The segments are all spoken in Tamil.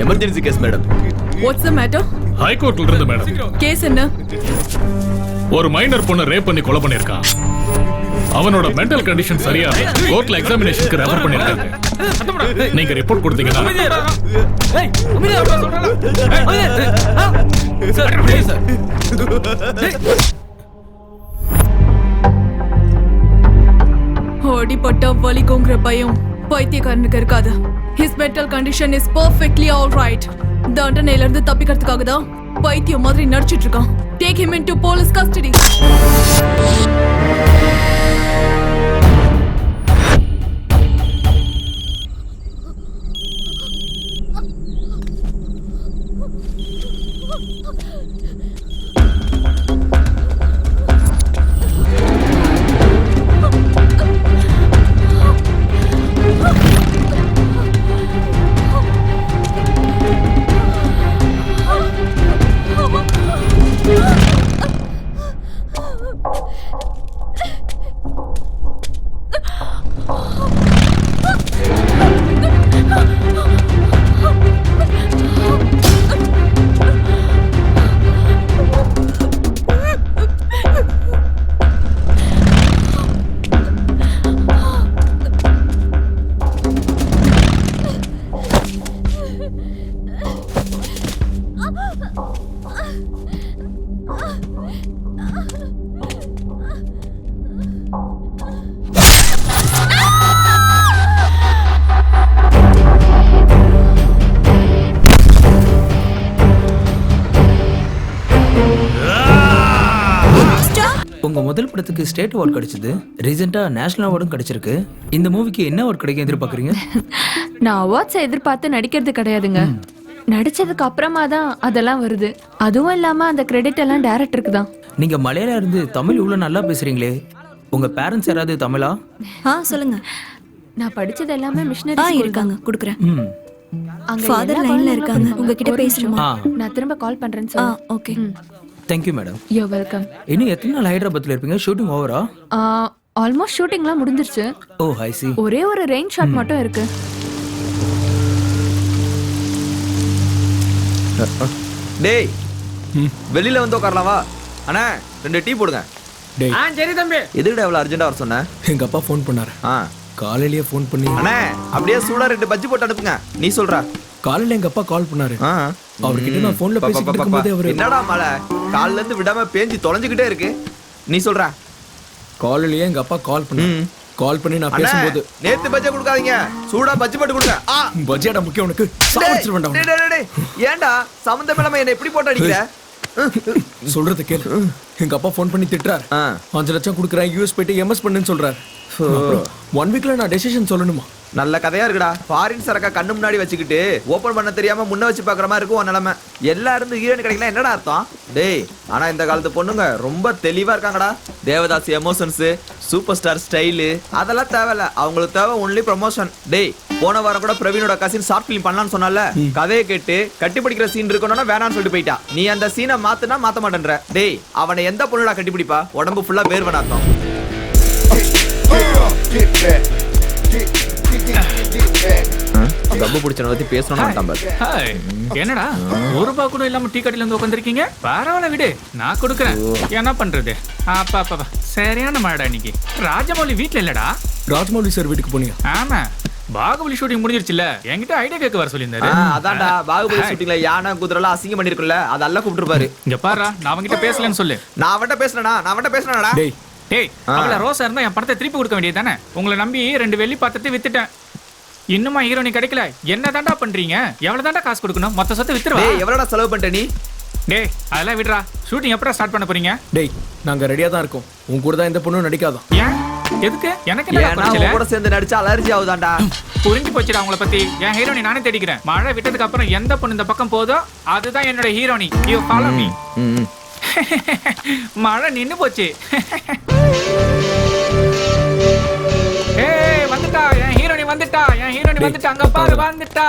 Emergency case madam. What's the matter? High கோர்ட்ல இருந்து மேடம். கேஸ் என்ன? ஒரு மைனர் பொண்ணை ரேப் பண்ணி கொலை பண்ணிருக்கான். அவனோட மென்டல் கண்டிஷன் சரியா கோர்ட்ல எக்ஸாமினேஷனுக்கு ரெஃபர் பண்ணிருக்காங்க. நீங்க ரிப்போர்ட் கொடுத்தீங்கன்னா அடிபட்ட வலிக்குங்கிற பயம் பைத்தியக்காரனுக்கு இருக்காது. His mental condition is perfectly all right. தண்டனையில இருந்து தப்பிக்கிறதுக்காக தான் பைத்தியம் மாதிரி நடிச்சிட்டு இருக்கான். Take him into police custody. உங்க முதல் படத்துக்கு ஸ்டேட் அவார்ட் கிடைச்சது. ரீசெண்டா நேஷனல் அவார்டும் கிடைச்சிருக்கு. இந்த மூவிக்கு என்ன அவார்ட் கிடைக்கும் எதிர்பார்க்குறீங்க? நான் அவார்ட்ஸை எதிர்பார்த்து நடிக்கிறது கிடையாதுங்க. நடிச்சதுக்கு அப்புறமா தான் அதெல்லாம் வருது. அதுவும் இல்லாம அந்த கிரெடிட் எல்லாம் டைரக்டருக்கு தான். நீங்க மலையாளம் இருந்து தமிழ் இவ்வளவு நல்லா பேசுறீங்களே, உங்க பேரண்ட்ஸ் யாராவது தமிழா? சொல்லுங்க. நான் படிச்சது எல்லாமே மிஷனரி இருக்காங்க, கொடுக்குறேன். அங்க ஃபாதர் லைன்ல இருக்காங்க, உங்ககிட்ட பேசணுமா? நான் திரும்ப கால் பண்றேன்னு சொல்லுங்க. Okay. Thank you madam. You welcome. இன்னும் எத்தனை நாள் ஹைதராபாத்ல இருப்பீங்க? ஷூட்டிங் ஓவரா? ஆல்மோஸ்ட் ஷூட்டிங்லாம் முடிஞ்சிருச்சு. ஓ ஐ see. ஒரே ஒரு ரெயின் ஷாட் மட்டும் இருக்கு. டேய் வெளியில வந்து உட்காரலாம் வா. அண்ணா 2 டீ போடுங்க. டேய் சரி தம்பி. எதுக்குடா இவ்வளவு அர்ஜென்ட்டா வர சொன்ன? எங்க அப்பா ஃபோன் பண்ணாரு. காலையிலேயே ஃபோன் பண்ணி அண்ணா அப்படியே சூடா 2 பஜ்ஜி போட்டு அனுப்புங்க. நீ சொல்றா. காலையில எங்க அப்பா கால் பண்ணாரு. அவர்கிட்ட நான் போன்ல பேசிட்டு இருக்கும்போது அவரு என்னடா மழை கால்ல இருந்து விடாம பேஞ்சி தொலைஞ்சிக்கிட்டே இருக்கு. நீ சொல்றா. காலையிலேயே எங்க அப்பா கால் பண்ணாரு. கால் பண்ணி நான் பேசும்போது நேத்து பஜ்ஜி கொடுக்காதீங்க, சூடா பஜ்ஜி போட்டு கொடுங்க. பஜ்ஜிடா முக்கியம் உனக்கு. சாப்பிட்டு வேண்டாம். டேய் ஏன்டா சம்பந்தம் இல்லாம என்ன இப்படி போட்டு அடிக்கிற? சொல்றது கேளு. எங்க அப்பா ஃபோன் பண்ணி திட்டுறாரு. 5 லட்சம் கொடுக்குறேன், யூஎஸ் போயிட்டு எம்எஸ் பண்ணுன்னு சொல்றாரு. 1 வீக்ல நான் டெசிஷன் சொல்லணுமா? நல்ல கதையா இருக்குடா. ஃபாரின் சரக்கா கண்ணு முன்னாடி வச்சுக்கிட்டு ஓபன் பண்ண தெரியாம முன்ன வச்சு பாக்குற மாதிரி இருக்கும் உன் நிலைமை. எல்லா இருந்து ஹீரோயின் கிடைக்கலாம் என்னடா அர்த்தம்? டேய் ஆனா இந்த காலத்து பொண்ணுங்க ரொம்ப தெளிவா இருக்காங்கடா. Devdas emotions, super star style அதெல்லாம் தேவையில்ல. அவங்களுக்கு தேவை ஒன்லி ப்ரமோஷன். டேய் போன வாரம் கூட பிரவீனோட கசின் ஷார்ட் ஃபிலிம் பண்ணலான்னு சொன்னால, கதையை கேட்டு கட்டி பிடிக்கிற சீன் இருக்கணும்னா வேணான்னு சொல்லிட்டு போயிட்டா. நீ அந்த சீனை மாத்துனா மாத்த மாட்டேன்ற. டேய் அவனை எந்த பொண்ணுடா கட்டி பிடிப்பா? உடம்பு ஃபுல்லா வேர்வை நாத்தம். கப்பு பிடிச்சன பத்தி பேசணும். என்னடா ₹1 கூட இல்லாம டீ கடையில வந்து உட்காந்துருக்கீங்க? பரவாயில்ல விடு, நான் கொடுக்குறேன். என்ன பண்றது? அப்பா சரியான மாடா. இன்னைக்கு ராஜமௌலி வீட்டுல இல்லடா. ராஜமௌலி சார் வீட்டுக்கு போனியா? ஆமா, பாகுபலி ஷூட்டிங் முடிஞ்சிருச்சுல, என்கிட்ட ஐடியா கேட்க வர சொல்லியிருந்தாரு. அதான்டா பாகுபலி ஷூட்டிங்ல யானை குதிரைலாம் அசிங்கம் பண்ணிருக்குல்ல, அதெல்லாம் கூப்பிட்டுருப்பாரு. இங்க பாரு, நான் அவன்கிட்ட பேசலன்னு சொல்லு. நான் அவன்கிட்ட பேசுறேனா? டேய் அவள ரோசா இருந்தா என் பணத்தை திருப்பி கொடுக்க வேண்டியது தானே? உங்களை நம்பி 2 வெள்ளி பாத்திரத்தை வித்துட்டேன். இன்னுமா ஹீரோனி கிடைக்கல? என்ன தாண்டா பண்றீங்க? எவ்வளவு தாண்டா காசு கொடுக்கணும்? மொத்த சொத்தை வித்துருவா. எவ்வளோடா செலவு பண்ணிட்ட நீ? டேய் அதெல்லாம் விடுறா. ஷூட்டிங் எப்படா ஸ்டார்ட் பண்ண போறீங்க? டேய் நாங்க ரெடியா தான் இருக்கோம். உன் கூட தான் இந்த பொண்ணு நடிக்காதான். ஏன்? எதுக்கு? எனக்கு என்ன கூட சேர்ந்து நடிச்சா அலர்ஜி ஆகுதாண்டா. புரிஞ்சு போச்சுடா உங்களை பத்தி. என் ஹீரோனி நானே தேடிக்கிறேன். மழை விட்டதுக்கு அப்புறம் எந்த பொண்ணு இந்த பக்கம் போதோ அதுதான் என்னோட ஹீரோனி. You follow me. மழை நின்னு போச்சு. ஏய் வந்துட்டா என் ஹீரோனி, வந்துட்டா என் ஹீரோனி, வந்துட்டா. அங்க பாரு வந்துட்டா.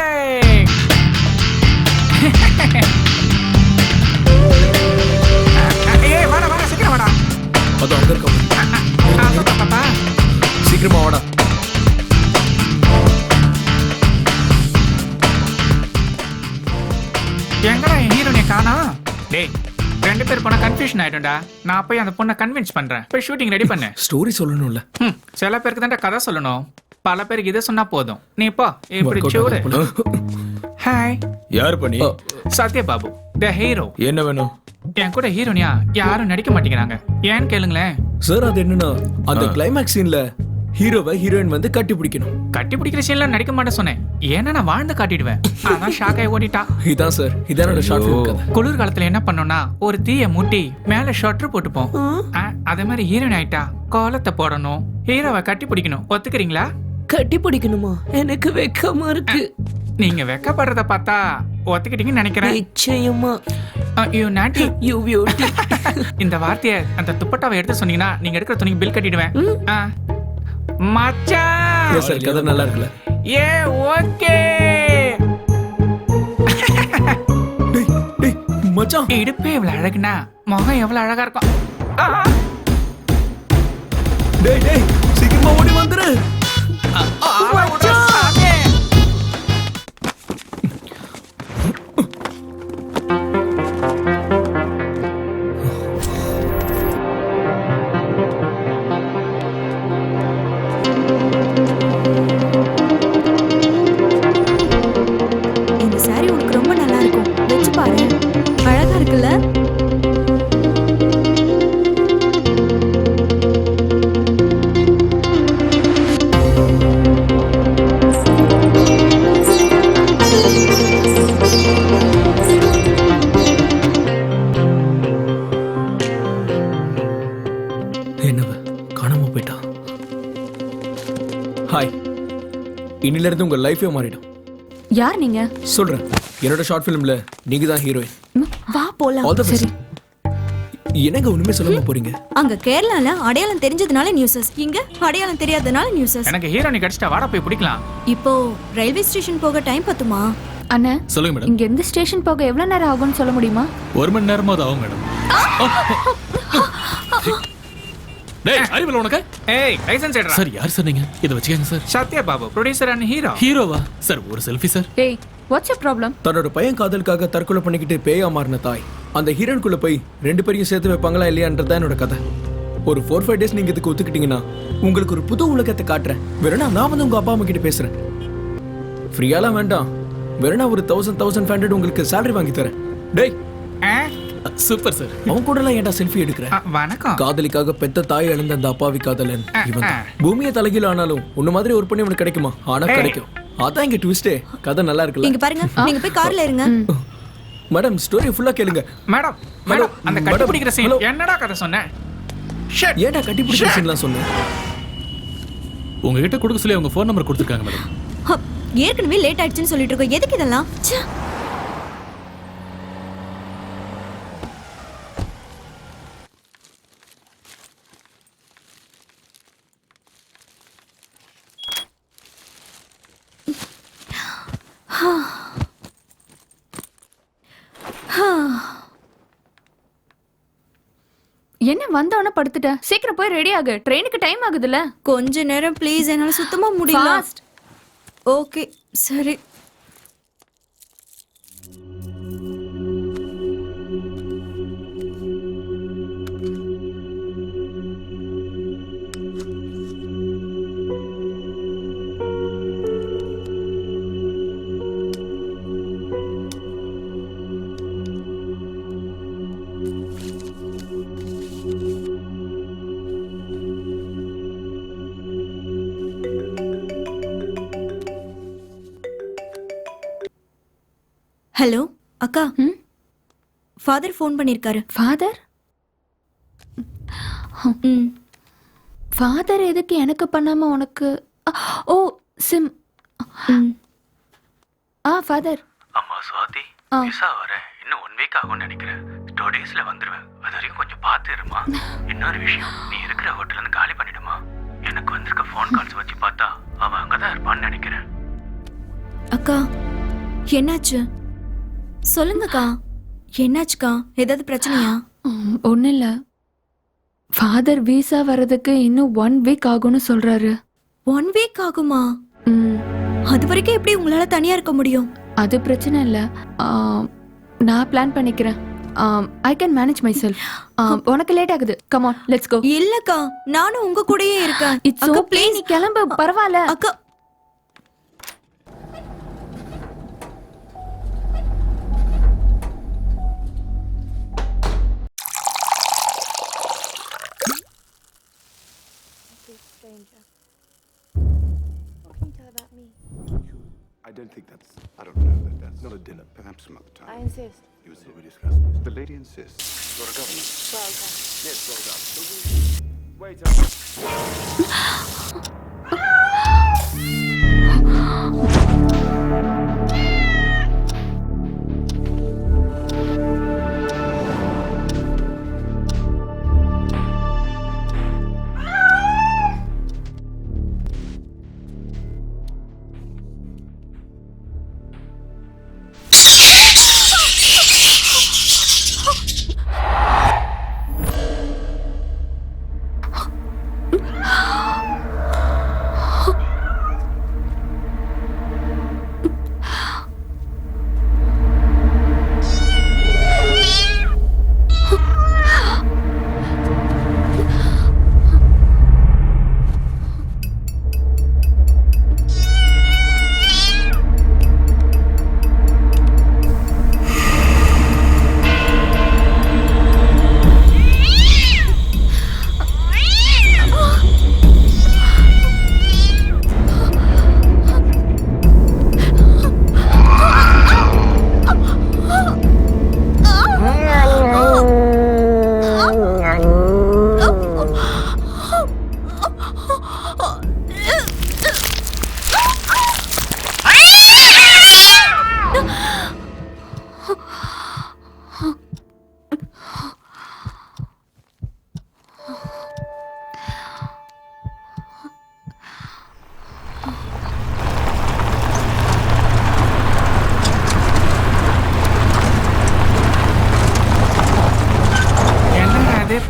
ஏய் ஏய் அது அங்க இருக்க பாப்பா சீக்கிரமா வாடா. எங்கடா என் ஹீரோனை காணோம்? டேய் ரெண்டு பேர் போனா கன்ஃபியூஷன் ஆயிடும்டா. நான் போய் அந்த பொண்ணை கன்வின்ஸ் பண்றேன். போய் ஷூட்டிங் ரெடி பண்ணு. ஸ்டோரி சொல்லணும்ல. சில பேருக்கு தான் கதை சொல்லணும், பல பேருக்கு இதை சொன்னா போதும். நீ போ இப்படி சூடு. ஹாய், யார் பண்ணி? சத்ய பாபு த ஹீரோ. என்ன வேணும்? என் கூட ஹீரோனியா யாரும் நடிக்க மாட்டேங்கிறாங்க, ஏன்னு கேளுங்களேன். சார் அது என்னன்னா அந்த கிளைமேக்ஸ் சீன்ல ஹீரோவை ஹீரோயின் வந்து கட்டி பிடிக்கணும். கட்டி பிடிக்கிற சீன்ல நடிக்க மாட்டேன் சொன்னேன், ஏன்னா நான் வாழ்ந்து காட்டிடுவேன். அதான் ஷாக் ஆகி ஓடிட்டா. இதான் சார், இதான் என்னோட ஷார்ட் ஃபிலிம் கதை. குளிர்காலத்துல என்ன பண்ணோம்னா ஒரு தீய மூட்டி மேல ஷட்டர் போட்டுப்போம். அதே மாதிரி ஹீரோயின் ஆயிட்டா கோலத்தை போடணும், ஹீரோவை கட்டி பிடிக்கணும். ஒத்துக்கிறீங்களா? கட்டி பிடிக்கணுமா? எனக்கு வெக்கமா இருக்கு. நீங்க வெக்கப்படுறத பார்த்தா ஒத்துக்கிட்டீங்கன்னு நினைக்கிறேன். நிச்சயமா. யூ நாட்டி யூ பியூட்டி. இந்த வார்த்தையை அந்த துப்பட்டாவை எடுத்து சொன்னீங்கன்னா நீங்க எடுக்கிற துணிக்கு பில் கட்டிடுவேன். மச்சான் சார் கதை நல்லா இருக்குல்ல? ஏ ஓகே. டேய் டேய் மச்சான், இடுப்பே இவ்வளவு அழகுனா முகம் எவ்வளவு அழகா இருக்கும். டேய் டேய் சீக்கிரமா ஓடி வந்துரு. இந்த saree உனக்கு ரொம்ப நல்லா இருக்கும், வெச்சு பாரு. அழகா இருக்குல்ல? என்னவ காணாம போயிட்டா. ஹாய், இன்னில இருந்து உங்க லைஃபே மாறிடும். யார் நீங்க? சொல்றேன், என்னோட ஷார்ட் ஃபிலிம்ல நீங்க தான் ஹீரோயின். வா போலாம். All the best. என்னங்க ஒண்ணுமே சொல்லாம போறீங்க? அங்க கேரளால அடையாளம் தெரிஞ்சதுனால நியூஸஸ், இங்க அடையாளம் தெரியாதனால நியூஸஸ். எனக்கு ஹீரோனி கிடைச்சிட்டா வாடா போய் பிடிக்கலாம். இப்போ ரயில்வே ஸ்டேஷன் போக டைம் பத்துமா? அண்ணா, சொல்லுங்க மேடம். இங்க இருந்து ஸ்டேஷன் போக எவ்வளவு நேரம் ஆகும்னு சொல்ல முடியுமா? 1 மணி நேரமாவது ஆகும் மேடம். டேய் அறிவில உனக்கு? ஏய் லைசென்ஸ் எடுடா. சார் யார் சார் நீங்க? இத வச்சுக்கங்க sir. Satya Babu producer and hero. ஹீரோவா சார்? ஒரு செல்ஃபி சார். டேய், வாட்ஸ் யுவர் ப்ராப்ளம்? தன்னோட பையன் காதலுக்காக தற்கொலை பண்ணிக்கிட்டு பேயா மாறின தாய் அந்த ஹீரோனுக்குள்ள போய் ரெண்டு பேரையும் சேர்த்து வைப்பாங்களா இல்லையான்றதான் என்னோட கதை. ஒரு 4-5 டேஸ் நீங்க இதுக்கு ஒத்துக்கிட்டீங்கன்னா உங்களுக்கு ஒரு புது உலகத்தை காட்டுறேன். வேறனா நான் வந்து உங்க அப்பா அம்மா கிட்ட பேசுறேன். ஃப்ரீயாலாம் வேண்டாம், வேறனா ஒரு 1000-1500 உங்களுக்கு salary வாங்கி தரேன். டேய் சூப்பர் சார். அவன் கூட எல்லாம் ஏன்டா செல்ஃபி எடுக்கிறேன்? வணக்கம். காதலிக்காக பெத்த தாய் இழந்த அந்த அப்பாவி காதலன் இவன் தான். பூமியை தலைகீழ ஆனாலும் உன்ன மாதிரி ஒரு பொண்ணு இவனுக்கு கிடைக்குமா? ஆனா கிடைக்கும். அதான் இங்க ட்விஸ்டே. கதை நல்லா இருக்குல்ல? இங்க பாருங்க, நீங்க போய் கார்ல இருங்க. மேடம் ஸ்டோரி ஃபுல்லா கேளுங்க. மேடம் மேடம் அந்த கட்டி பிடிக்கிற சீன் என்னடா கதை சொன்ன? ஏன்டா கட்டி பிடிக்கிற சீன்லாம் சொன்னேன்? உங்ககிட்ட கொடுக்க சொல்லி அவங்க ஃபோன் நம்பர் கொடுத்துருக்காங்க மேடம். ஏற்கனவே லேட் ஆயிடுச்சுன்னு சொல்லிட்டு இருக்கோம், எதுக்கு இதெல்லாம்? என்ன வந்தவன படுத்துட்ட? சீக்கிரம் போய் ரெடி ஆகு, ட்ரெயினுக்கு டைம் ஆகுதுல. கொஞ்ச நேரம் ப்ளீஸ், என்னால சுத்தமா முடியல. ஓகே சரி. ஹலோ அக்கா, ஃபாதர் ஃபோன் பண்ணிருக்காரு. ஃபாதர்? ஃபாதர் எதுக்கு எனக்கு பண்ணாம உனக்கு? ஓ சிம். ஃபாதர். அம்மா சுவாதி, விசா வர இன்னும் 1 வீக் ஆகும்னு நினைக்கிறேன். 2 டேஸ்ல வந்துருவேன். அது வரைக்கும் கொஞ்சம் பார்த்து இருமா. இன்னொரு விஷயம், நீ இருக்கிற ஹோட்டல்ல இருந்து காலி பண்ணிடுமா. எனக்கு வந்திருக்க ஃபோன் கால்ஸ் வச்சு பார்த்தா அவ அங்கதான் இருப்பான்னு நினைக்கிறேன். அக்கா என்னாச்சு சொல்லுங்கக்கா. என்னாச்சுக்கா? ஏதாவது பிரச்சனையா? ஒன்றும் இல்லை, ஃபாதர் வீசா வர்றதுக்கு இன்னும் 1 வீக் ஆகும்னு சொல்றாரு. 1 வீக் ஆகுமா? ம், அது வரைக்கும் எப்படி உங்களால தனியா இருக்க முடியும்? அது பிரச்சனை இல்ல. நான் பிளான் பண்ணிக்கிறேன். I can manage myself. உனக்கு லேட் ஆகுது. Come on, let's go. இல்லக்கா, நானும் உங்க கூடயே இருக்கேன். இட்ஸ் அக்கா, ஓகே, நீ கிளம்பு, பரவாயில்ல. அக்கா, I don't think that's. I don't know. That's not a dinner. Perhaps some other time. I insist. You insist. We discuss this. The lady insists. You're a governor. Well done. Yes, well done. Wait up.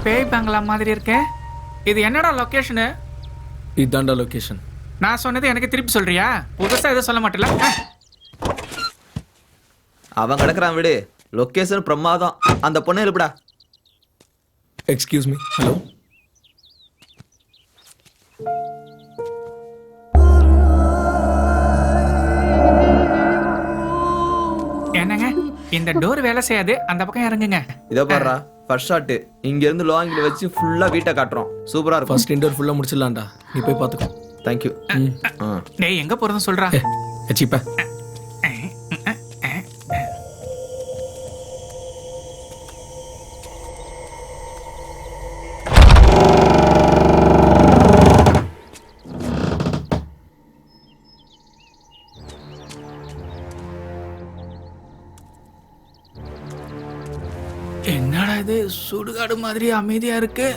பேய் பங்களா மாதிரி இருக்கே. இது என்னடா லொகேஷனு? இதாண்டா லொகேஷன். நான் சொன்னது எனக்கு திருப்பி சொல்றியா? புதுசா எதுவும் சொல்ல மாட்டல. அவன் கிடக்குறான் விடு. லொகேஷன் பிரமாதம். அந்த பொண்ணு எழுப்புடா. Excuse me. ஹலோ. என்னங்க, இந்த டோர் வேலை செய்யாது, அந்த பக்கம் இறங்குங்க. இதோ பாருடா, ஃபர்ஸ்ட் ஷாட். இங்க இருந்து லோ ஆங்கிள் வச்சு ஃபுல்லா வீட்டை காட்டுறோம். சூப்பரா இருக்கும். ஃபர்ஸ்ட் இன்டர் ஃபுல்லா முடிச்சிடலாம்டா. நீ போய் பாத்துக்கோ. Thank you. டேய், எங்க போறதுன்னு சொல்றா. எச்சிப்பா. என்னடா இது, சுடுகாடு மாதிரி அமைதியா இருக்கு.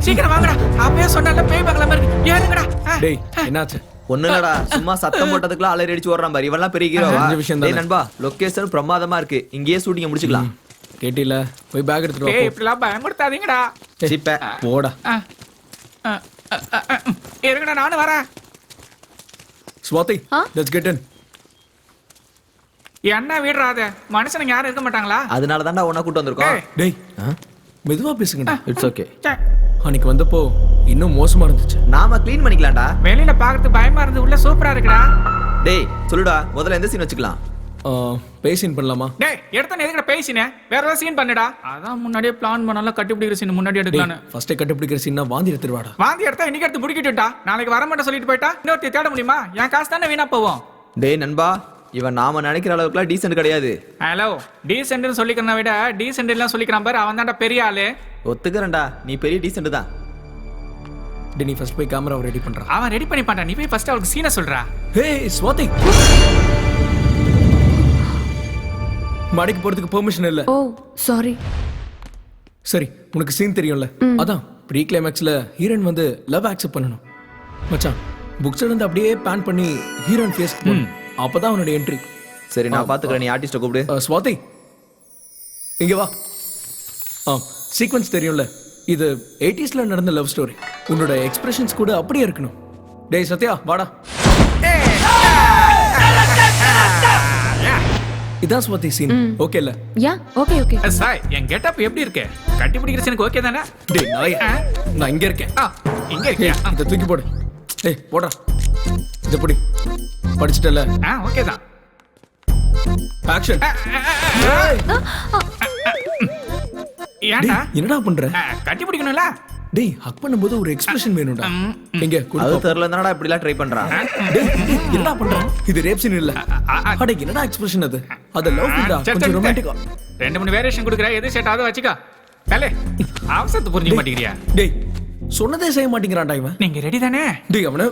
சீக்கிரம் வாங்கடா. அப்பவே சொன்னல பேய் பங்களா மாதிரி. ஏறுங்கடா. டேய், என்னாச்சு? ஒண்ணுலடா, சும்மா சத்தம் போட்டதுக்குலாம் அலறி அடிச்சு ஓடுறான் பாரு. இவன்லாம் பெரிய ஹீரோவா? டேய் நண்பா, லொகேஷன் பிரமாதமா இருக்கு. இங்கேயே ஷூட்டிங் முடிச்சுக்கலாம். கேட்டில? போய் பேக் எடுத்துட்டு வா. பேய் இப்படிலாம் பயமுறுத்தாதீங்கடா. சீப்ப போடா. இருங்கடா, நானும் வரேன். Swathi, let's get in. என்ன விடுறாத மனுஷனுங்க யாரும் இருக்க மாட்டாங்களா? அதனால தான்டா உன்னை கூட்டு வந்திருக்கோம். ஏய். டேய் மெதுவா பேசுங்கடா. It's okay. ச்சே, அன்னைக்கு வந்தப்போ இன்னும் மோசமா இருந்துச்சு. நாம க்ளீன் பண்ணிக்கலாம்டா. வெளியில பாக்குறது பயமா இருந்து உள்ள சூப்பரா இருக்குடா. டேய் சொல்லுடா, முதல்ல எந்த சீன் வச்சுக்கலாம்? பேசின் பண்ணலாமா? டேய் எடுத்த எதுக்குடா பேசினே? வேற ஏதாவது சீன் பண்ணுடா. அதான் முன்னாடியே பிளான் பண்ணால கட்டிப்பிடிக்கிற சீன் முன்னாடி எடுக்கலான்னு. ஃபர்ஸ்டே கண்டுபிடிக்கிற சீனா வாந்தி எடுத்துருவாடா. வாந்தி எடுத்தா இன்னைக்கு எடுத்து முடிக்கிட்டுட்டா. நாளைக்கு வர மாட்டேன் சொல்லிட்டு போயிட்டா இன்னொருத்தி தேட முடியுமா? என் காசு தானே வீணா போவோம். டேய் நண்பா, இவன் நாம நினைக்கிற அளவுக்குலாம் டீசென்ட் கிடையாது. ஹலோ, டீசென்ட்னு சொல்லிக்கிறத விட டீசென்ட் எல்லாம் சொல்லிக்கிறான் பாரு, அவன் தான்டா பெரிய ஆளு. ஒத்துக்கிறேன்டா, நீ பெரிய டீசென்ட் தான். டேய் நீ ஃபர்ஸ்ட் போய் கேமராவை ரெடி பண்றா. அவன் ரெடி பண்ணி பாட்டான், நீ போய் ஃபர்ஸ்ட் அவளுக்கு சீனை சொல்றா. ஹே ஸ்வாதி, மாடிக்கு போறதுக்கு பெர்மிஷன் இல்ல. ஓ சாரி. சரி, உனக்கு சீன் தெரியும்ல, அதான் ப்ரீ கிளைமேக்ஸ்ல ஹீரோயின் வந்து லவ் அக்செப்ட் பண்ணணும். மச்சான் புக்ஸ்ல இருந்து அப்படியே பேன் பண்ணி ஹீரோயின் ஃபேஸ் அப்பதான் அவனோட என்ட்ரி. சரி நான் பாத்துக்கிறேன், நீ ஆர்டிஸ்ட கூப்பிடு. ஸ்வாதி இங்க வா. சீக்வன்ஸ் தெரியும்ல, இது 80sல நடந்த லவ் ஸ்டோரி. உன்னோட எக்ஸ்பிரஷன்ஸ் கூட அப்படியே இருக்கணும். டேய் சத்யா வாடா. இதான் ஸ்வாதி சீன். ஓகே இல்ல? Yeah okay okay. சாய், என் கெட்டப் எப்படி இருக்கு? கட்டி பிடிக்கிற சீனுக்கு ஓகே தானே? டேய் நாய், நான் இங்க இருக்கேன். இங்க இருக்கியா? இத தூக்கி போடு. டேய் போடா. இத புடி. படிச்சிட்டல? ஓகே தான். ஆக்ஷன். ஏன்டா என்னடா பண்ற? கட்டி பிடிக்கணும்ல? டேய் ஹக் பண்ணும்போது ஒரு எக்ஸ்பிரஷன் வேணும்டா. இங்க அது குடு. தெரியல என்னடா இப்படி எல்லாம் ட்ரை பண்றான். டேய் என்னடா பண்ற? இது ரேப் சீன் இல்ல. அட என்னடா எக்ஸ்பிரஷன் அது? அது லவ் இல்லடா, கொஞ்சம் ரொமான்டிக்கா. 2-3 வேரியேஷன் கொடுக்குற, எது செட் ஆகுதோ வச்சுக்கோ. தலே அவசரத்தை புரிஞ்சுக்க மாட்டேங்கிறியா? டேய் சொன்னதே செய்ய மாட்டேங்கிறான்டா இவன். நீங்க ரெடி தானே? டேய் அவன.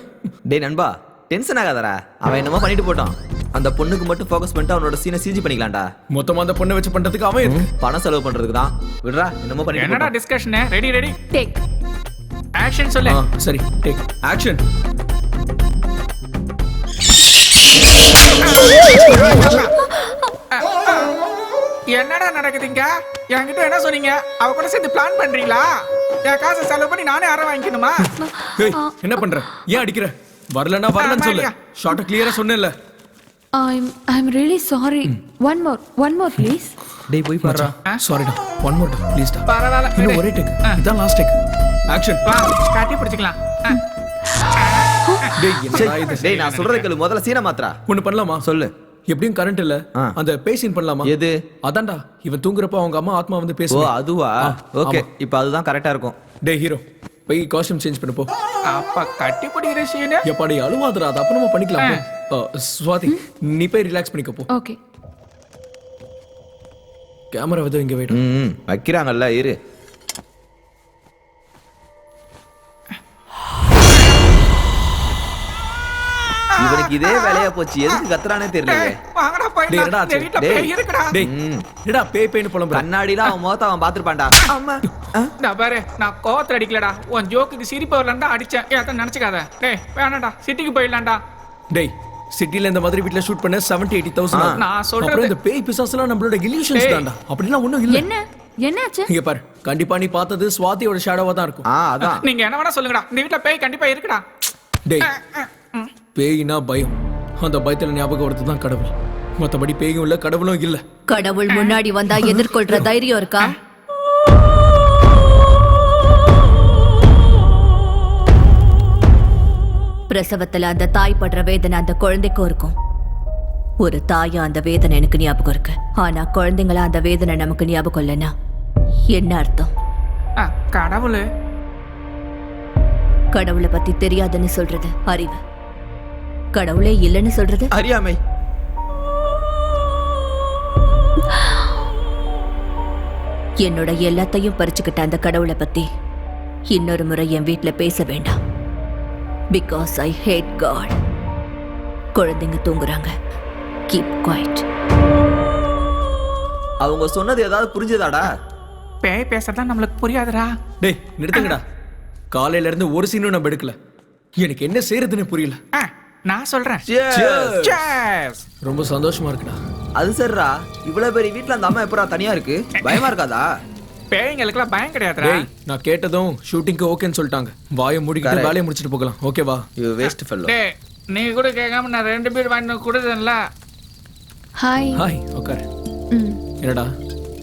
டேய் நண்பா, டென்ஷன் ஆகாதடா. அவன் என்னமோ பண்ணிட்டு போட்டான். அந்த பொண்ணுக்கு மட்டும் ஃபோக்கஸ் பண்ணிட்டு அவனோட சீனை சிஜி பண்ணிக்கலாம்டா. மொத்தமா அந்த பொண்ணை வச்சு பண்றதுக்கு அவன் எதுக்கு? பணம் செலவு பண்றதுக்கு தான். விடுறா, என்னமோ பண்ணிட்டு என்னடா போட்டான். Discussion? Ready ready take. Action சொல்லு. சரி டேக் ஆக்ஷன். என்னடா நடக்குதுங்க? என்கிட்ட என்ன சொன்னீங்க? அவ கூட சேர்ந்து பிளான் பண்றீங்களா? என் காசை செலவு பண்ணி நானே அரை வாங்கிக்கணுமா? டேய் என்ன பண்ற? ஏன் அடிக்கிற? வரலனா வரலன்னு சொல்லு. ஷார்ட் கிளியரா சொன்னேன்ல. I'm really sorry. One more please. டேய் போய் பாருடா. சாரிடா. ஒன் மோர் டா ப்ளீஸ் டா. பரவாயில்ல. இன்னும் ஒரே டேக். இதான் லாஸ்ட் டேக். ஆக்ஷன். காட்டி பிடிச்சிக்கலாம். டேய் என்னடா இது? டேய் நான் சொல்றத கேளு, முதல்ல சீனை மாத்துறா. ஒன்னு பண்ணலாமா? சொல்லு. எப்படியும் கரண்ட் இல்ல. அந்த பேசின் பண்ணலாமா? எது? அதான்டா இவன் தூங்குறப்ப அவங்க அம்மா ஆத்மா வந்து ஓ பேசுவா. அதுவா? ஓகே, இப்போ அதுதான் கரெக்டா இருக்கும். டேய் ஹீரோ போய் காஸ்டியூம் சேஞ்ச் பண்ணு போ. அப்ப கட்டி பிடிக்கிற சீனு எப்பாடி அழுவாதடா, அது அப்புறமா பண்ணிக்கலாம் போ. ஸ்வாதி நீ போய் ரிலாக்ஸ் பண்ணிக்க போ. Okay. கேமரா வந்து இங்க வெயிட். வைக்கிறாங்கல்ல, இரு. இவனுக்கு இதே வேலையா போச்சு, எதுக்கு கத்துறானே தெரியல. வாங்கடா டேய் போயிடலாம். என்னடா ஆச்சு? இந்த வீட்ல பேய் இருக்குடா. டேய் என்னடா பேய் பேய்னு புலம்புற? கண்ணாடிலாம் அவன் முகத்தை அவன் பாத்துருப்பான்டா. அம்மா நான் பாரு, நான் கோவத்துல அடிக்கலடா, உன் ஜோக்குக்கு சிரிப்பு வரலான்டா அடிச்சேன். ஏன் நினைச்சுக்காத. டேய் வேணாம்டா, சிட்டிக்கு போயிடலாம்டா. டேய் சிட்டில இந்த மாதிரி வீட்ல ஷூட் பண்ண 70-80,000. நான் சொல்றது- அப்புறம் இந்த பேய் பிசாசுலாம் நம்மளோட illusions டேய். தான்டா. அப்படிலாம் ஒண்ணும் இல்ல. என்னாச்சு? இங்க பாரு, கண்டிப்பா நீ பார்த்தது ஸ்வாதியோட ஷேடோவா தான் இருக்கும். அதான். நீங்க என்ன வேணா சொல்லுங்கடா, இந்த வீட்ல பேய் கண்டிப்பா இருக்குடா. டேய் பேய்னா பயம். அந்த பயத்துல ஞாபகம் வரது தான் கடவுள். மத்தபடி பேயும் இல்ல கடவுளும் இல்ல. கடவுள் முன்னாடி வந்தா எதிர்கொள்ற தைரியம் இருக்கா? பிரசவத்துல அந்த தாய் படுற வேதனை அந்த குழந்தைக்கும் இருக்கும். ஒரு தாயா அந்த வேதனை எனக்கு ஞாபகம் இருக்கு. ஆனா குழந்தைங்களா அந்த வேதனை நமக்கு ஞாபகம் இல்லைன்னா என்ன அர்த்தம்? கடவுள் கடவுளை பத்தி தெரியாதுன்னு சொல்றது அறிவு. கடவுளே இல்லைன்னு சொல்றது அறியாமை. என்னோட எல்லாத்தையும் பறிச்சுக்கிட்ட அந்த கடவுளை பத்தி இன்னொரு முறை என் வீட்ல பேச வேண்டாம். Because I hate God. குழந்தைங்க தூங்குறாங்க. Keep quiet. அவங்க சொன்னது ஏதாவது புரிஞ்சதாடா? பேய் பேசுறதா நம்மளுக்கு புரியாதுடா. டேய் நிறுத்துங்கடா. காலையில இருந்து ஒரு சீனும் நம்ம எடுக்கல. எனக்கு என்ன செய்யறதுன்னு புரியல. நான் சொல்றேன். Cheers. ரொம்ப சந்தோஷமா இருக்குடா. அது சரிடா, இவ்வளவு பெரிய வீட்ல அந்த அம்மா எப்பறா தனியா இருக்கு? பயமா இருக்காதா? பேய்ங்களுக்குலாம் பயம் கிடையாதுடா. டேய் நான் கேட்டதும் ஷூட்டிங்க்கு ஓகேன்னு சொல்லிட்டாங்க. வாயை மூடிக்கிட்டு வேலையை முடிச்சிட்டு போகலாம். ஓகேவா? You waste fellow. டேய் நீ கூட கேட்காம நான் 2 பீர் வாங்கி கொடுத்தேன்ல. ஹாய். ஹாய் உட்கார். ம். என்னடா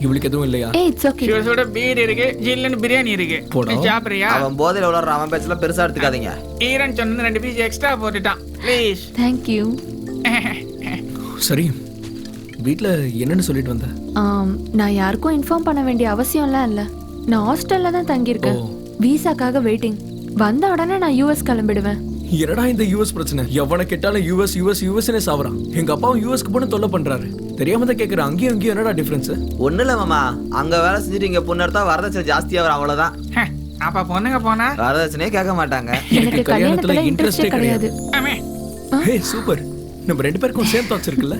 இவளுக்கு எதுவும் இல்லையா? ஏய் இட்ஸ் ஓகே. சுட சுட பீர் இருக்கு, ஜில்லுன்னு பிரியாணி இருக்கு. போடா. நீ சாப்பிடுறியா? அவன் போதையில உளற அவன் பேச்செல்லாம் பெருசா எடுத்துக்காதீங்க. ஈரன் சொன்னது 2 பீஸ் எக்ஸ்ட்ரா போட்டுட்டான். ப்ளீஸ். Thank you. சரி வீட்ல என்னன்னு சொல்லிட்டு வந்த? நான் யாருக்கும் இன்ஃபார்ம் பண்ண வேண்டிய அவசியம்லாம் இல்ல. நான் ஹாஸ்டல்ல தான் தங்கியிருக்கேன். ஓ. விசாக்காக வெயிட்டிங். வந்த உடனே நான் யூஎஸ் கிளம்பிடுவேன். என்னடா இந்த யூஎஸ் பிரச்சனை? எவனை கேட்டாலும் யூஎஸ் யூஎஸ் யூஎஸ்னே சாவறான். எங்க அப்பாவும் யூஎஸ்க்கு போன தொல்லை பண்றாரு. தெரியாம தான் கேக்குறேன். அங்கேயும் அங்கேயும் என்னடா டிஃபரன்ஸ்? ஒண்ணு இல்ல மாமா, அங்க வேலை செஞ்சுட்டு இங்க பொண்ணு எடுத்தா வரதட்சணை ஜாஸ்தியா வரும், அவ்வளவுதான். அப்ப பொண்ணுங்க போனா வரதட்சணையே கேட்க மாட்டாங்க. எனக்கு கல்யாணத்துல இன்ட்ரெஸ்டே கிடையாது. ஆமே. ஹே சூப்பர். நம்ம 2 பேருக்கும் சேம் தாட்ஸ் இருக்குல்ல?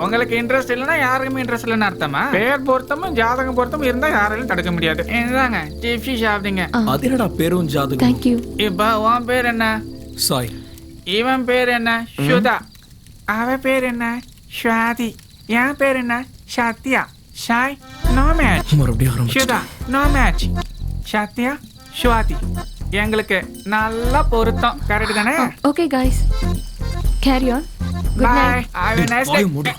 உங்களுக்கு இன்ட்ரெஸ்ட் இல்லைன்னா யாருக்குமே இன்ட்ரெஸ்ட் இல்லைன்னு அர்த்தமா? பேர் பொருத்தமும் ஜாதகம் பொருத்தமும் இருந்தா யாராலையும் தடுக்க முடியாது. என்னதாங்க டிப்ஸி சாப்பிடுங்க. அது என்னடா பேரும் ஜாதகம்? Thank you. இப்ப உன் பேர் என்ன? சாய். இவன் பேர் என்ன? சுதா. அவ பேர் என்ன? ஸ்வாதி. என் பேர் என்ன? சத்யா. Shai no match. மறுபடியும் ஆரம்பிச்சு. Sudha no match. சத்யா ஸ்வாதி எங்களுக்கு நல்லா பொருத்தம். கரெக்ட் தானே? Okay guys. Carry on. Good bye. Night. Have a nice day. வாய் மூடு.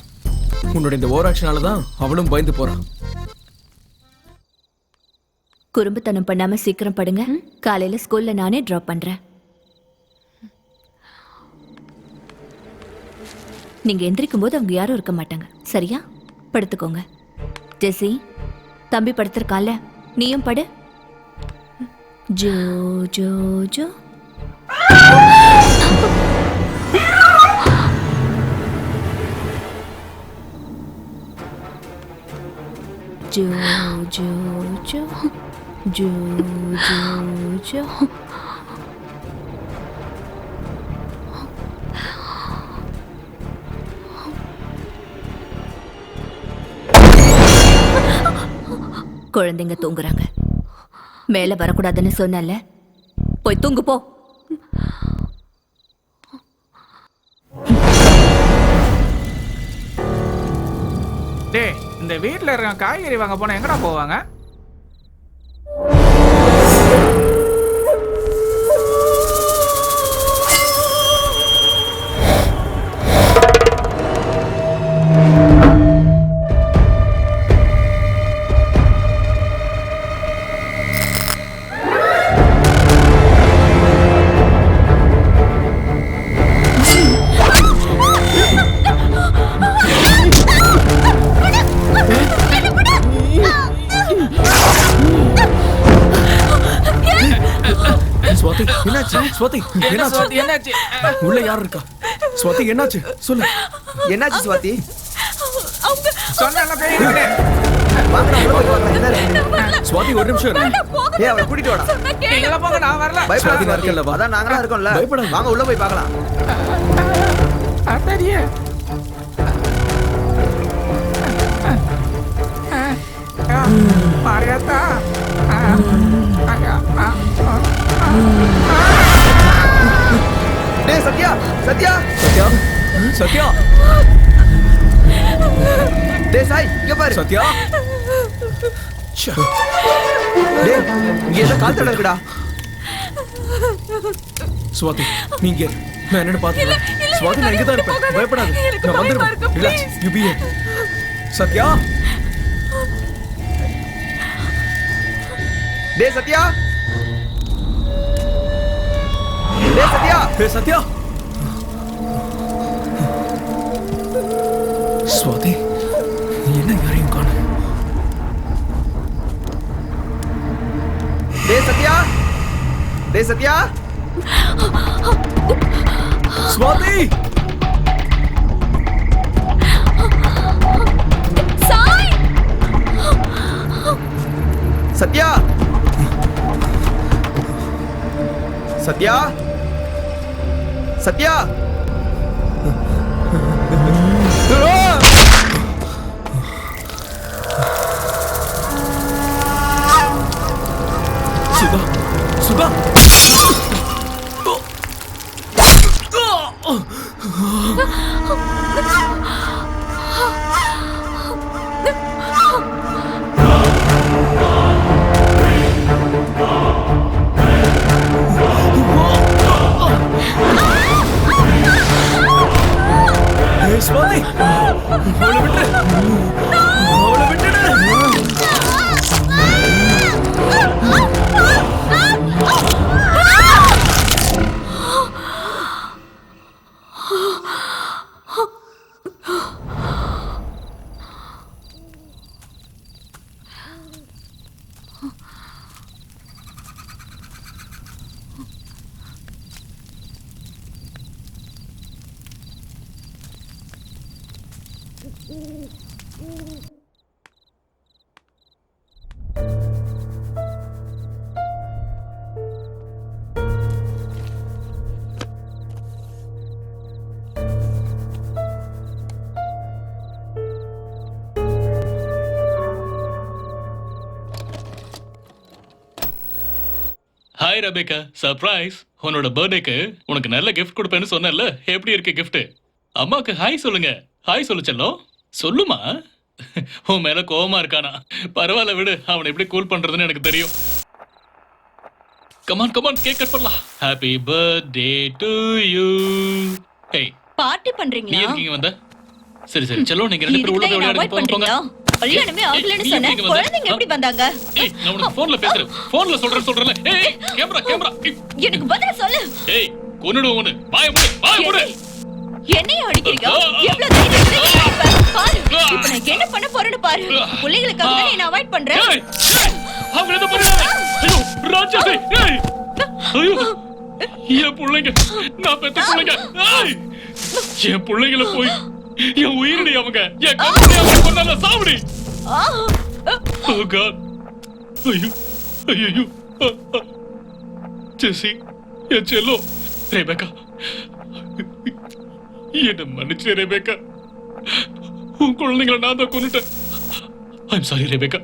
உன்னோட இந்த ஓவர் ஆக்ஷனால தான் அவளும் பயந்து போறான். குறும்புத்தனம் பண்ணாம சீக்கிரம் படுங்க. காலையில ஸ்கூல்ல நானே டிராப் பண்றேன். நீங்க எந்திரிக்கும் போது அவங்க யாரும் இருக்க மாட்டாங்க. சரியா? படுத்துக்கோங்க. ஜெசி, தம்பி படுத்திருக்கான்ல, நீயும் படு. Joe Joe Joe. Joe Joe Joe Joe Joe Joe. குழந்தைங்க தூங்குறாங்க. மேல வரக்கூடாதுன்னு சொன்னல, போய் தூங்கு போ. டேய், இந்த வீட்ல இருக்க காய்கறி வாங்க போனா எங்கடா போவாங்க? ஸ்வாதி என்னாச்சு? ஸ்வாதி என்னாச்சு? என்னாச்சு? உள்ள யார் இருக்கா? ஸ்வாதி என்னாச்சு? சொல்லு. என்னாச்சு சுவாதி? சொன்னல பேய்களே. வாங்கடா உள்ள போய் வாங்க. என்ன? ஸ்வாதி ஒரு நிமிஷம் இரு. ஏய் அவளை கூட்டிட்டு வாடா. நீங்க போங்க, நான் வரல. சுவாதி நான் இருக்கேன்ல, வா. அதான் நாங்களா இருக்கோம்ல. பயப்படாத. வாங்க உள்ள போய் பார்க்கலாம். அத்தடியே. மாரியாத்தா. டேய் சத்யா, சத்யா, சத்யா சத்யா. டேய் சாய் இங்க பாரு. சத்யா. ச்சே. டேய் இங்க ஏதோ கால் தடம் இருக்குடா. ஸ்வாதி நீங்க இரு. நான் என்னன்னு பாத்துக்கிறேன். ஸ்வாதி நான் இங்க தான் இருப்பேன். பயப்படாத. நான் வந்துடுவேன். Relax. You be here. Sathya. டேய் சத்யா. டேய் சத்யா. ஹே சத்யா. ஸ்வாதி என்ன யாரையும் காணோம். டேய் சத்யா. டேய் Sathya. Swathi. Sai. Sathya. Sathya. Sathya. Sudha. Sudha. Swathi. Hi Rebecca, surprise. உன்னோட பர்த்டேக்கு உனக்கு நல்ல கிஃப்ட் கொடுப்பேன்னு சொன்னேன்ல, எப்படி இருக்கு கிஃப்ட்? அம்மாக்கு ஹாய் சொல்லுங்க. ஹாய் சொல்லு செல்லம். சொல்லுமா. உன் மேல கோவமா இருக்கானா? பரவாயில்ல விடு, அவனை எப்படி கூல் பண்றதுன்னு எனக்கு தெரியும். கமான் கமான், கேக் கட் பண்ணலாம். Happy birthday to you. ஏய், பார்ட்டி நீ பண்றீங்களா? எதுக்கு இங்க வந்த? சரி சரி செல்லம், நீங்க ரெண்டு பேரும் உள்ள போய் விளையாடுங்க. போங்க. கல்யாணமே ஆகலன்னு சொன்னேன். குழந்தைங்க எப்படி வந்தாங்க? ஏய், நான் உனக்கு போன்ல பேசுறேன். போன்ல சொல்றேன்ல. ஏய், கேமரா. எனக்கு பதில் சொல்லு. ஏய், கொன்னுடுவோம் உன்னை. வாயை மூடு, வாயை மூடு. என்னைய அடிக்கிறீங்க? எவ்வளவு தைரியம் இருந்தா நீ அடிப்ப? பாரு, இப்ப நான் என்ன பண்ண போறேன்னு பாரு. பிள்ளைகளுக்காக தான் நான் அவாய்ட் பண்றேன். ஏய், அவங்க என்ன பண்றாங்க? ஐயோ, ராஜாசி. ஏய், ஐயோ, என் பிள்ளைங்க, நான் பெத்த பிள்ளைங்க. ஏய், என் பிள்ளைங்கள போய் என் உயிரினி அவங்க, என் கம்பெனி அவங்க கொண்டால சாவடி. Oh God. ஐயோ. ஜெசி, என் செல்லோ. ரெபேக்கா, என்ன மன்னிச்சு ரெபேக்கா. உன் குழந்தைங்களை நான் தான் கொன்னுட்டேன். I'm sorry Rebecca.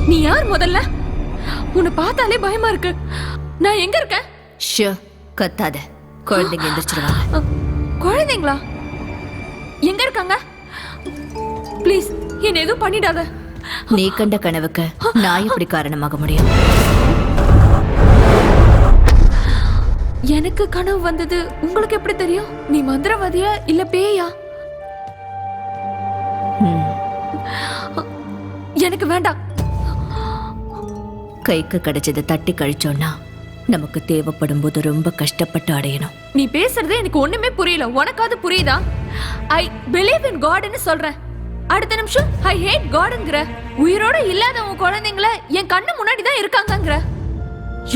நீ யார் முதல்ல? உன்னை பார்த்தாலே பயமா இருக்கு. நான் எங்க இருக்கேன்? ஷோ, கத்தாத. குழந்தைங்க எந்திரிச்சிருவாங்க. குழந்தைங்களா? எங்க இருக்காங்க? ப்ளீஸ் என்ன எதுவும் பண்ணிடாத. நீ கண்ட கனவுக்கு நான் எப்படி காரணமாக முடியும்? எனக்கு கனவு வந்தது உங்களுக்கு எப்படி தெரியும்? நீ மந்திரவாதியா இல்ல பேயா? எனக்கு வேண்டாம். கைக்கு கிடைச்சதை தட்டி கழிச்சோம்னா நமக்கு தேவைப்படும் போது ரொம்ப கஷ்டப்பட்டு அடையணும். நீ பேசுறது எனக்கு ஒண்ணுமே புரியல. உனக்காவது புரியுதா? ஐ பிலீவ் இன் காட்னு சொல்றேன். அடுத்த நிமிஷம் ஐ ஹேட் காட்ங்கற. உயிரோட இல்லாத உன் குழந்தைங்கள என் கண்ணு முன்னாடி தான் இருக்காங்கங்கற.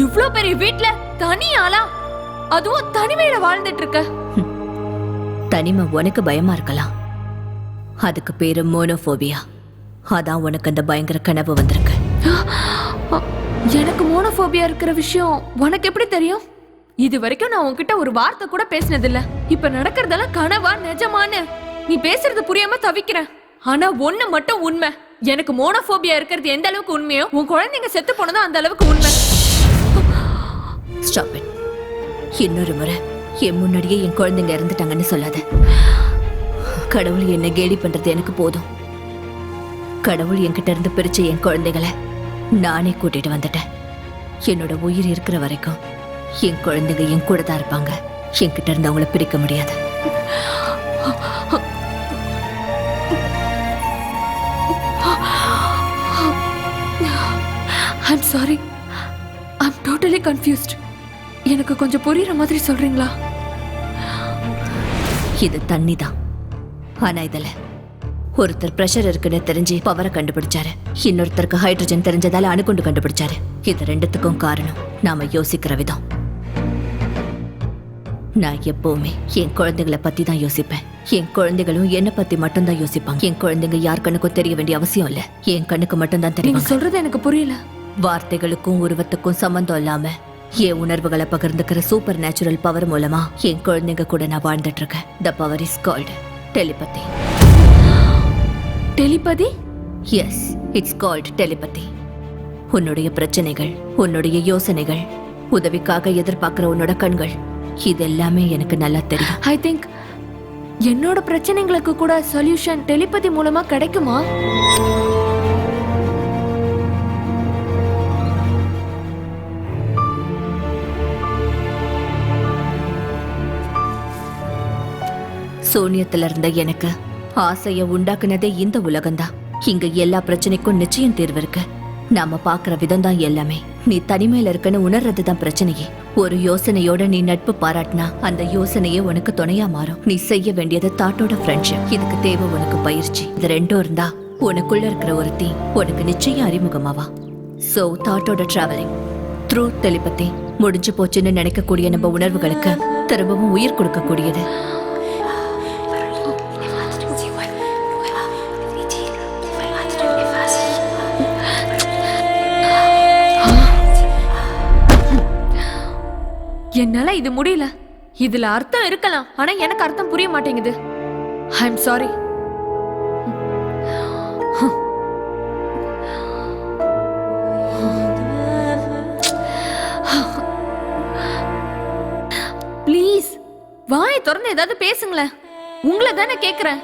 இவ்ளோ பெரிய வீட்ல தனியாளா, அதுவும் தனிமையில வாழ்ந்துட்டு இருக்க. தனிமை உனக்கு பயமா இருக்கலாம். அதுக்கு பேரு மோனோபோபியா. அதான் உனக்கு அந்த பயங்கர கனவு வந்திருக்கு. எனக்கு மோனோபோபியா இருக்கிற விஷயம் உனக்கு எப்படி தெரியும்? இது வரைக்கும் நான் உன்கிட்ட ஒரு வார்த்தை கூட பேசினதில்ல. இப்ப நடக்கிறதெல்லாம் கனவா நிஜமான்னு நீ பேசுறது புரியாம தவிக்கிறேன். ஆனா ஒண்ணு மட்டும் உண்மை. எனக்கு மோனோபோபியா இருக்கிறது எந்த அளவுக்கு உண்மையோ உன் குழந்தைங்க செத்து போனதும் அந்த அளவுக்கு உண்மை. Stop it. இன்னொரு முறை என் முன்னாடியே என் குழந்தைங்க இறந்துட்டாங்கன்னு சொல்லாத. கடவுள் என்ன கேலி பண்றது எனக்கு போதும். கடவுள் என்கிட்ட இருந்து பிரிச்ச என் குழந்தைகளை நானே கூட்டிட்டு வந்துட்டேன். என்னோட உயிர் இருக்கிற வரைக்கும் என் குழந்தைங்க என் கூட தான் இருப்பாங்க. என்கிட்ட இருந்து அவங்கள பிரிக்க முடியாது. I'm sorry. I'm totally confused. எனக்கு கொஞ்சம் புரியுற மாதிரி சொல்றீங்களா? இது தண்ணி தான். ஆனா இதுல ஒருத்தர் பிரஷர் இருக்குன்னு தெரிஞ்சு பவரை கண்டுபிடிச்சாரு. இன்னொருத்தருக்கு ஹைட்ரஜன் தெரிஞ்சதால அணுகுண்டு கண்டுபிடிச்சாரு. இது ரெண்டுத்துக்கும் காரணம் நாம யோசிக்கிற விதம். நான் எப்பவுமே என் குழந்தைகளை பத்தி தான் யோசிப்பேன். என் குழந்தைகளும் என்ன பத்தி மட்டும்தான் யோசிப்பாங்க. என் குழந்தைங்க யார் கண்ணுக்கும் தெரிய வேண்டிய அவசியம் இல்ல. என் கண்ணுக்கு மட்டும்தான் நீங்க தெரியும். சொல்றது எனக்கு புரியல. வார்த்தைகளுக்கும் உருவத்துக்கும் சம்பந்தம் இல்லாம என் உணர்வுகளை பகிர்ந்துக்கிற சூப்பர் நேச்சுரல் பவர் மூலமா என் குழந்தைங்க கூட நான் வாழ்ந்துட்டு இருக்கேன். The power is called telepathy. Telepathy? Yes, it's called telepathy. உன்னுடைய பிரச்சனைகள், உன்னுடைய யோசனைகள், உதவிக்காக எதிர்பார்க்கிற உன்னோட கண்கள், இது எல்லாமே எனக்கு நல்லா தெரியும். ஐ திங்க் என்னோட பிரச்சனைகளுக்கு கூட சொல்யூஷன் டெலிபதி மூலமா கிடைக்குமா? சூனியத்துல இருந்த எனக்கு ஆசைய உண்டாக்குனதே இந்த உலகம்தான். இங்க எல்லா பிரச்சனைக்கும் நிச்சயம் தீர்வு இருக்கு. நாம பாக்குற விதம் தான் எல்லாமே. நீ தனிமையில இருக்கன்னு உணர்றதுதான் பிரச்சனையே. ஒரு யோசனையோட நீ நட்பு பாராட்டினா அந்த யோசனையே உனக்கு துணையா மாறும். நீ செய்ய வேண்டியது தாட்டோட ஃப்ரெண்ட்ஷிப். இதுக்கு தேவை உனக்கு பயிற்சி. இது ரெண்டும் இருந்தா உனக்குள்ள இருக்கிற ஒருத்தி உனக்கு நிச்சயம் அறிமுகமாவா. சோ தாட்டோட டிராவலிங் த்ரூ டெலிபதி முடிஞ்சு போச்சுன்னு நினைக்கக்கூடிய நம்ம உணர்வுகளுக்கு திரும்பவும் உயிர் கொடுக்கக்கூடியது. என்னால இது முடியல. இதுல அர்த்தம் இருக்கலாம், ஆனா எனக்கு அர்த்தம் புரிய மாட்டேங்குது. I am sorry. ப்ளீஸ் வாயை திறந்து ஏதாவது பேசுங்களேன். உங்களை தானே கேக்குறேன்.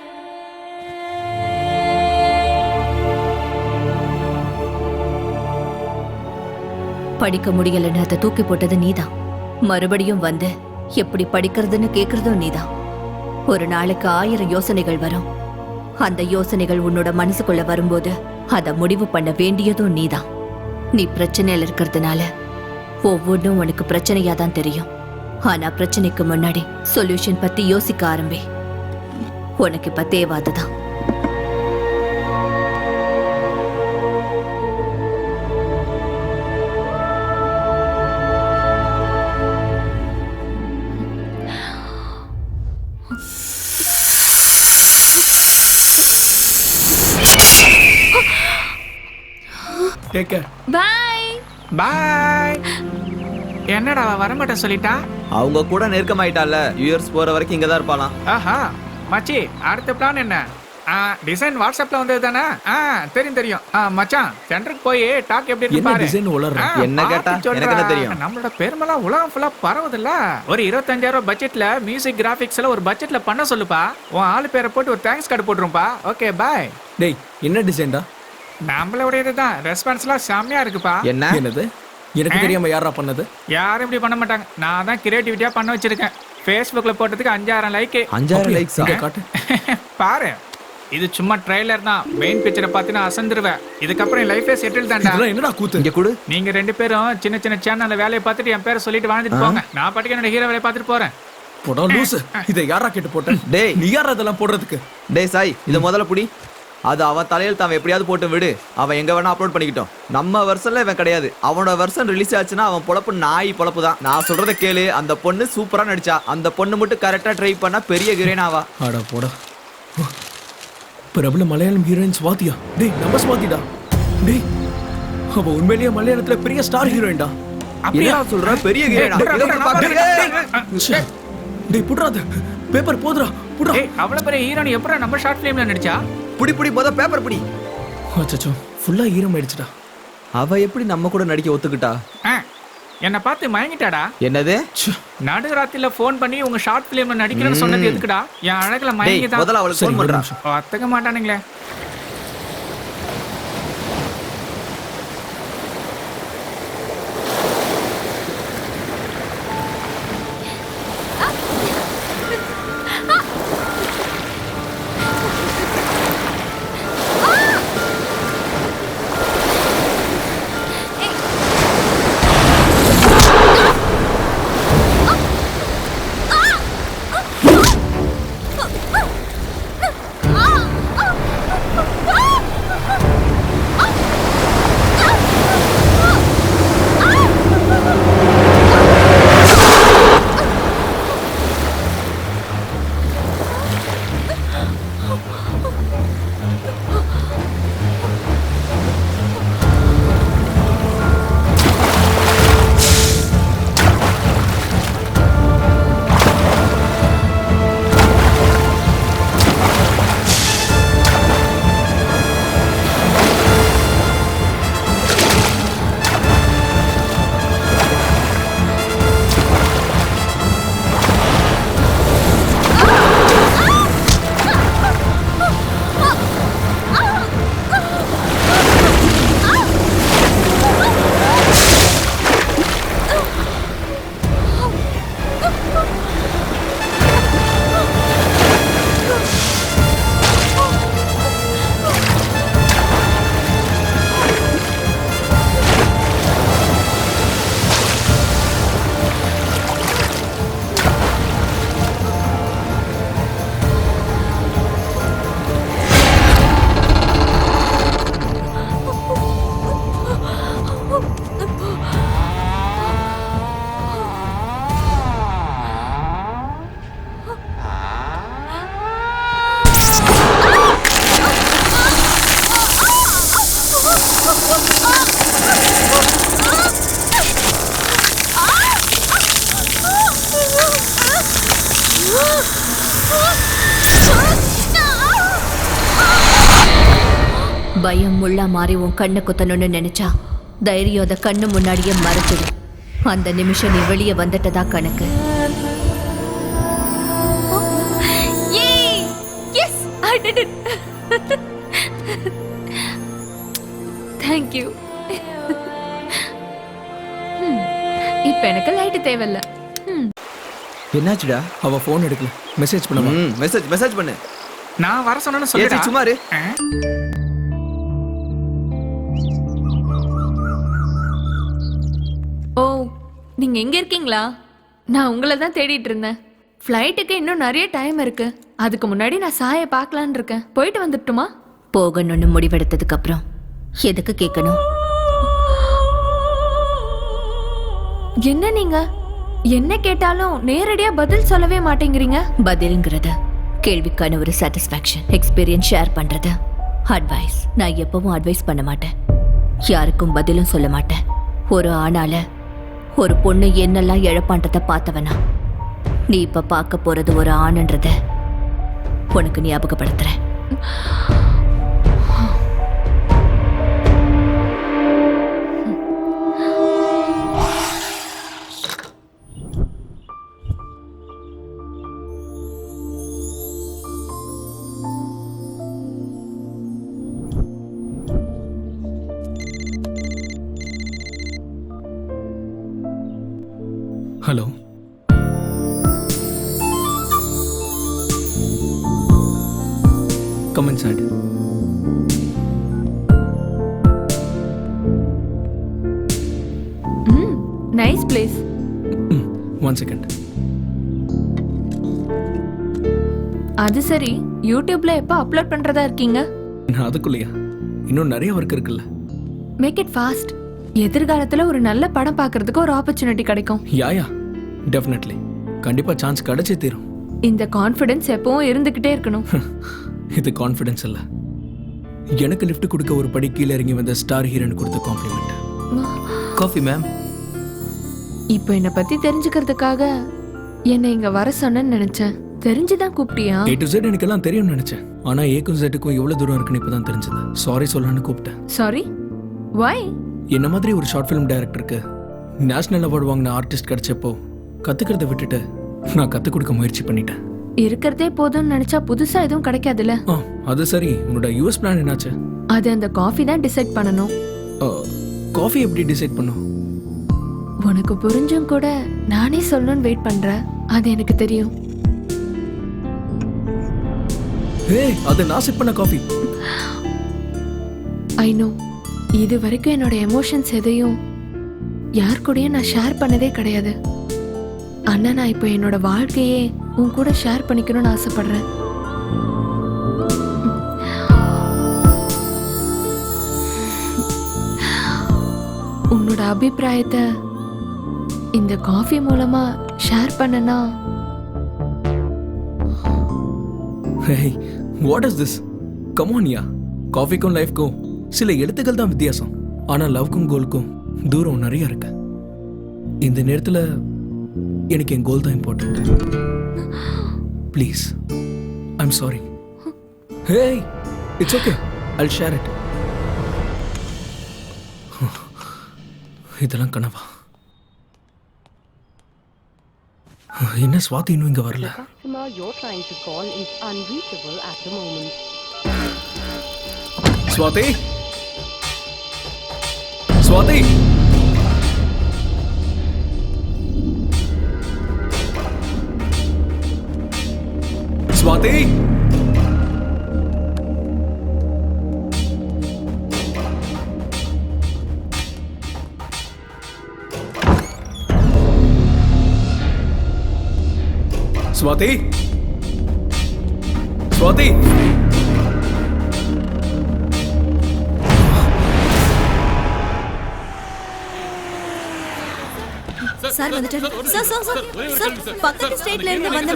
படிக்க முடியலன்னு அதை தூக்கி போட்டது நீதான். மறுபடியும் வந்து எப்படி படிக்கிறதுன்னு கேக்குறதும் நீதான். ஒரு நாளுக்கு 1000 யோசனைகள் வரும். அந்த யோசனைகள் உன்னோட மனசுக்குள்ள வரும்போது அதை முடிவு பண்ண வேண்டியதும் நீதான். நீ பிரச்சனையில இருக்கிறதுனால ஒவ்வொன்றும் உனக்கு பிரச்சனையா தான் தெரியும். ஆனா பிரச்சனைக்கு முன்னாடி சொல்யூஷன் பத்தி யோசிக்க ஆரம்பி. உனக்கு இப்ப தேவை அதுதான். Take care. Bye bye. என்னடா அவ வரமாட்டேன் சொல்லிட்டா? அவங்க கூட நெருக்கமாயிட்டால. யூஎஸ் போற வரைக்கும் இங்க தான் இருப்பாளாம். ஆஹா மச்சி, அடுத்த பிளான் என்ன? டிசைன் வாட்ஸ்அப்ல வந்தது தானே? தெரியும் தெரியும். மச்சான் சென்டருக்கு போய் டாக் எப்படி இருக்கு என்ன பாரு. டிசைன் உளறற? என்ன கேட்டா எனக்கு என்ன தெரியும்? நம்மளோட பெருமெல்லாம் உலகம் ஃபுல்லா பரவுதுல்ல. ஒரு 25,000 பட்ஜெட்ல மியூசிக் கிராபிக்ஸ் எல்லாம் ஒரு பட்ஜெட்ல பண்ண சொல்லுப்பா. உன் ஆளு பேரை போட்டு ஒரு தேங்க்ஸ் கார்டு போட்டுருப்பா. Okay bye. டேய் என்ன டிசைன்டா? நம்மளோடையதுதான். ரெஸ்பான்ஸ்லாம் செம்மையா இருக்குப்பா. என்ன என்னது? எனக்கு தெரியாம யாரா பண்ணது? யாரும் இப்படி பண்ண மாட்டாங்க. நான் தான் கிரியேட்டிவிட்டியா பண்ண வச்சிருக்கேன். Facebookல போட்டதுக்கு 5000 லைக். 5000 லைக்ஸ் இங்க காட்டு. பாரு, இது சும்மா ட்ரைலர் தான். மெயின் பிக்சரை பார்த்து நான் அசந்துருவேன். இதுக்கப்புறம் என் லைஃபே செட்டில் தான்டா. இதெல்லாம் என்னடா கூத்து? இங்க கொடு. நீங்க 2 பேரும் சின்ன சின்ன சேனல்ல வேலையை பார்த்துட்டு என் பேரை சொல்லிட்டு வாழ்ந்துட்டு போங்க. நான் பாட்டுக்கு என்னோட ஹீரோ வேலையை பார்த்துட்டு போறேன். போடா லூசு. இதை யாரா கேட்டு போட்ட? டேய் நீ யாரா இதெல்லாம் போடுறதுக்கு? டேய் சாய், இத முதல்ல புடி. அது அவன் தலையில் அவன் எப்படியாவது போட்டு விடு. அவன் எங்க வேணா அப்லோட் பண்ணிக்கிட்டோம். நம்ம வெர்ஷன்ல இவன் கிடையாது. அவனோட வெர்ஷன் ரிலீஸ் ஆச்சுன்னா அவன் பொழப்பு நாய் பொழப்பு தான். நான் சொல்றத கேளு. அந்த பொண்ணு சூப்பரா நடிச்சா. அந்த பொண்ணு மட்டும் கரெக்டா ட்ரை பண்ணா பெரிய ஹீரோயின் ஆவா. ஆடா போடா. பிரபல மலையாளம் ஹீரோயின் ஸ்வாதியா? டேய் நம்ம ஸ்வாதிடா. டேய் அவ உண்மையிலேயே மலையாளத்துல பெரிய ஸ்டார் ஹீரோயின்டா. அப்படியே சொல்ற பெரிய ஹீரோயினா? டேய் புட்றாத. பேப்பர் போடுறா. புட்றா. ஏய், அவ்வளவு பெரிய ஹீரோயின் எப்பறம் நம்ம ஷார்ட் ஃபிலிம்ல நடிச்சா? புடி புடி முத பேப்பர் புடி. அச்சச்சோ ஃபுல்லா ஈரம் ஆயிடுச்சுடா. அவ எப்படி நம்ம கூட நடிக்க ஒத்துக்கிட்டா? என்ன பார்த்து மயங்கிட்டாடா. என்னது? நடுராத்திரில போன் பண்ணி உங்க ஷார்ட் ஃபிலிம்ல நடிக்கிறேன்னு சொன்னது எதுக்குடா? என் அழகுல மயங்கிதான். முதல்ல அவளுக்கு ஃபோன் பண்றா. ஒத்துக்க மாட்டானுங்களே. பயம் முள்ளா மாறி உன் கண்ணை குத்தணும்னு நினைச்சா தைரியம் அத கண்ணு முன்னாடியே மறைச்சிடும். அந்த நிமிஷம் நீ வெளியே வந்துட்டதா கணக்கு. Yes, I did it. Thank you. இப்ப எனக்கு லைட் தேவையில்ல. என்னாச்சுடா? அவ ஃபோன் எடுக்கல. மெசேஜ் பண்ணவா? மெசேஜ் பண்ணு. நான் வர சொன்னேன்னு ஏச்சி சொல்லிட்டேன். சும்மா இரு. ஓ, நீங்க எங்க இருக்கீங்களா? நான் உங்களை தான் தேடிட்டு இருந்தேன். ஃப்ளைட்டுக்கு இன்னும் நிறைய டைம் இருக்கு. அதுக்கு முன்னாடி நான் சாயை பார்க்கலான்னு இருக்கேன். போயிட்டு வந்துட்டுமா? போகணும்னு முடிவெடுத்ததுக்கு அப்புறம் எதுக்கு கேட்கணும்? என்ன நீங்க என்ன கேட்டாலும் நேரடியா பதில் சொல்லவே மாட்டேங்கிறீங்க. பதில்ங்கிறது கேள்விக்கான ஒரு சாட்டிஸ்ஃபேக்ஷன், எக்ஸ்பீரியன்ஸ் ஷேர் பண்றது, அட்வைஸ். நான் எப்பவும் அட்வைஸ் பண்ண மாட்டேன், யாருக்கும் பதிலும் சொல்ல மாட்டேன். ஒரு ஆணால ஒரு பொண்ணு என்னெல்லாம் இழப்பான்றத பார்த்தவனா, நீ இப்ப பார்க்க போறது ஒரு ஆணுன்றத உனக்கு ஞாபகப்படுத்துறேன். Hello, come inside. Nice place. One second. அது சரி, யூடியூப்ல எப்ப அப்லோட் பண்றதா இருக்கீங்க? அதுக்குள்ளயா? இன்னும் நிறைய ஒர்க் இருக்குல்ல. Make it fast. எதிர்காலத்துல ஒரு நல்ல படம் பார்க்கிறதுக்கு ஒரு ஆப்பர்ச்சுனிட்டி கிடைக்கும். யா டெஃபினெட்லி, கண்டிப்பா சான்ஸ் கிடைச்சே தீரும். இந்த கான்ஃபிடன்ஸ் எப்பவும் இருந்துகிட்டே இருக்கணும். இது கான்ஃபிடன்ஸ் இல்ல, எனக்கு லிஃப்ட் கொடுக்க ஒரு படி கீழே இறங்கி வந்த ஸ்டார் ஹீரோயின் கொடுத்த காம்ப்ளிமெண்ட். Coffee ma'am. இப்போ என்னை பத்தி தெரிஞ்சுக்கிறதுக்காக என்னை இங்க வர சொன்னேன்னு நினைச்சேன். தெரிஞ்சுதான் கூப்பிட்டியா? A to Z எனக்கு எல்லாம் தெரியும்னு நினைச்சேன். ஆனா ஏக்கும் Z-க்கும் எவ்வளவு தூரம் இருக்குன்னு இப்பதான் தெரிஞ்சது. சாரி சொல்லலான்னு கூப்பிட்டேன். சாரி? வை? என்ன மாதிரி ஒரு ஷார்ட் ஃபிலிம் டைரக்டருக்கு நேஷனல் அவார்டு வாங்கின ஆர்டிஸ்ட் கிடைச்சப்போ கத்துக்கிறத விட்டுட்டு நான் கத்துக் கொடுக்க முயற்சி பண்ணிட்டேன். இருக்கிறதே போதும்னு நினைச்சா புதுசா எதுவும் கிடைக்காதுல்ல. அது சரி, உன்னோட யூஎஸ் பிளான் என்னாச்சு? அது அந்த காஃபி தான் டிசைட் பண்ணணும். காஃபி எப்படி டிசைட் பண்ணும்? உனக்கு புரிஞ்சும் கூட நானே சொல்லணும்னு வெயிட் பண்றேன். அது எனக்கு தெரியும். ஏய், அது நான் செட் பண்ண காஃபி. I know. இது வரைக்கும் என்னோட எமோஷன்ஸ் எதையும் யார் கூடயும் நான் ஷேர் பண்ணதே கிடையாது. ஆனா நான் இப்போ என்னோட வாழ்க்கையே உன் கூட ஷேர் பண்ணிக்கணும்னு ஆசைப்படுறேன். உன்னோட அபிப்பிராயத்தை இந்த காஃபி மூலமா ஷேர் பண்ணனா? Hey, what is this? Come on, yeah. காஃபிக்கும் லைஃப்க்கும் சில எழுத்துக்கள் தான் வித்தியாசம். ஆனா லவ்க்கும் கோலுக்கும் தூரம் நிறைய இருக்கு. இந்த நேரத்துல எனக்கு என் கோல் தான் important. Please, I'm sorry. Hey, it's okay. I'll share it. இதெல்லாம் கனவா? என்ன ஸ்வாதி இன்னும் இங்க வரல? customer you're trying to call is unreachable at the moment. Swati? Swati? Swati? Swati? Swati? Sir வந்துட்டாரு. சார் பக்கத்து ஸ்டேட்ல இருந்து வந்த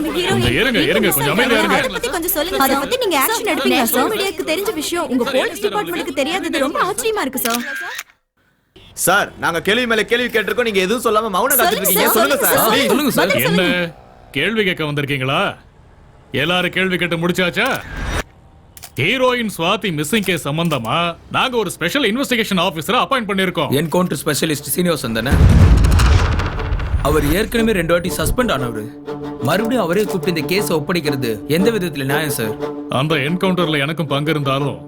இருங்க கொஞ்சம் அமைதியா இருங்க. அத பத்தி கொஞ்சம் சொல்லுங்க. அத பத்தி நீங்க ஆக்ஷன் எடுப்பீங்களா சார்? மீடியாக்கு தெரிஞ்ச விஷயம் உங்க போலீஸ் டிபார்ட்மென்ட்க்கு தெரியாதது ரொம்ப ஆச்சரியமா இருக்கு சார். சார் நாங்க கேள்வி மேல கேள்வி கேட்டிருக்கோம், நீங்க எதுவும் சொல்லாம மௌனம் காத்துட்டு இருக்கீங்க. சொல்லுங்க சார் please. சொல்லுங்க சார். என்ன கேள்வி கேட்க வந்திருக்கீங்களா? எல்லாரும் கேள்வி கேட்டு முடிச்சாச்சா? ஹீரோயின் ஸ்வாதி மிஸ்ஸிங் கேஸ் சம்பந்தமா நாங்க ஒரு ஸ்பெஷல் இன்வெஸ்டிகேஷன் ஆபீசரை அப்பாயிண்ட் பண்ணிருக்கோம். என்கவுண்டர் ஸ்பெஷலிஸ்ட் சீனிவாசன் தானே? அவர் ஏற்கனவே 2 வாட்டி சஸ்பெண்ட் ஆனவர். மறுபடியும் அவரே கூப்பிட்டு இந்த கேஸை ஒப்படைக்கிறது எந்த விதத்துல நியாயம் சார்? அந்த என்கவுண்டர்ல எனக்கும் பங்கு இருந்தாலும்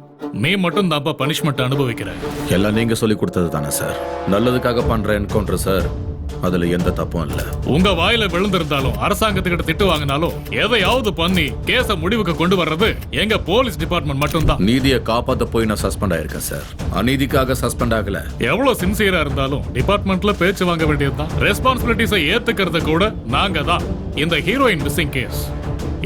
நீ மட்டும் தான்ப்பா பனிஷ்மெண்ட் அனுபவிக்கிற. எல்லாம் நீங்க சொல்லி கொடுத்தது தானே சார்? நல்லதுக்காக பண்ற என்கவுண்டர் சார், அதுல எந்த தப்பும் இல்ல. உங்க வாயில விழுந்திருந்தாலும் அரசாங்கத்துக்கிட்ட திட்டு வாங்கினாலும் எதையாவது பண்ணி கேஸ முடிவுக்கு கொண்டு வர்றது எங்க போலீஸ் டிபார்ட்மெண்ட் மட்டும்தான். நீதியை காப்பாத்த போய் நான் சஸ்பெண்ட் ஆயிருக்கேன் சார், அநீதிக்காக சஸ்பெண்ட் ஆகல. எவ்வளவு சின்சியரா இருந்தாலும் டிபார்ட்மெண்ட்ல பேச்சு வாங்க வேண்டியதுதான். ரெஸ்பான்சிபிலிட்டிஸை ஏத்துக்கிறது கூட நாங்க தான். இந்த ஹீரோயின் மிஸ்ஸிங் கேஸ்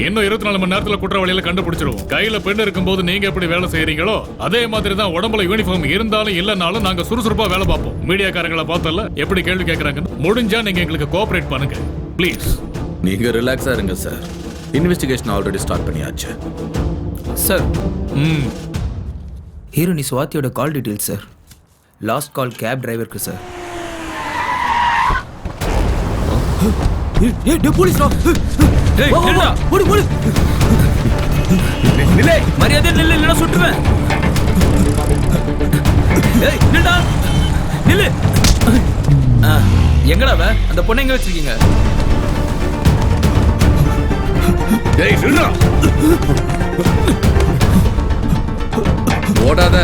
இன்னும் 24 மணி நேரத்துல குற்றவாளியில கண்டுபிடிச்சிருவோம். கையில பெண் இருக்கும்போது நீங்க எப்படி வேலை செய்யறீங்களோ அதே மாதிரி தான் உடம்புல யூனிஃபார்ம் இருந்தாலும் இல்லனாலும் நாங்க சுறுசுறுப்பா வேலை பார்ப்போம். மீடியாக்காரங்களை பார்த்தல எப்படி கேள்வி கேட்கறாங்க. முடிஞ்சா நீங்க எங்களுக்கு கோஆபரேட் பண்ணுங்க ப்ளீஸ். நீங்க ரிலாக்ஸா இருங்க சார், இன்வெஸ்டிகேஷன் ஆல்ரெடி ஸ்டார்ட் பண்ணியாச்சு. சார் ஹீரோனி ஸ்வாதியோட call details sir. Last call cab டிரைவருக்கு சார். போலீஸ் மரியாதை நில்லு, இல்லைன்னா சுட்டுவேன். நில்லு. எங்கடா அந்த பொண்ணை எங்க வச்சிருக்கீங்க? ஓடாத.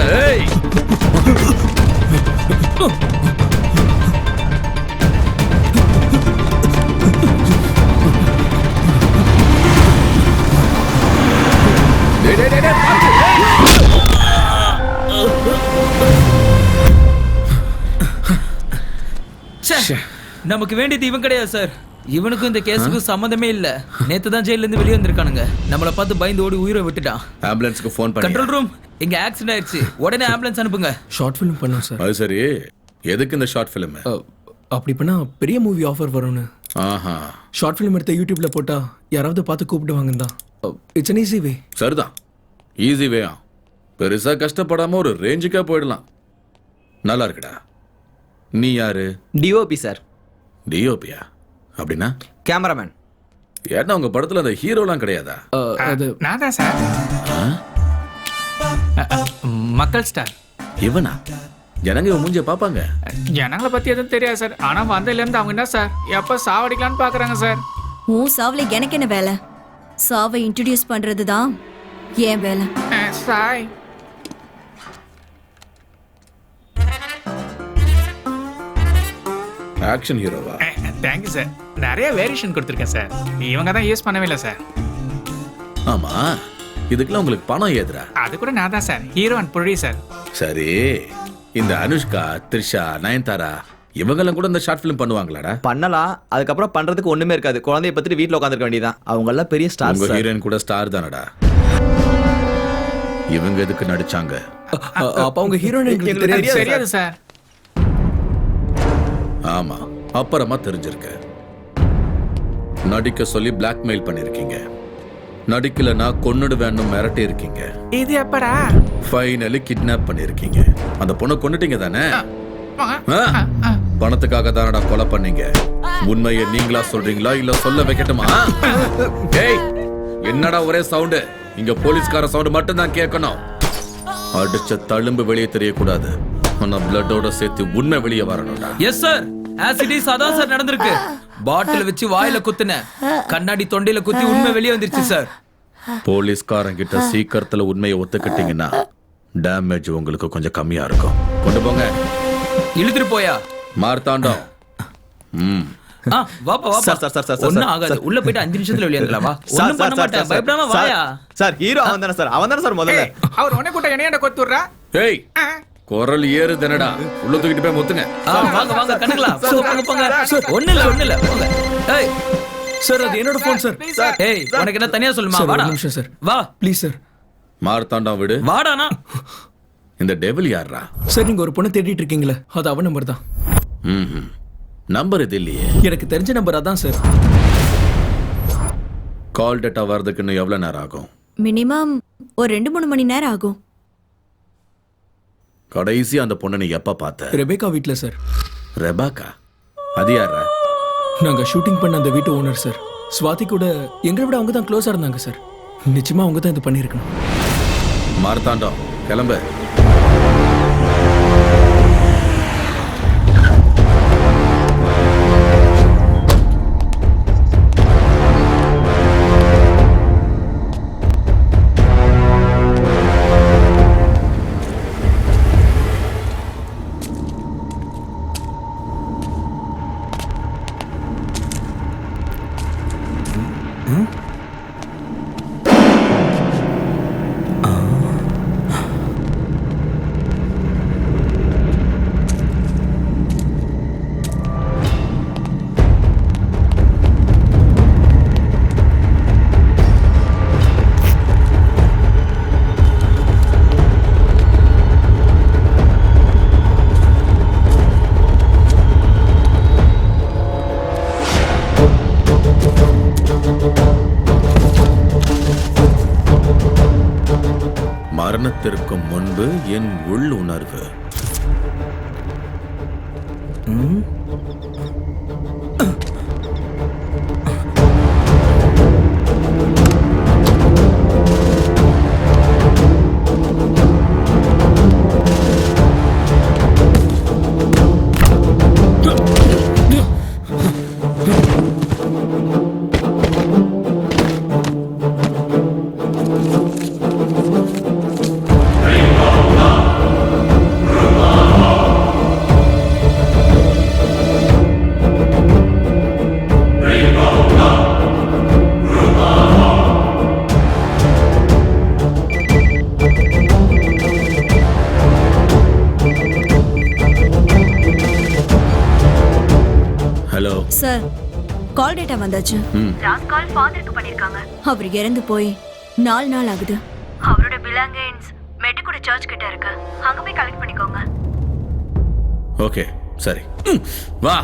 நமக்கு வேண்டியது இவன் கிடையாது சார். இவனுக்கும் இந்த கேஸுக்கும் சம்மந்தமே இல்ல. நேத்து தான் ஜெயில இருந்து வெளியே வந்திருக்கானுங்க. நம்மள பார்த்து பயந்து ஓடி உயிரை விட்டுட்டான். ஆம்புலன்ஸ்க்கு ஃபோன் பண்ணி. கண்ட்ரோல் ரூம், இங்க ஆக்சிடென்ட் ஆயிடுச்சு, உடனே ஆம்புலன்ஸ் அனுப்புங்க. ஷார்ட் ஃபிலிம் பண்ணோம் சார். அது சரி, எதுக்கு இந்த ஷார்ட் ஃபிலிம்? அப்படி பண்ணா பெரிய மூவி ஆஃபர் வரும்னு. ஆஹா. ஷார்ட் ஃபிலிம் எடுத்த யூடியூப்ல போட்டா யாராவது பார்த்து கூப்பிடுவாங்க தான். It's an easy way. சரிதான், ஈஸி வேயா. பெருசா கஷ்டப்படாம ஒரு ரேஞ்சுக்கா போயிடலாம். நல்லா இருக்குடா. நீ யாரு? DOP sir. டிஓபியா? அப்படின்னா கேமராமேன். ஏன்னா உங்க படத்துல அந்த ஹீரோலாம் கிடையாதா? அது நான் தான் சார். மக்கள் ஸ்டார். இவனா? ஜனங்க இவன் மூஞ்சிய பாப்பாங்க. ஜனங்களை பத்தி எதுவும் தெரியாது சார். ஆனா வந்ததுல இருந்து அவங்க என்ன சார் எப்ப சாவடிக்கலான்னு பாக்குறாங்க சார். உன் சாவுல எனக்கு என்ன வேலை? சாவை இன்ட்ரோடியூஸ் பண்றது தான் ஏன் வேலை. சாய் ஆக்ஷன் ஹீரோவா? Thank you sir. நிறைய வேரியேஷன் கொடுத்துருக்கேன் சார். இவங்க தான் யூஸ் பண்ணவே இல்லை சார். ஆமா, இதுக்கெல்லாம் உங்களுக்கு பணம் ஏதுரா? அது கூட நான் தான் சார், ஹீரோ அண்ட் ப்ரொடியூசர். சரி, இந்த அனுஷ்கா, த்ரிஷா, நயன்தாரா இவங்கெல்லாம் கூட இந்த ஷார்ட் ஃபிலிம் பண்ணுவாங்களாடா? பண்ணலாம். அதுக்கப்புறம் பண்றதுக்கு ஒண்ணுமே இருக்காது. குழந்தைய பத்தி வீட்டுல உட்காந்துருக்க வேண்டியதான். அவங்க எல்லாம் பெரிய ஸ்டார். உங்க ஹீரோயின் கூட ஸ்டார் தானடா. இவங்க எதுக்கு நடிச்சாங்க? அப்ப அவங்க ஹீரோயின் தெரியாது சார். ஆமா, அப்புறமா தெரிஞ்சிருக்க. நடிக்க சொல்லி பிளாக்மெயில் பண்ணிருக்கீங்க. நடிக்கலனா கொன்னுடுவேன்னு மிரட்டி இருக்கீங்க. இது எப்படா? ஃபைனலி கிட்னாப் பண்ணிருக்கீங்க. அந்த பொண்ணை கொன்னுட்டீங்க தானே? பணத்துக்காக தானடா கொலை பண்ணீங்க. உண்மையை நீங்களா சொல்றீங்களா இல்ல சொல்ல வைக்கட்டுமா? ஏய், என்னடா ஒரே சவுண்ட்? இங்க போலீஸ்கார சவுண்ட் மட்டும் தான் கேட்கணும். அடிச்ச தழும்பு வெளியே தெரியக்கூடாது. ஆனா பிளட்டோட சேர்த்து உண்மை வெளியே வரணும்டா. எஸ் சார், ஆசிடிஸ் அதான் சார் நடந்திருக்கு. பாட்டில் வச்சு வாயில குத்துன, கண்ணாடி தொண்டையில குத்தி உண்மை வெளியே வந்துருச்சு சார். போலீஸ்காரங்கிட்ட சீக்கிரத்துல உண்மையை ஒத்துக்கிட்டீங்கன்னா டேமேஜ் உங்களுக்கு கொஞ்சம் கம்மியா இருக்கும். கொண்டு போங்க. இழுத்துட்டு போயா மார்த்தாண்டம். வாப்பா வாப்பா. ஒண்ணும் ஆகாது. உள்ள போயிட்டு 5 நிமிஷத்துல வெளியே வந்துடலாம். வா, ஒண்ணும் பண்ண மாட்டேன், பயப்படாம வாயா. சார் ஹீரோ அவன் தானே சார்? அவன் தானே சார் முதல்ல. அவர் உடனே கூட்ட என்னைய கொத்துறா. ஏய், குரல் ஏறுதனடா. உள்ள தூக்கிட்டு போய் முத்துங்க. வாங்க வாங்க கண்டுக்கலாம். போங்க போங்க. ஒண்ணு இல்ல போங்க. ஏய் சார், அது என்னோட போன் சார். ஏய், உனக்கு என்ன தனியா சொல்லுமா? வாடா. ஒரு நிமிஷம் சார். வா ப்ளீஸ் சார். மார்த்தாண்டம் விடு. வாடானா. இந்த டெவில் யாரா? சார், நீங்க ஒரு பொண்ணை தேடிட்டு இருக்கீங்களே, அது அவன் நம்பர் தான். நம்பர் இது இல்லையே. எனக்கு தெரிஞ்ச நம்பர் அதான் சார். கால் டேட்டா வரதுக்கு இன்னும் எவ்வளவு நேரம் ஆகும்? மினிமம் ஒரு 2-3 மணி நேரம் ஆகும். கடைசி அந்த பொண்ணை நீ எப்ப பார்த்த? ரெபேக்கா வீட்ல சார். ரெபாக்கா? அது யாரா? நாங்க ஷூட்டிங் பண்ண அந்த வீட்டு ஓனர் சார். ஸ்வாதி கூட எங்களை விட அவங்க தான் க்ளோஸா இருந்தாங்க சார். நிச்சயமா அவங்க தான் இது பண்ணியிருக்கணும். மார்த்தாண்டம் கிளம்பு. மரணத்திற்கு முன்பு என் உள் உணர்வு. ஹலோ சார், கால் டேட்டா வந்தாச்சு. லாஸ்ட் கால் ஃபாதருக்கு பண்ணிருக்காங்க. அவர் இறந்து போய் 4 நாள் ஆகுது. அவரோட பிலாங்கிங்ஸ் மெட்டுக்குடி சர்ச் கிட்ட இருக்கு. அங்க போய் கலெக்ட் பண்ணிக்கோங்க. ஓகே சரி, வா.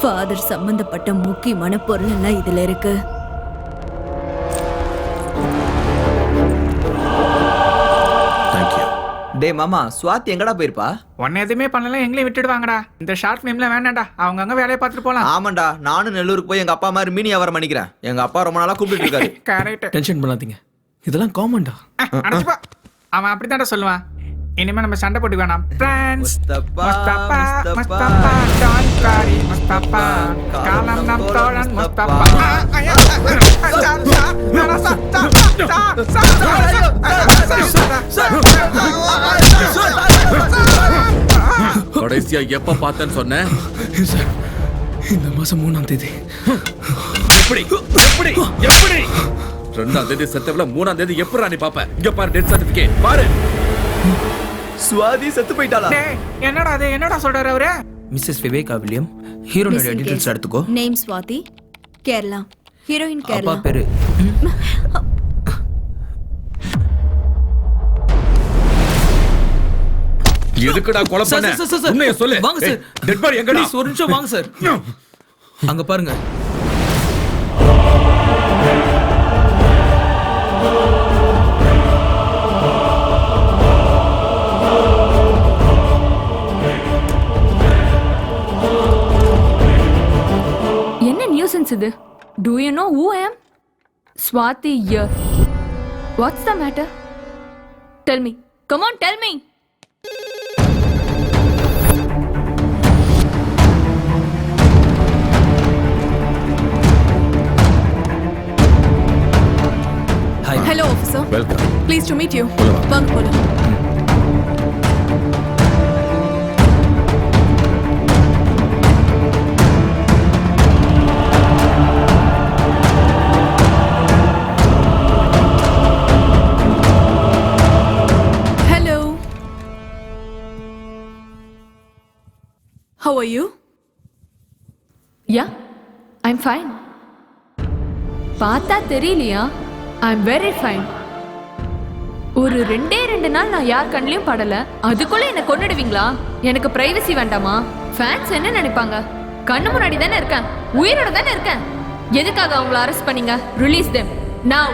ஃபாதர் சம்பந்தப்பட்ட முக்கியமான பொருள் எல்லாம் இதுல இருக்கு. டே மாமா, ஸ்வாதி எங்கடா போயிருப்பா? உன்னை எதுவுமே பண்ணல, எங்களையும் விட்டுடுவாங்கடா. இந்த ஷார்ட் ஃபிலிம்ல வேணாம்டா, அவங்க அங்க வேலையை பார்த்துட்டு போலாம். ஆமாண்டா, நானும் நெல்லூருக்கு போய் எங்க அப்பா மாதிரி மீனி வியாபாரம் பண்ணிக்கிறேன். எங்க அப்பா ரொம்ப நாளா கூப்பிட்டு இருக்காரு. கரெக்ட். டென்ஷன் பண்ணாதீங்க, இதெல்லாம் காமன்டா. அடிச்சுப்பா, அவன் அப்படித்தான்டா சொல்லுவான். இனிமே நம்ம சண்டை போட்டு வேணாம். ஃப்ரெண்ட்ஸ், முஸ்தபா முஸ்தபா டான் காரி முஸ்தபா காலம் நம் தோழன் முஸ்தபா. கடைசியா எப்ப பார்த்தேன்னு சொன்னேன்? இந்த மாசம் 3ஆம் தேதி. எப்படி எப்படி எப்படி 2ஆம் தேதி செத்தவள 3ஆம் தேதி எப்பறா நீ பாப்ப? இங்க பாரு, டெத் சர்டிபிகேட் பாரு. ஸ்வாதி செத்து போயிட்டாளா? என்னடா அது, என்னடா சொல்றாரு அவரு? மிஸ்ஸஸ் விவேகா வில்லியம், ஹீரோனோட டீடைல்ஸ் எடுத்துக்கோ. நேம் ஸ்வாதி, கேரளா. ஹீரோயின் கேரளா. அப்பா பேரு எதுக்குடா கொலை பண்ண? உண்மையை சொல்லு. வாங்க சார். டெட் பாடி எங்கடா? ப்ளீஸ் ஒரு நிமிஷம் வாங்க சார். அங்க பாருங்க. என்ன நியூசன்ஸ் இது? Do you know who I am? Swati here. What's the matter? Tell me. Come on, tell me. Hi. Hello, officer. Welcome. Pleased to meet you. Hello. வாங்க போலாம். Hello. How are you? Yeah, I'm fine. பார்த்தா தெரியலையா? I'm very fine. ஒரு 2 நாள் நான் யார் கண்ணிலையும் படல, அதுக்குள்ள என்ன கொன்னுடுவீங்களா? எனக்கு பிரைவசி வேண்டாமா? ஃபேன்ஸ் என்ன நினைப்பாங்க? கண்ணு முன்னாடி தானே இருக்கேன், உயிரோட தானே இருக்கேன். எதுக்காக அவங்கள அரெஸ்ட் பண்ணீங்க? Release them now.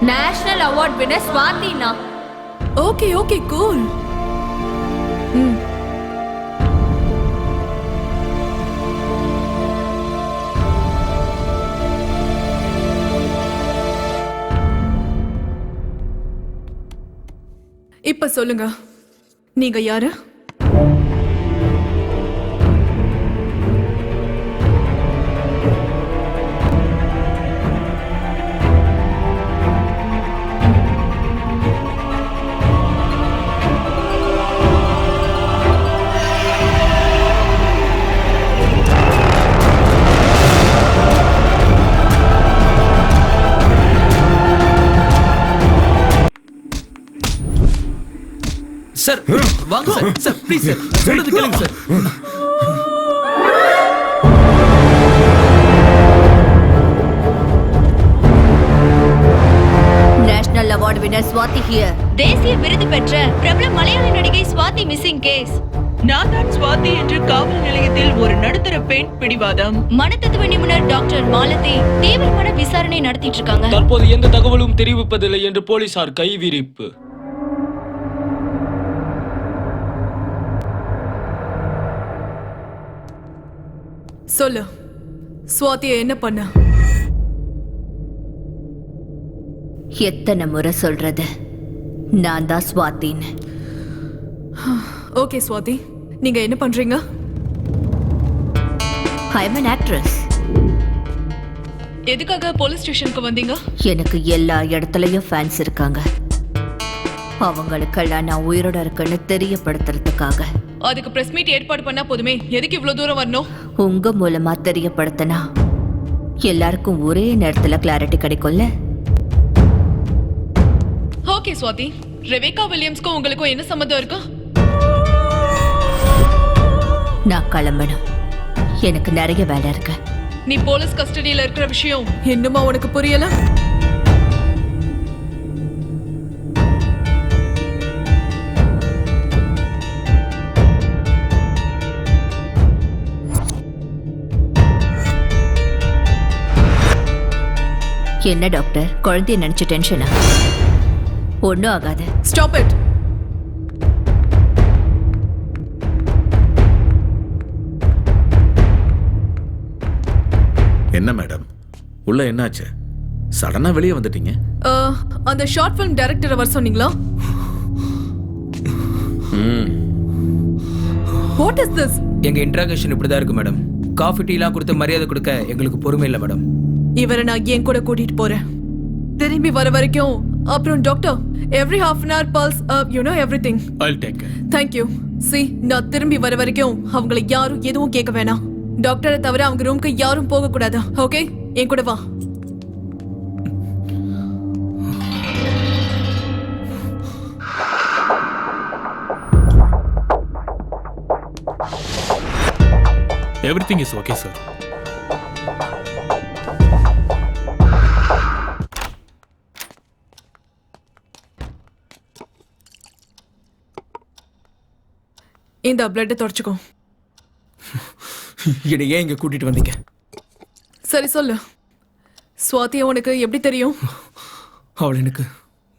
National award winner ஸ்வாதினா. Okay okay cool. இப்ப சொல்லுங்க, நீங்க யாரு? சார் வாங்க சார். சார் ப்ளீஸ் சார், சொல்றது கேளுங்க sir. National award winner Swathi here. தேசிய விருது பெற்ற பிரபல மலையாள நடிகை ஸ்வாதி மிஸ்ஸிங் கேஸ். நான் தான் ஸ்வாதி என்று காவல் நிலையத்தில் ஒரு நடுத்தர பெண் பிடிவாதம். மனத்தத்துவ நிபுணர் டாக்டர் மாலதி தீவிரமான விசாரணை நடத்திட்டு இருக்காங்க. தற்போது எந்த தகவலும் தெரிவிப்பதில்லை என்று போலீசார் கைவிரிப்பு. சொல்லு, ஸ்வாதியை என்ன பண்ண? எத்தனை முறை சொல்றது, நான் தான் ஸ்வாதின்னு. ஓகே ஸ்வாதி, நீங்க என்ன பண்றீங்க? ஐ அம் an actress. எதுக்காக போலீஸ் ஸ்டேஷனுக்கு வந்தீங்க? எனக்கு எல்லா இடத்துலயும் ஃபேன்ஸ் இருக்காங்க. அவங்களுக்கெல்லாம் நான் உயிரோட இருக்கேன்னு தெரியப்படுத்துறதுக்காக. அதுக்கு பிரஸ் மீட் ஏற்பாடு பண்ணா போதுமே, எதுக்கு இவ்வளவு தூரம் வரணும்? உங்க மூலமா தெரியப்படுத்தினா எல்லாருக்கும் ஒரே நேரத்துல கிளாரிட்டி கிடைக்கும்ல. ஓகே ஸ்வாதி, ரெபேக்கா வில்லியம்ஸ்க்கும் உங்களுக்கும் என்ன சம்மந்தம் இருக்கு? நான் கிளம்பணும், எனக்கு நிறைய வேலை இருக்கு. நீ போலீஸ் கஸ்டடியில இருக்கிற விஷயம் இன்னுமா உனக்கு புரியல? என்ன டாக்டர், குழந்தைய நினைச்சு டென்ஷனா? ஒன்னும் ஆகாது. Stop it. என்ன மேடம், உள்ள என்னாச்சு? சடனா வெளியே வந்துட்டீங்க. அந்த ஷார்ட் ஃபிலிம் டைரக்டரை வர சொன்னீங்களா? What is this? எங்க இன்ட்ராகேஷன் இப்படிதான் இருக்கு மேடம். காஃபி டீலாம் கொடுத்து மரியாதை கொடுக்க எங்களுக்கு பொறுமை இல்லை மேடம். இவரை நான் ஏன் கூட கூட்டிட்டு போறேன். திரும்பி வர வரைக்கும். அப்புறம் doctor, every half an hour pulse, you know everything. I'll take care. Thank you. See, நான் திரும்பி வர வரைக்கும் அவங்களை யாரும் எதுவும் கேட்க வேணாம். டாக்டரை தவிர அவங்க ரூம்க்கு யாரும் போக கூடாது. ஓகே, என் கூட வா. Everything is okay, sir. இந்த பிளட்டை தொடச்சுக்கோ. என்னை ஏன் இங்க கூட்டிட்டு வந்தீங்க? சரி சொல்லு, ஸ்வாதியை உனக்கு எப்படி தெரியும்? அவள் எனக்கு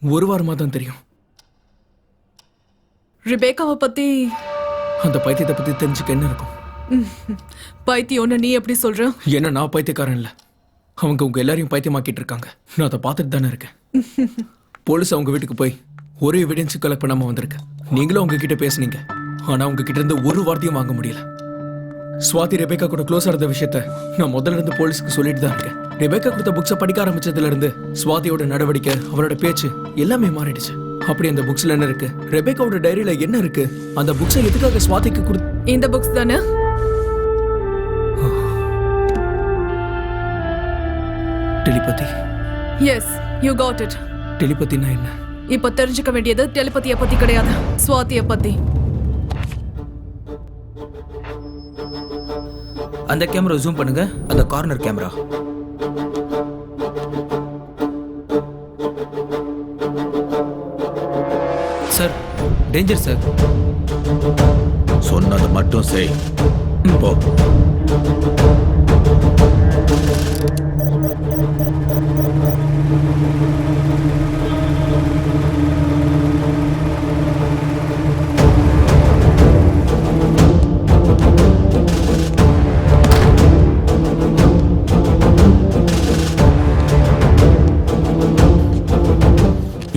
ஒரு வாரமா தான் தெரியும். ரிபேக்காவை பத்தி? அந்த பைத்தியத்தை பத்தி தெரிஞ்சுக்க என்ன இருக்கும்? பைத்தியம்னு நீ எப்படி சொல்ற? ஏன்னா நான் பைத்தியக்காரன் இல்ல, அவங்க உங்க எல்லாரையும் பைத்தியமாக்கிட்டு இருக்காங்க. நான் அதை பார்த்துட்டு தானே இருக்கேன். போலீஸ் அவங்க வீட்டுக்கு போய் ஒரு எவிடன்ஸ் கலெக்ட் பண்ணாம வந்திருக்கேன். நீங்களும் அவங்க கிட்ட பேசுனீங்க, ஆனா உங்க கிட்ட இருந்து ஒரு வார்த்தையும் வாங்க முடியல. ஸ்வாதி ரெபேக்கா கூட க்ளோஸா இருந்த விஷயத்த நான் முதல்ல இருந்து போலீஸ்க்கு சொல்லிட்டு தான் இருக்கேன். ரெபேக்கா கொடுத்த புக்ஸை படிக்க ஆரம்பிச்சதுல இருந்து ஸ்வாதியோட நடவடிக்கை, அவரோட பேச்சு எல்லாமே மாறிடுச்சு. அப்படி அந்த புக்ஸ்ல என்ன இருக்கு, ரெபேக்காவோட டைரியில என்ன இருக்கு, அந்த புக்ஸை எதுக்காக ஸ்வாதிக்கு கொடு? இந்த புக்ஸ் தானே? Telepathy. Yes, you got it. டெலிபதினா என்ன? இப்ப தெரிஞ்சுக்க வேண்டியது டெலிபதிய பத்தி கிடையாது, ஸ்வாதிய பத்தி. அந்த கேமரா ஜூம் பண்ணுங்க, அந்த corner camera. Sir, danger sir. சொன்னது மட்டும் செய். போ.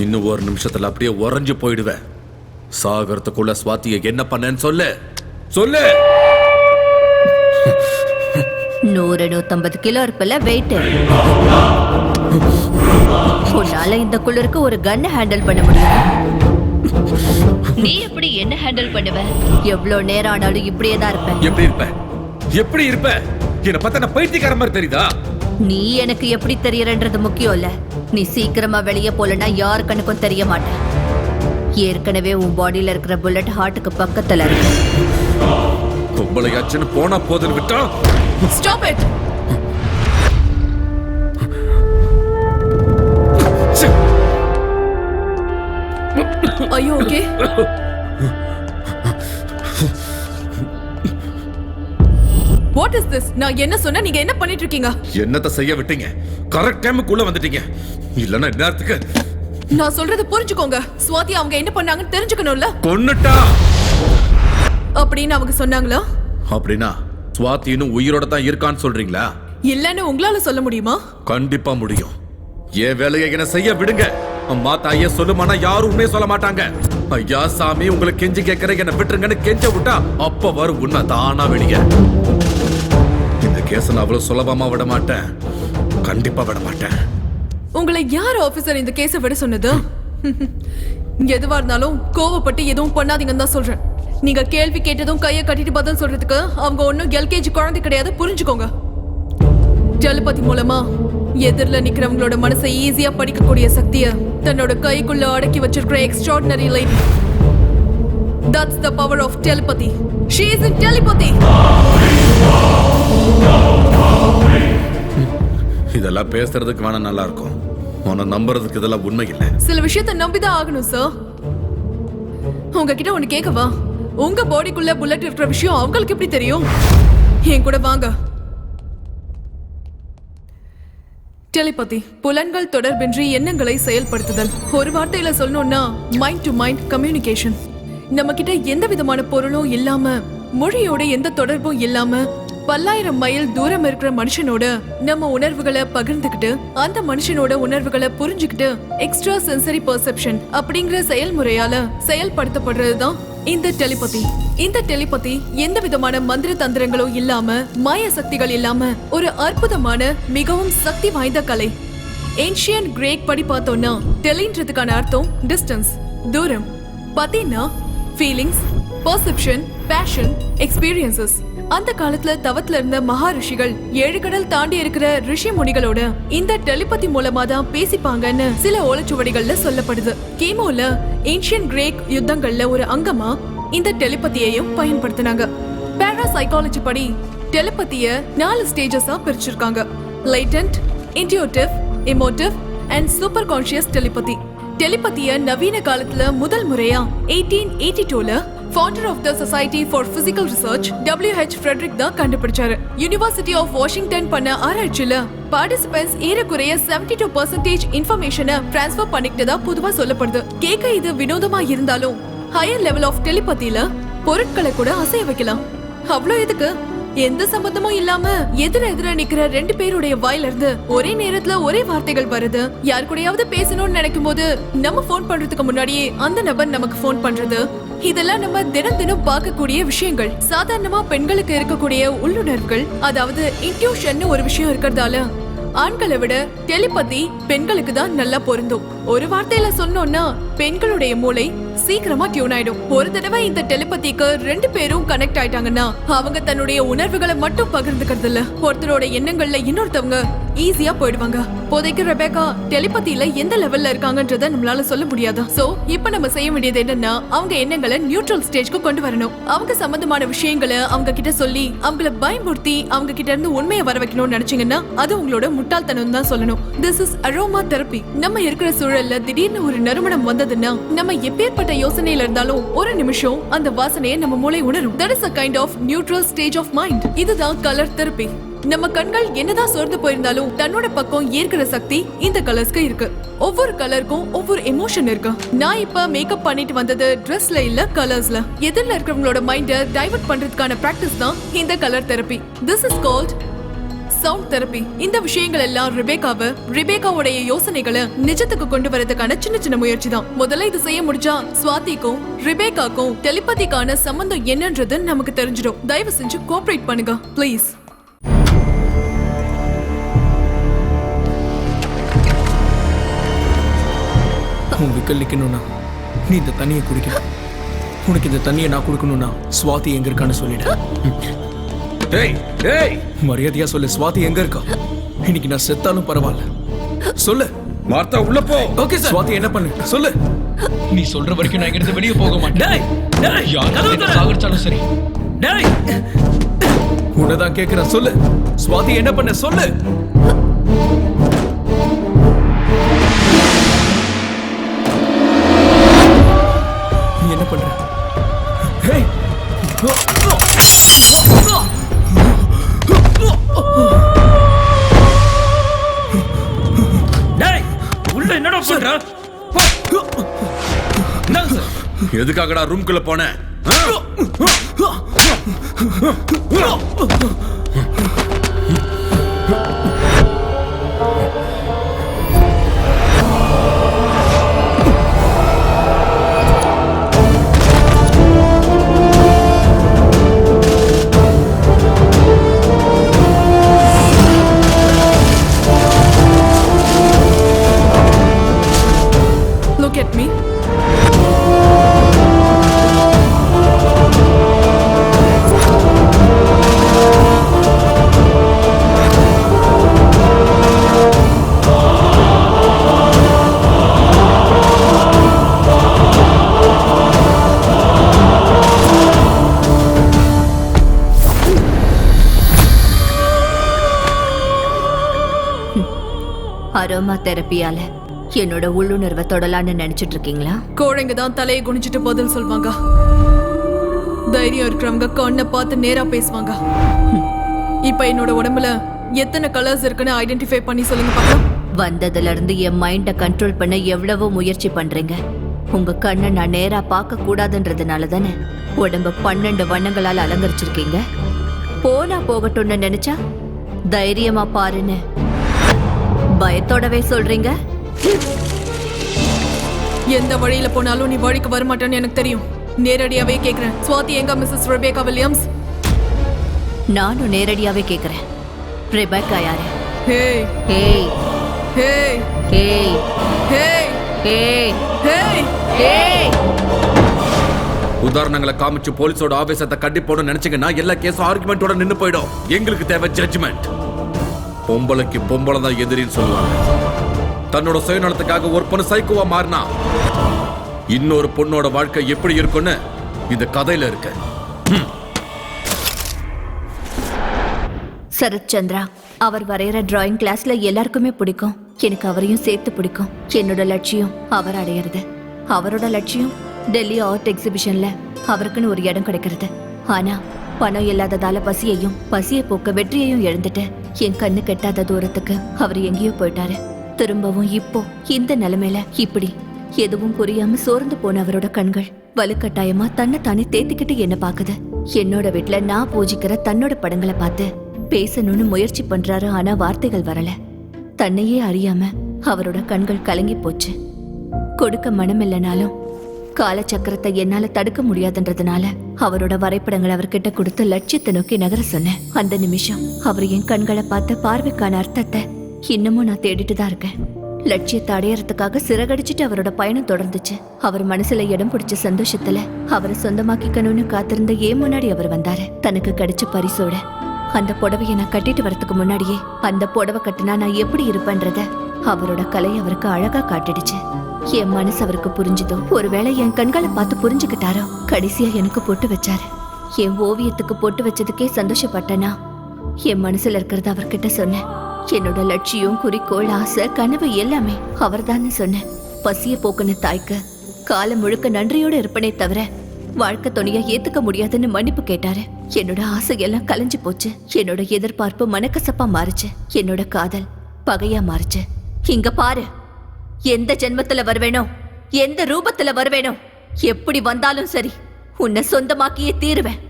இன்னும் ஒரு நிமிஷத்துல அப்படியே உறைஞ்சு போயிடுவேன். சாகரத்துக்குள்ள ஸ்வாதியை என்ன பண்ணேன்னு சொல்லு சொல்லு. 100-150 கிலோ இருப்பல வெயிட். உன்னால இந்த குளிருக்கு ஒரு கன் ஹேண்டில் பண்ண முடியும். நீ எப்படி என்ன ஹேண்டில் பண்ணுவ? எவ்வளவு நேரம் ஆனாலும் இப்படியே தான் இருப்பேன். எப்படி இருப்ப? என்ன பார்த்தா நான் பைத்தியக்கார மாதிரி தெரியுதா? நீ எனக்கு எப்படி தெரியறன்றது முக்கியம் இல்ல. நீ சீக்கிரமா வெளியே போலனா யார் கண்ணுக்கும் தெரிய மாட்டேன். ஏற்கனவே உன் பாடியில இருக்கிற புல்லட் ஹார்ட்டுக்கு பக்கத்துல இருக்கு. பொம்பளையாச்சுன்னு போனா போதுன்னு விட்டா. Stop it. Are you okay? What is this? நான் என்ன சொன்னா நீங்க என்ன பண்ணிட்டு இருக்கீங்க? என்னத்த செய்ய விட்டீங்க? கரெக்ட் டைமுக்குள்ள வந்துட்டீங்க. இல்லன்னா நேரத்துக்கு. நான் சொல்றது புரிஞ்சுக்கோங்க. ஸ்வாதி அவங்க என்ன பண்ணாங்கன்னு தெரிஞ்சுக்கணும்ல. கொன்னுட்டா அப்படின்னு அவங்க சொன்னாங்களா? அப்படினா ஸ்வாதி இன்னும் உயிரோட தான் இருக்கான்னு சொல்றீங்களா? இல்லன்னு உங்களால சொல்ல முடியுமா? கண்டிப்பா முடியும். ஏன் வேலையை என்ன செய்ய விடுங்க. அம்மா தாயே சொல்லுமானா யாரும் உண்மையை சொல்ல மாட்டாங்க. ஐயா சாமி உங்களை கெஞ்சி கேட்கற என்ன விட்டுருங்கன்னு கெஞ்ச விட்டா அப்ப வரும் உண்மை தானா வெளியே. இந்த கேஸ் நான் அவ்வளவு சுலபமா விட மாட்டேன். கண்டிப்பா விட மாட்டேன். உங்களை யார் ஆபீசர் இந்த கேஸை விட சொன்னது? எதுவா இருந்தாலும் கோவப்பட்டு எதுவும் பண்ணாதீங்கன்னு தான் சொல்றேன். நீங்க கேள்வி கேட்டதும் கையை கட்டிட்டு பதில் சொல்றதுக்கு அவங்க ஒன்னும் எல்கேஜி குழந்தை கிடையாது, புரிஞ்சுக்கோங்க. டெலிபதி மூலமா எதிரில் நிக்கிறவங்களோட மனசை ஈஸியா படிக்கக்கூடிய சக்தியை தன்னோட கைக்குள்ள அடக்கி வச்சிருக்கிற extraordinary lady. That's the power of telepathy. She is in telepathy. இதெல்லாம் பேசுறதுக்கு வேணா நல்லா இருக்கும். உன்னை நம்புறதுக்கு இதெல்லாம் உண்மை இல்லை. சில விஷயத்தை நம்பிதான் ஆகணும் சார். உங்ககிட்ட ஒண்ணு கேட்கவா? உங்க பாடிக்குள்ள புல்லட் இருக்கிற விஷயம் அவங்களுக்கு எப்படி தெரியும்? என் கூட வாங்க. டெலிபதி புலன்கள் தொடர்பின்றி எண்ணங்களை செயல்படுத்துதல். ஒரு வார்த்தையில சொல்லணும்னா மைண்ட் டு மைண்ட் கம்யூனிகேஷன். நம்ம கிட்ட எந்த விதமான பொருளும் இல்லாம, மொழியோட எந்த தொடர்பும் இல்லாம, பல்லாயிரம் மைல் தூரம் இருக்கிற மனுஷனோட நம்ம உணர்வுகளை பகிர்ந்துக்கிட்டு அந்த மனுஷனோட உணர்வுகளை புரிஞ்சுக்கிட்டு எக்ஸ்ட்ரா சென்சரி பெர்செப்ஷன் அப்படிங்கிற செயல்முறையால செயல்படுத்தப்படுறதுதான் இந்த டெலிபதி. இந்த டெலிபதி எந்த விதமான மந்திர தந்திரங்களும் இல்லாம, மாய சக்திகள் இல்லாம ஒரு அற்புதமான மிகவும் சக்தி வாய்ந்த கலை. ஏன்ஷியன்ட் கிரேக் படி பார்த்தோம்னா டெலின்றதுக்கான அர்த்தம் டிஸ்டன்ஸ், தூரம். பத்தினா ஃபீலிங்ஸ், பெர்செப்ஷன், பேஷன், எக்ஸ்பீரியன்சஸ். அந்த காலத்துல தவத்துல இருந்த மகா ரிஷிகள் 7 கடல் தாண்டி இருக்கிற ரிஷி முனிகளோட இந்த டெலிபதி மூலமா தான் பேசிப்பாங்கன்னு சில ஓலைச்சுவடிகள்ல சொல்லப்படுது. கீமோல ஏன்ஷியன்ட் கிரேக் யுத்தங்கள்ல ஒரு அங்கமா இந்த டெலிபதியையும் பயன்படுத்தினாங்க. பாராசைக்காலஜி படி டெலிபதிய 4 ஸ்டேஜஸா பிரிச்சிருக்காங்க. Latent, intuitive, emotive and super conscious telepathy. டெலிபதிய நவீன காலத்துல முதல் முறையா 1882ல founder of the Society for Physical Research W.H. Frederick தான் கண்டுபிடிச்சாரு. யுனிவர்சிட்டி ஆஃப் வாஷிங்டன் பண்ண ஆராய்ச்சியில பார்ட்டிசிபென்ட்ஸ் ஏறக்குறைய 72% இன்ஃபர்மேஷனை டிரான்ஸ்ஃபர் பண்ணிக்கிட்டதா பொதுவா சொல்லப்படுது. கேட்க இது வினோதமா இருந்தாலும் ஹையர் லெவல் ஆஃப் டெலிபதியில பொருட்களை கூட அசைய வைக்கலாம். அவ்வளோ எதுக்கு? எந்த சம்பந்தமும் இல்லாம எதிர நிக்கிற 2 பேருடைய வாயில இருந்து ஒரே நேரத்துல ஒரே வார்த்தைகள் வருது. யாரு கூடயாவது பேசணும்னு நினைக்கும் போது நம்ம போன் பண்றதுக்கு முன்னாடியே அந்த நபர் நமக்கு போன் பண்றது, இதெல்லாம் நம்ம தினம் பார்க்கக்கூடிய விஷயங்கள். சாதாரணமா பெண்களுக்கு இருக்கக்கூடிய உள்ளுணர்வுகள், அதாவது இன்ட்யூஷன் ஒரு விஷயம் இருக்கிறதால ஆண்களை விட டெலிபதி பெண்களுக்கு தான் நல்லா பொருந்தும். ஒரு வார்த்தையில சொன்னோம்னா பெண்களுடைய மூளை சீக்கிரமா டியூன் ஆயிடும். ஒரு தடவை இந்த டெலிபதிக்கு 2 பேரும் கனெக்ட் ஆயிட்டாங்கன்னா அவங்க தன்னுடைய உணர்வுகளை மட்டும் பகிர்ந்துக்கிறது இல்ல, ஒருத்தரோட எண்ணங்கள்ல இன்னொருத்தவங்க ஈஸியா போயிடுவாங்க. இப்போதைக்கு ரெபேக்கா டெலிபதியில எந்த லெவல்ல இருக்காங்கன்றத நம்மளால சொல்ல முடியாது. சோ இப்ப நம்ம செய்ய வேண்டியது என்னன்னா அவங்க எண்ணங்களை நியூட்ரல் ஸ்டேஜ்க்கு கொண்டு வரணும். அவங்க சம்பந்தமான விஷயங்களை அவங்க கிட்ட சொல்லி அவங்கள பயமுறுத்தி அவங்க கிட்ட இருந்து உண்மையை வர வைக்கணும்னு நினைச்சீங்கன்னா அது உங்களோட முட்டாள்தனம் தான் சொல்லணும். This is aroma therapy. நம்ம இருக்கிற சூழல்ல திடீர்னு ஒரு நறுமணம் வந்ததுன்னா நம்ம எப்பேற்பட்ட யோசனையில இருந்தாலும் ஒரு நிமிஷம் அந்த வாசனையை நம்ம மூளை உணரும். That is a kind of neutral stage of mind. இதுதான் கலர் தெரப்பி. நம்ம கண்கள் என்னதான் சோர்ந்து போயிருந்தாலும் தன்னோட பக்கம் ஈர்க்கிற சக்தி இந்த கலர்ஸ்க்கு இருக்கு. ஒவ்வொரு கலருக்கும் ஒவ்வொரு எமோஷன் இருக்கு. நான் இப்ப மேக்கப் பண்ணிட்டு வந்தது ட்ரெஸ்ல இல்ல கலர்ஸ்ல. எதிரில இருக்கிறவங்களோட மைண்ட டைவர்ட் பண்றதுக்கான பிராக்டிஸ் தான் இந்த colour therapy. This is called sound therapy. இந்த விஷயங்கள் எல்லாம் ரிபேக்காவோட யோசனைகளை நிஜத்துக்கு கொண்டு வரதுக்கான சின்ன சின்ன முயற்சி தான். முதல்ல இது செய்ய முடிஞ்சா ஸ்வாதிக்கும் ரிபேக்காக்கும் டெலிபதிக்கான சம்பந்தம் என்னன்றது நமக்கு தெரிஞ்சிடும். தயவு செஞ்சு கோஆபரேட் பண்ணுங்க ப்ளீஸ். உன் விக்கல் நிக்கணும்னா நீ இந்த தண்ணியை குடிக்கணும். உனக்கு இந்த தண்ணியை நான் கொடுக்கணும்னா ஸ்வாதி எங்க இருக்கான்னு சொல்லிடு. மரியாதையா சொல்லு, ஸ்வாதி எங்க இருக்கா? இன்னைக்கு நான் செத்தாலும் பரவாயில்ல, சொல்லு. மார்த்தா உள்ள போ. Okay sir. ஸ்வாதி என்ன பண்ணு சொல்லு. நீ சொல்ற வரைக்கும் நான் இங்கிருந்து வெளியே போக மாட்டேன். சாகடிச்சாலும் சரி. உன்னதான் கேக்குறேன், சொல்லு. ஸ்வாதி என்ன பண்ண சொல்லு. நீ என்ன பண்ற? உள்ள என்னடா பண்ற? எதுக்காகடா ரூம்குள்ள போன? Look at me. அரோமா தெரப்பியால என்னோட உள்ளுணர்வை தொடலான்னு நினைச்சிட்டு இருக்கீங்களா? கோழைங்க தான் தலையை குனிச்சிட்டு பதில் சொல்வாங்க. தைரியம் இருக்கிறவங்க கண்ணை பார்த்து நேரா பேசுவாங்க. இப்ப என்னோட உடம்புல எத்தனை கலர்ஸ் இருக்குன்னு ஐடென்டிஃபை பண்ணி சொல்லுங்க பார்க்கலாம். வந்ததுல இருந்து என் மைண்ட கண்ட்ரோல் பண்ண எவ்வளவோ முயற்சி பண்றீங்க. உங்க கண்ணை நான் நேரா பார்க்க கூடாதுன்றதுனால தானே உடம்ப 12 வண்ணங்களால் அலங்கரிச்சிருக்கீங்க. போனா போகட்டும்னு நினைச்சா தைரியமா பாருன்னு பயத்தோடவே சொல்றீங்க. எந்த வழியில போனாலும் நீ வழிக்கு வரமாட்டேன்னு எனக்கு தெரியும். நேரடியாவே கேக்குறேன், ஸ்வாதி எங்க மிஸ்ஸஸ் ரெபேக்கா வில்லியம்ஸ்? நானும் நேரடியாவே கேக்குறேன், ரெபேக்கா யாரு? ஹே ஹே ஹே ஹே ஹே ஹே ஹே ஹே. உதாரணங்களை காமிச்சு போலீஸோட ஆவேசத்தை கட்டி போட நினைச்சீங்கன்னா எல்லா கேஸும் ஆர்குமெண்டோட நின்னு போயிடும். எங்களுக்கு தேவை ஜட்ஜ்மெண்ட். பொம்பளைக்கு பொம்பளை தான் எதிரின்னு சொல்லுவாங்க. தன்னோட சுயநலத்துக்காக ஒரு பொண்ணு சைக்கோவா மாறினா இன்னொரு பொண்ணோட வாழ்க்கை எப்படி இருக்குன்னு இந்த கதையில இருக்கு. சரத் சந்திரா அவர் வரைகிற டிராயிங் கிளாஸ்ல எல்லாருக்குமே பிடிக்கும். எனக்கு அவரையும் சேர்த்து பிடிக்கும். என்னோட லட்சியம் அவர் அடையிறது. அவரோட லட்சியம் டெல்லி ஆர்ட் எக்ஸிபிஷன்ல அவருக்குன்னு ஒரு இடம் கிடைக்கிறது. ஆனா பணம் இல்லாததால பசியை போக்க வெற்றியையும் எழுந்துட்டு என் கண்ணு கெட்டாத தூரத்துக்கு அவர் எங்கேயோ போயிட்டாரு. திரும்பவும் இப்போ இந்த நிலைமையில இப்படி எதுவும் புரியாம சோர்ந்து போன அவரோட கண்கள் வலுக்கட்டாயமா தன்னைத்தானே தேத்திக்கிட்டு என்ன பாக்குது. என்னோட வீட்டுல நான் பூஜிக்கிற தன்னோட படங்களை பார்த்து பேசணும்னு முயற்சி பண்றாரு. ஆனா வார்த்தைகள் வரல. தன்னையே அறியாம அவரோட கண்கள் கலங்கி போச்சு. கொடுக்க மனம் இல்லைனாலும் காலச்சக்கரத்தை என்னால தடுக்க முடியாதுன்றதுனால அவரோட வரைபடங்களை அவர்கிட்ட கொடுத்து லட்சியத்தை நோக்கி நகர சொன்னேன். அந்த நிமிஷம் அவர் என் கண்களை பார்த்த பார்வைக்கான அர்த்தத்தை இன்னமும் நான் தேடிட்டு தான் இருக்கேன். லட்சியத்தை அடையறதுக்காக சிறகடிச்சிட்டு அவரோட பயணம் தொடர்ந்துச்சு. அவர் மனசுல இடம் பிடிச்ச சந்தோஷத்துல அவரை சொந்தமாக்கிக்கணும்னு காத்திருந்த ஏன் முன்னாடி அவர் வந்தாரு. தனக்கு கிடைச்ச பரிசோட அந்த புடவையை நான் கட்டிட்டு வரதுக்கு முன்னாடியே அந்த புடவை கட்டினா நான் எப்படி இருப்பேன்றத அவரோட கலை அவருக்கு அழகா காட்டிடுச்சு. என் மனசு அவருக்கு புரிஞ்சுதோ, ஒருவேளை என் கண்களை பார்த்து புரிஞ்சுக்கிட்டாரோ, கடைசியா எனக்கு பொட்டு வச்சாரு. என் ஓவியத்துக்கு பொட்டு வச்சதுக்கே சந்தோஷப்பட்டனா என் மனசுல இருக்கிறத அவர்கிட்ட சொன்னேன். என்னோட லட்சியம், குறிக்கோள், ஆசை, கனவு எல்லாமே அவர் தானே சொன்னேன். பசிய போக்குன தாய்க்கு காலம் முழுக்க நன்றியோட இருப்பனே தவிர வாழ்க்கை துணைய ஏத்துக்க முடியாதுன்னு மன்னிப்பு கேட்டாரு. என்னோட ஆசையெல்லாம் கலைஞ்சு போச்சு. என்னோட எதிர்பார்ப்பு மனக்கசப்பா மாறுச்சு. என்னோட காதல் பகையா மாறுச்சு. இங்க பாரு, எந்த ஜென்மத்துல வருவேனோ, எந்த ரூபத்துல வருவேனோ, எப்படி வந்தாலும் சரி உன்னை சொந்தமாக்கியே தீருவேன்.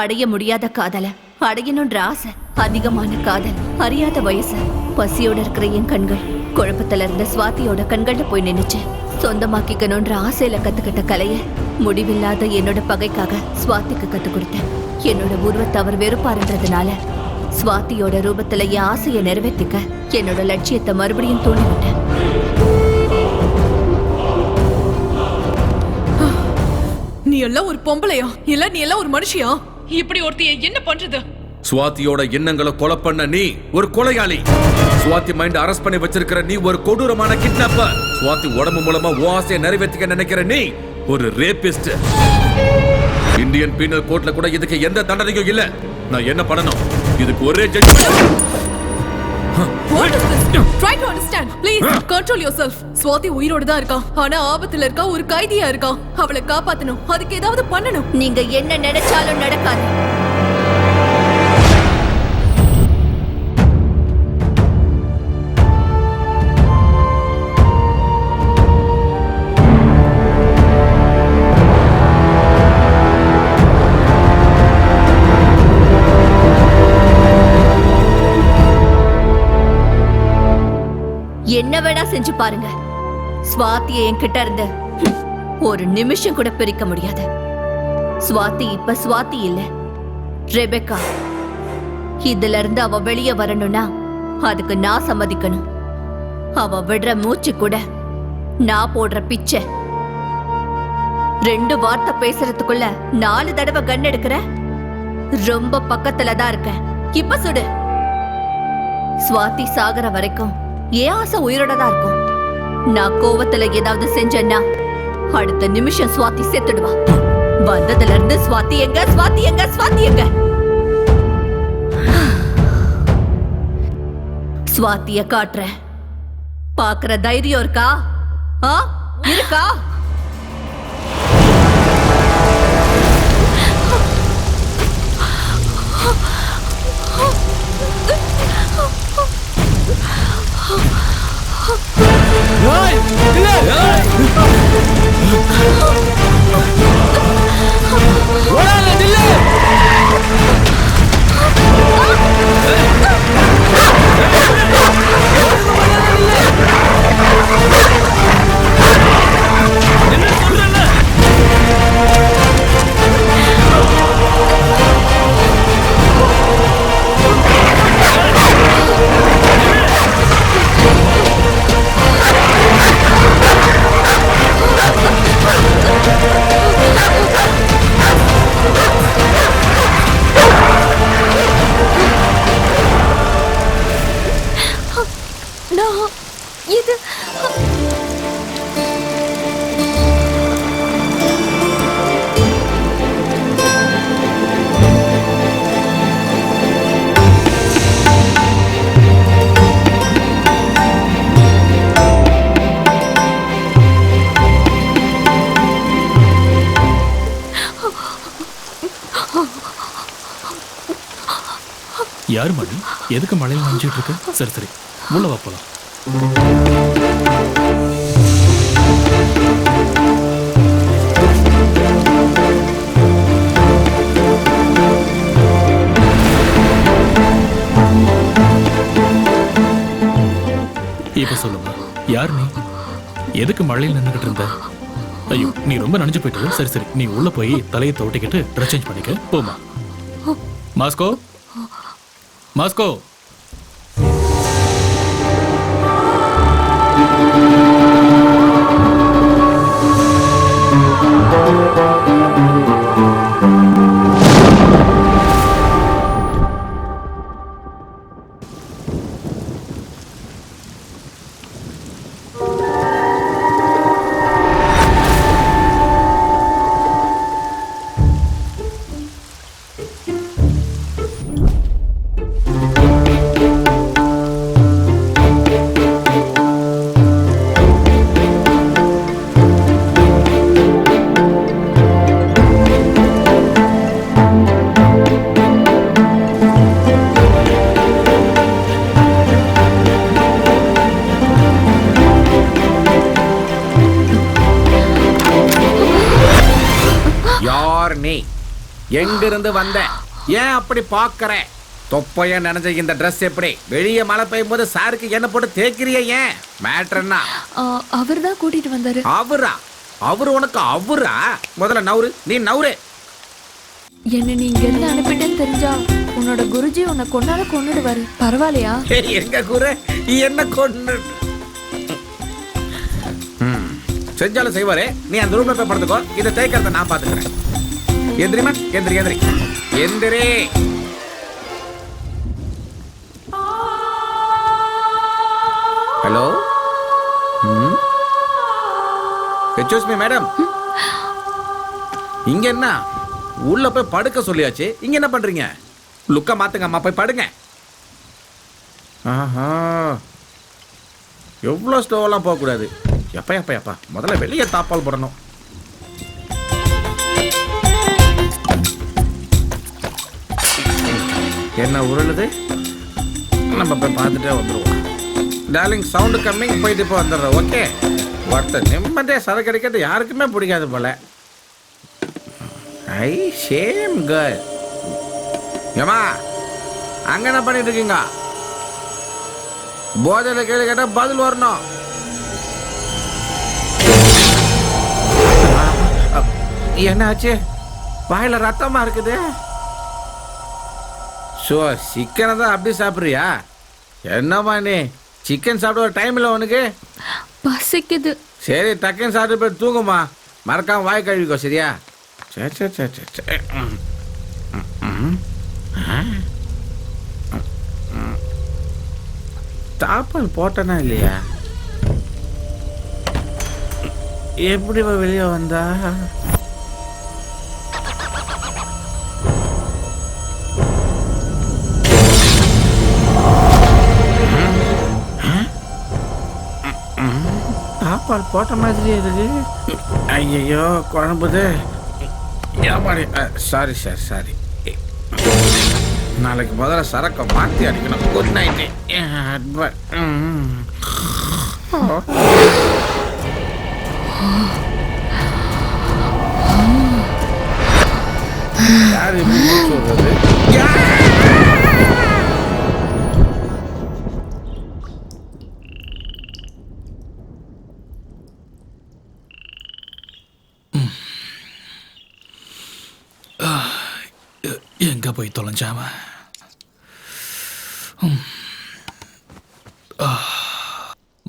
அடைய முடியாத காதல அடையணும்ன்ற ஆசை, அதிகமான காதல், அறியாத வயசு, பசியோட இருக்கிற என் கண்கள் குழப்பத்துல இருந்த சுவாதியோட கண்கள்ல போய் நின்னுச்சு. சொந்தமாக்கிக்கணும்ன்ற ஆசையில கத்துக்கிட்ட கலைய முடிவில்லாத என்னோட பகைக்காக சுவாதிக்கு கத்து கொடுத்தேன். என்னோட உருவத்தை அவர் வெறுப்பாருன்றதுனால சுவாதியோட ரூபத்துல என் ஆசையை நிறைவேற்றிக்க என்னோட லட்சியத்தை மறுபடியும் தூண்டிவிட்டேன். நீ எல்லாம் ஒரு பொம்பளையா இல்ல நீ எல்லாம் ஒரு மனுஷியா? இப்படி ஒருத்திய என்ன பண்றது? சுவாதியோட எண்ணங்களை கொலை பண்ண நீ ஒரு கொலையாளி. சுவாதி மைண்ட் அரெஸ்ட் பண்ணி வச்சிருக்கிற நீ ஒரு கொடூரமான கிட்னாப்பர். சுவாதி உடம்பு மூலமா ஆசையை நிறைவேற்றிக்க நினைக்கிற நீ ஒரு ரேபிஸ்ட். இந்தியன் பீனல் கோட்ல கூட இதுக்கு எந்த தண்டனையும் இல்ல. நான் என்ன பண்ணணும்? இதுக்கு ஒரே judgment. What is this? Try to understand. Please control yourself. Swathi உயிரோட தான் இருக்கா. ஆனா ஆபத்துல இருக்கா, ஒரு கைதியா இருக்கா. அவளை காப்பாத்தணும். அதுக்கு ஏதாவது பண்ணணும். நீங்க என்ன நினைச்சாலும் நடக்காது. என்ன வேணா செஞ்சு பாருங்க, ஸ்வாதியை என்கிட்ட இருந்து ஒரு நிமிஷம் கூட பிரிக்க முடியாது. ஸ்வாதி இப்ப ஸ்வாதி இல்ல, ரெபெக்கா. இதுல இருந்து அவ வெளியே வரணும்னா அதுக்கு நான் சம்மதிக்கணும். அவ விடுற மூச்சு கூட நான் போடுற பிச்சை. 2 வார்த்தை பேசுறதுக்குள்ள 4 தடவை கன் எடுக்கிற. ரொம்ப பக்கத்துல தான் இருக்க. இப்ப சுடு. ஸ்வாதி சாகர வரைக்கும் ஏன் ஆசை உயிரோட தான் இருக்கும். நான் கோவத்துல ஏதாவது செஞ்சேன்னா அடுத்த நிமிஷம் ஸ்வாதி செத்துடுவா. வந்ததுல இருந்து ஸ்வாதி எங்க, ஸ்வாதி எங்க, ஸ்வாதி எங்க? ஸ்வாதிய காட்டுறேன். பாக்குற தைரியம் இருக்கா? இருக்கா? யாரு மணி? எதுக்கு மழையில நனைஞ்சிட்டு இருக்கு? சரி சரி, உள்ள வா போலாம். இப்ப சொல்லுங்க, யார் நீ? எதுக்கு மழையில் நின்றுகிட்டு இருந்த? ஐயோ, நீ ரொம்ப நனைஞ்சு போயிட்டு. சரி சரி, நீ உள்ள போய் தலையை தோட்டிக்கிட்டு ட்ரெஸ் சேஞ்ச் பண்ணிக்க. போமா. Moscow, Moscow. எங்கிருந்து வந்த? ஏன் அப்படி பாக்குற? தொப்பைய நினைஞ்ச இந்த Dress எப்படி? வெளியே மழை பெய்யும் போது சாருக்கு என்ன போட்டு தேய்க்கிறிய? ஏன் மேட்டர் என்ன? அவர் தான் கூட்டிட்டு வந்தாரு. அவரா? அவரு உனக்கு அவரா? முதல்ல நவுரு, நீ நவுரு. என்ன நீ இங்க இருந்து அனுப்பிட்டேன்னு தெரிஞ்சா உன்னோட குருஜி உன்னை கொண்டாட கொண்டுடுவாரு. பரவாயில்லையா? எங்க குரு என்ன கொண்டு செஞ்சாலும் செய்வாரு. நீ அந்த ரூம்ல போய் படுத்துக்கோ. இதை தேய்க்கிறத நான் பாத்துக்கிறேன். எந்திரிமா, எந்திரி எந்திரி எந்திரி. Hello, excuse me madam. இங்க என்ன உள்ள போய் படுக்க சொல்லியாச்சு, இங்க என்ன பண்றீங்க? லுக்க மாத்துங்க அம்மா, போய் படுங்க. ஆஹா, எவ்வளோ ஸ்லோவெல்லாம் போகக்கூடாது. எப்பா எப்பா எப்பா, முதல்ல வெளியே தாப்பால் போடணும். என்ன உருளுது? நம்ம போய் பார்த்துட்டே வந்துடுவோம். டார்லிங், சவுண்டு கம்மிங், போயிட்டு இப்போ வந்துடுறோம். ஓகே, ஒருத்தர் நிம்மதியாக சரக்கு கிடைக்கிறது யாருக்குமே பிடிக்காது போல. ஐ சேம் கேர்ள். ஏமா அங்க என்ன பண்ணிட்டு இருக்கீங்க? போதையில கேள்வி கேட்டா பதில் வரணும். என்னாச்சு? வாயில ரத்தமா இருக்குது. ஸோ சிக்கனை தான் அப்படி சாப்பிட்றியா? என்னம்மா நீ சிக்கன் சாப்பிட ஒரு டைம் இல்லை உனக்கு? பசிக்குது. சரி, டக்குன்னு சாப்பிட்டு போய் தூங்குமா. மறக்காம வாய் கழுவிக்கோ, சரியா? சரி சரி சரி சரி. தாப்பால் போட்டனா இல்லையா? எப்படி வெளியே வந்தா? தாப்பால் போட்ட மாதிரி இருக்கு. ஐயோ குழம்புது. Sorry sir, sorry. நாளைக்கு முதல்ல சரக்கை மாற்றி அடிக்கணும். Good night. யார் எப்படி சொல்றது? எங்க போய் தொலைஞ்சாம?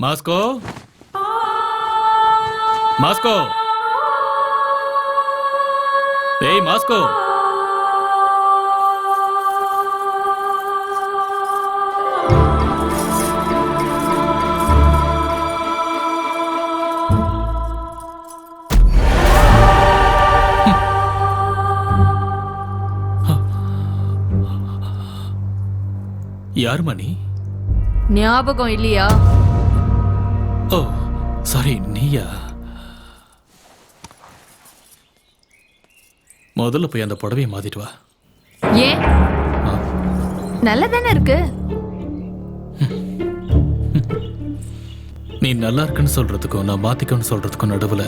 மாஸ்கோ, மாஸ்கோ, ஏய் மாஸ்கோ. யார் மணி? ஞாபகம் இல்லையா? ஓ சாரி, நீயா? முதல்ல போய் அந்த புடவையை மாத்திட்டு வா. ஏன்? நல்லதானே இருக்கு. நீ நல்லா இருக்குன்னு சொல்றதுக்கும் நான் மாத்திக்கணும்னு சொல்றதுக்கும் நடுவுல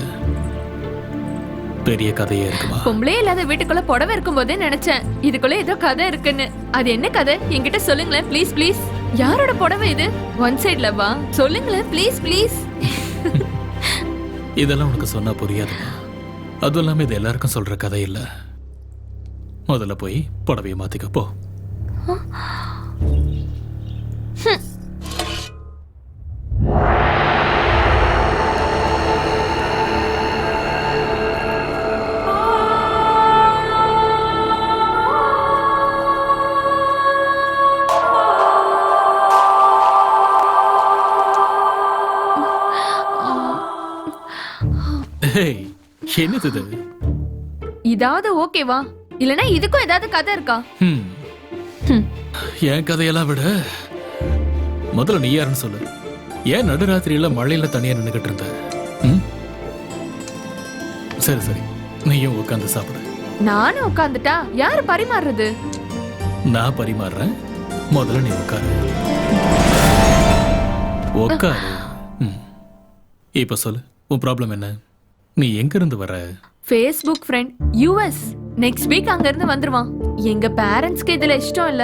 பெரிய கதையே இருக்குமா? பொம்பளே இல்லாத வீட்டுக்குள்ள புடவை இருக்கும் போதே நினைச்சேன் இதுக்குள்ள ஏதோ கதை இருக்குன்னு. அது என்ன கதை என்கிட்ட சொல்லுங்களேன் ப்ளீஸ் ப்ளீஸ். யாரோட புடவை இது? ஒன் சைட்ல வா, சொல்லுங்களேன் ப்ளீஸ் ப்ளீஸ். இதெல்லாம் உனக்கு சொன்னா புரியாதுமா. அதுவும் இல்லாம இது எல்லாருக்கும் சொல்ற கதை இல்ல. முதல்ல போய் புடவையை மாத்திக்க போ. என்னது இது? இதாவது ஓகேவா? இல்லனா இதுக்கும் ஏதாவது கதை இருக்கா? என் கதையெல்லாம் விட முதல்ல நீ யாருன்னு சொல்லு. ஏன் நடுராத்திரியில மழையில தனியா நின்னுகிட்டு இருந்த? சரி சரி, நீயும் உட்காந்து சாப்பிடு. நானும் உட்காந்துட்டா யாரு பரிமாறுறது? நான் பரிமாறுறேன். முதல்ல நீ உட்காரு. உட்காரு. இப்ப சொல்லு, உன் ப்ராப்ளம் என்ன? நீ எங்க இருந்து வர? Facebook friend US. Next week அங்க இருந்து வந்துருவான். எங்க பேரண்ட்ஸ்க்கு இதுல இஷ்டம் இல்ல.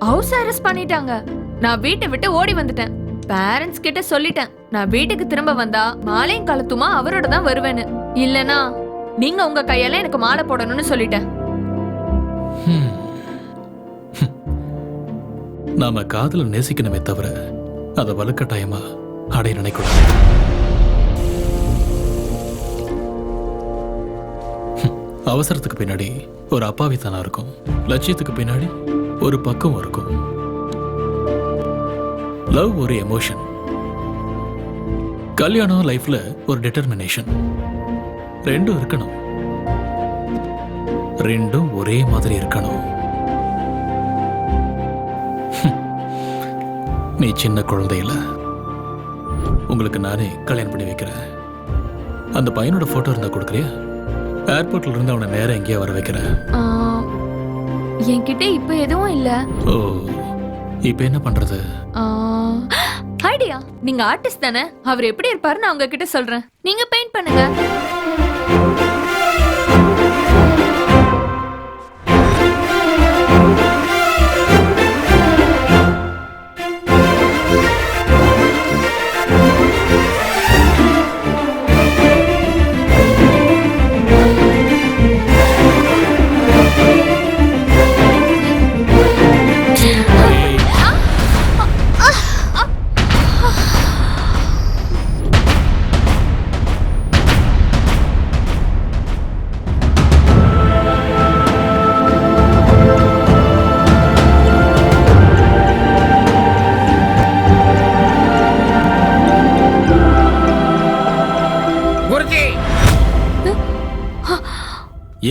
ஹவுஸ் அரெஸ்ட் பண்ணிட்டாங்க. நான் வீட்டை விட்டு ஓடி வந்துட்டேன். பேரண்ட்ஸ் கிட்ட சொல்லிட்டேன், நான் வீட்டுக்கு திரும்ப வந்தா மாலையும் கழுத்துமா அவரோட தான் வருவேன்னு. இல்லனா நீங்க உங்க கையால எனக்கு மாலை போடணும்னு சொல்லிட்டேன். நாம காதல நேசிக்கணுமே தவிர அதை வலுக்கட்டாயமா அடைய நினைக்கூடாது. அவசரத்துக்கு பின்னாடி ஒரு அப்பாவித்தனம் இருக்கும், லட்சியத்துக்கு பின்னாடி ஒரு பக்கம் இருக்கும். லவ் ஒரு எமோஷன், கல்யாணம் லைஃப்ல ஒரு டிட்டர்மினேஷன். ரெண்டும் இருக்கணும், ரெண்டும் ஒரே மாதிரி இருக்கணும். நீ சின்ன குழந்தையில உங்களுக்கு நானே கல்யாணம் பண்ணி வைக்கிறேன். அந்த பையனோட போட்டோ இருந்தா கொடுக்குறியா? ஏர்போர்ட்ல இருந்து அவனை நேரம் எங்கேயா வர வைக்கிறேன். என்கிட்ட இப்ப எதுவும் இல்ல. ஓ, இப்ப என்ன பண்றது? ஐடியா, நீங்க ஆர்டிஸ்ட் தானே, அவர் எப்படி இருப்பாருன்னு அவங்க கிட்ட சொல்றேன். நீங்க பெயிண்ட் பண்ணுங்க.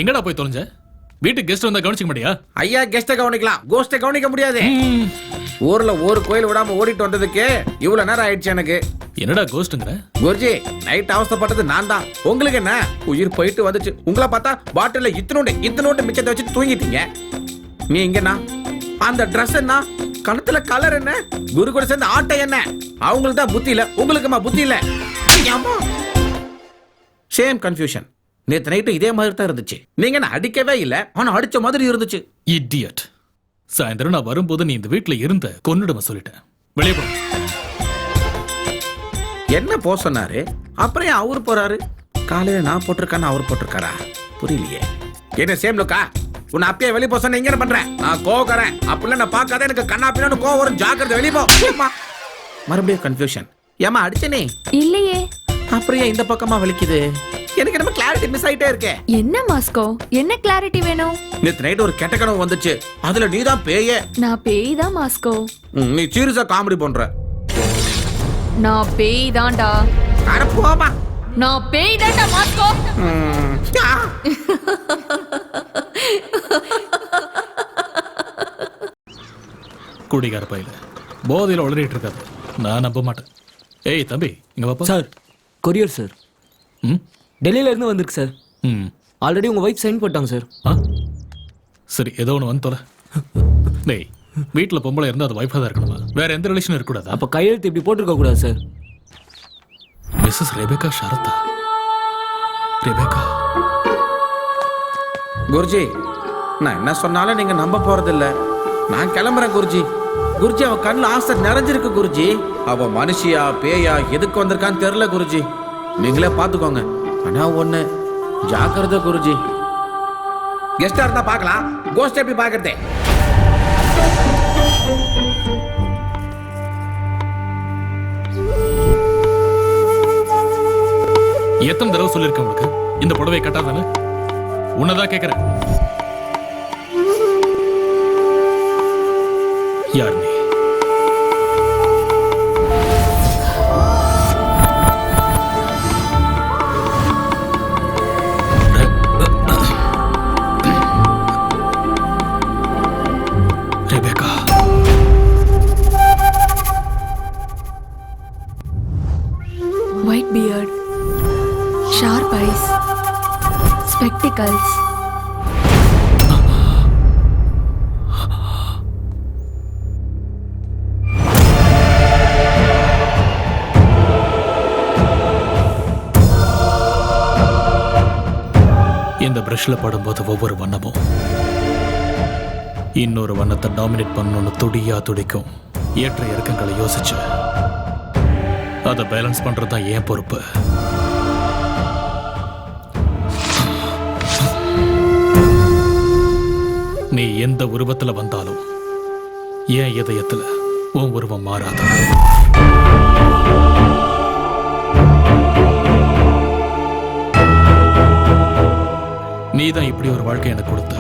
எங்கடா போய் தொலைஞ்ச? வீட்டுக்கு கெஸ்ட் வந்தா கவனிக்க முடியா? ஐயா, கெஸ்ட கவனிக்கலாம், கோஸ்ட கவனிக்க முடியாது. ஊர்ல ஒரு கோயில் விடாம ஓடிட்டு வந்ததுக்கு இவ்வளவு நேரம் ஆயிடுச்சு எனக்கு. என்னடா கோஸ்ட்ங்கற? குருஜி, நைட் அவஸ்தைப்பட்டது நான் தான். உங்களுக்கு என்ன, உயிர் போயிட்டு வந்துச்சு. உங்களை பார்த்தா பாட்டில்ல இத்தனோண்டு மிச்சத்தை வச்சு தூங்கிட்டீங்க. நீ இங்கண்ணா, அந்த ட்ரெஸ் என்ன, கணத்துல கலர் என்ன, குரு கூட சேர்ந்த ஆட்டை என்ன? அவங்களுக்கு தான் புத்தி இல்ல, உங்களுக்குமா புத்தி இல்ல? Same confusion. நேத்து நைட்டு இதே மாதிரி தான் இருந்துச்சு. நீங்க என்ன அடிக்கவே இல்ல, ஆனா அடிச்ச மாதிரி இருந்துச்சு. இடியட். சாயந்தரம் நான் வரும்போது நீ இந்த வீட்டுல இருந்த கொன்னுடும சொல்லிட்டேன். வெளியே போ. என்ன போ சொன்னாரு? அப்புறம் ஏன் அவரு போறாரு? காலையில நான் போட்டிருக்கான்னு அவர் போட்டிருக்காரா? புரியலையே. என்ன சேம் லுக்கா? உன்னை அப்பயே வெளியே போ சொன்ன, இங்க என்ன பண்றேன்? நான் கோவக்காரன் அப்படிலாம் நான் பார்க்காத, எனக்கு கண்ணா பின்னான்னு கோவம் வரும். ஜாக்கிரதை, வெளியே போ. மறுபடியும் கன்ஃபியூஷன். ஏமா அடிச்சனே? இல்லையே. அப்புறம் ஏன் இந்த பக்கமா வலிக்குது? எனக்கு நம்ம கிளாரிட்டி மிஸ் ஆயிட்டே இருக்கே. என்ன மாஸ்கோ, என்ன கிளாரிட்டி வேணும்? நேத்து நைட் ஒரு கெட்ட கனவு வந்துச்சு, அதுல நீ தான் பேயே. நான் பேய் தான் மாஸ்கோ. நீ சீரியஸா காமெடி பண்ற. நான் பேய் தான்டா. அட போமா. நான் பேய் தான்டா மாஸ்கோ. குடிகார பையில போதையில உளறிட்டு இருக்காது, நான் நம்ப மாட்டேன். ஏய் தம்பி, இங்க வாப்பா. Sir, courier sir. டெல்லியில இருந்து வந்திருக்கு சார். ஆல்ரெடி உங்க வைஃப் சைன் போட்டாங்க சார். சரி, ஏதோ ஒன்று வந்து தொலை. டேய், வீட்டில் பொம்பளை இருந்தால் அது வைஃபாக தான் இருக்கணுமா? வேற எந்த ரிலேஷனும் இருக்கக்கூடாது. அப்போ கையெழுத்து இப்படி போட்டிருக்க கூடாது சார். Mrs Rebecca Shraddha. Rebecca. Guruji, நான் என்ன சொன்னாலும் நீங்க நம்ப போறதில்ல. நான் கிளம்புறேன் குருஜி. குருஜி, அவ கண்ணுல ஆசை நிறைஞ்சிருக்கு குருஜி. அவ மனுஷியா பேயா எதுக்கு வந்திருக்கான்னு தெரியல குருஜி. நீங்களே பாத்துக்கோங்க. ஆனா ஒண்ணு, ஜாக்கிரதை குருஜி. கெஸ்டா இருந்தா பார்க்கலாம், கோஸ்ட் எப்படி பாக்குறதே? எத்தனை தடவை சொல்லிருக்கேன் உனக்கு இந்த புடவை கட்டாதானே? உன்னதான் கேட்கிறேன். யார் நீ? White beard, sharp eyes, spectacles. இந்த பிரஷ்ல படும்போது ஒவ்வொரு வண்ணமும் இன்னொரு வண்ணத்தை டாமினேட் பண்ணணும்னு துடியா துடிக்கும். ஏற்ற இறக்கங்களை யோசிச்சு அதை பேலன்ஸ் பண்றது தான் என் பொறுப்பு. நீ எந்த உருவத்துல வந்தாலும் என் இதயத்துல உன் உருவம் மாறாது. நீதான் இப்படி ஒரு வாழ்க்கை எனக்கு கொடுத்த.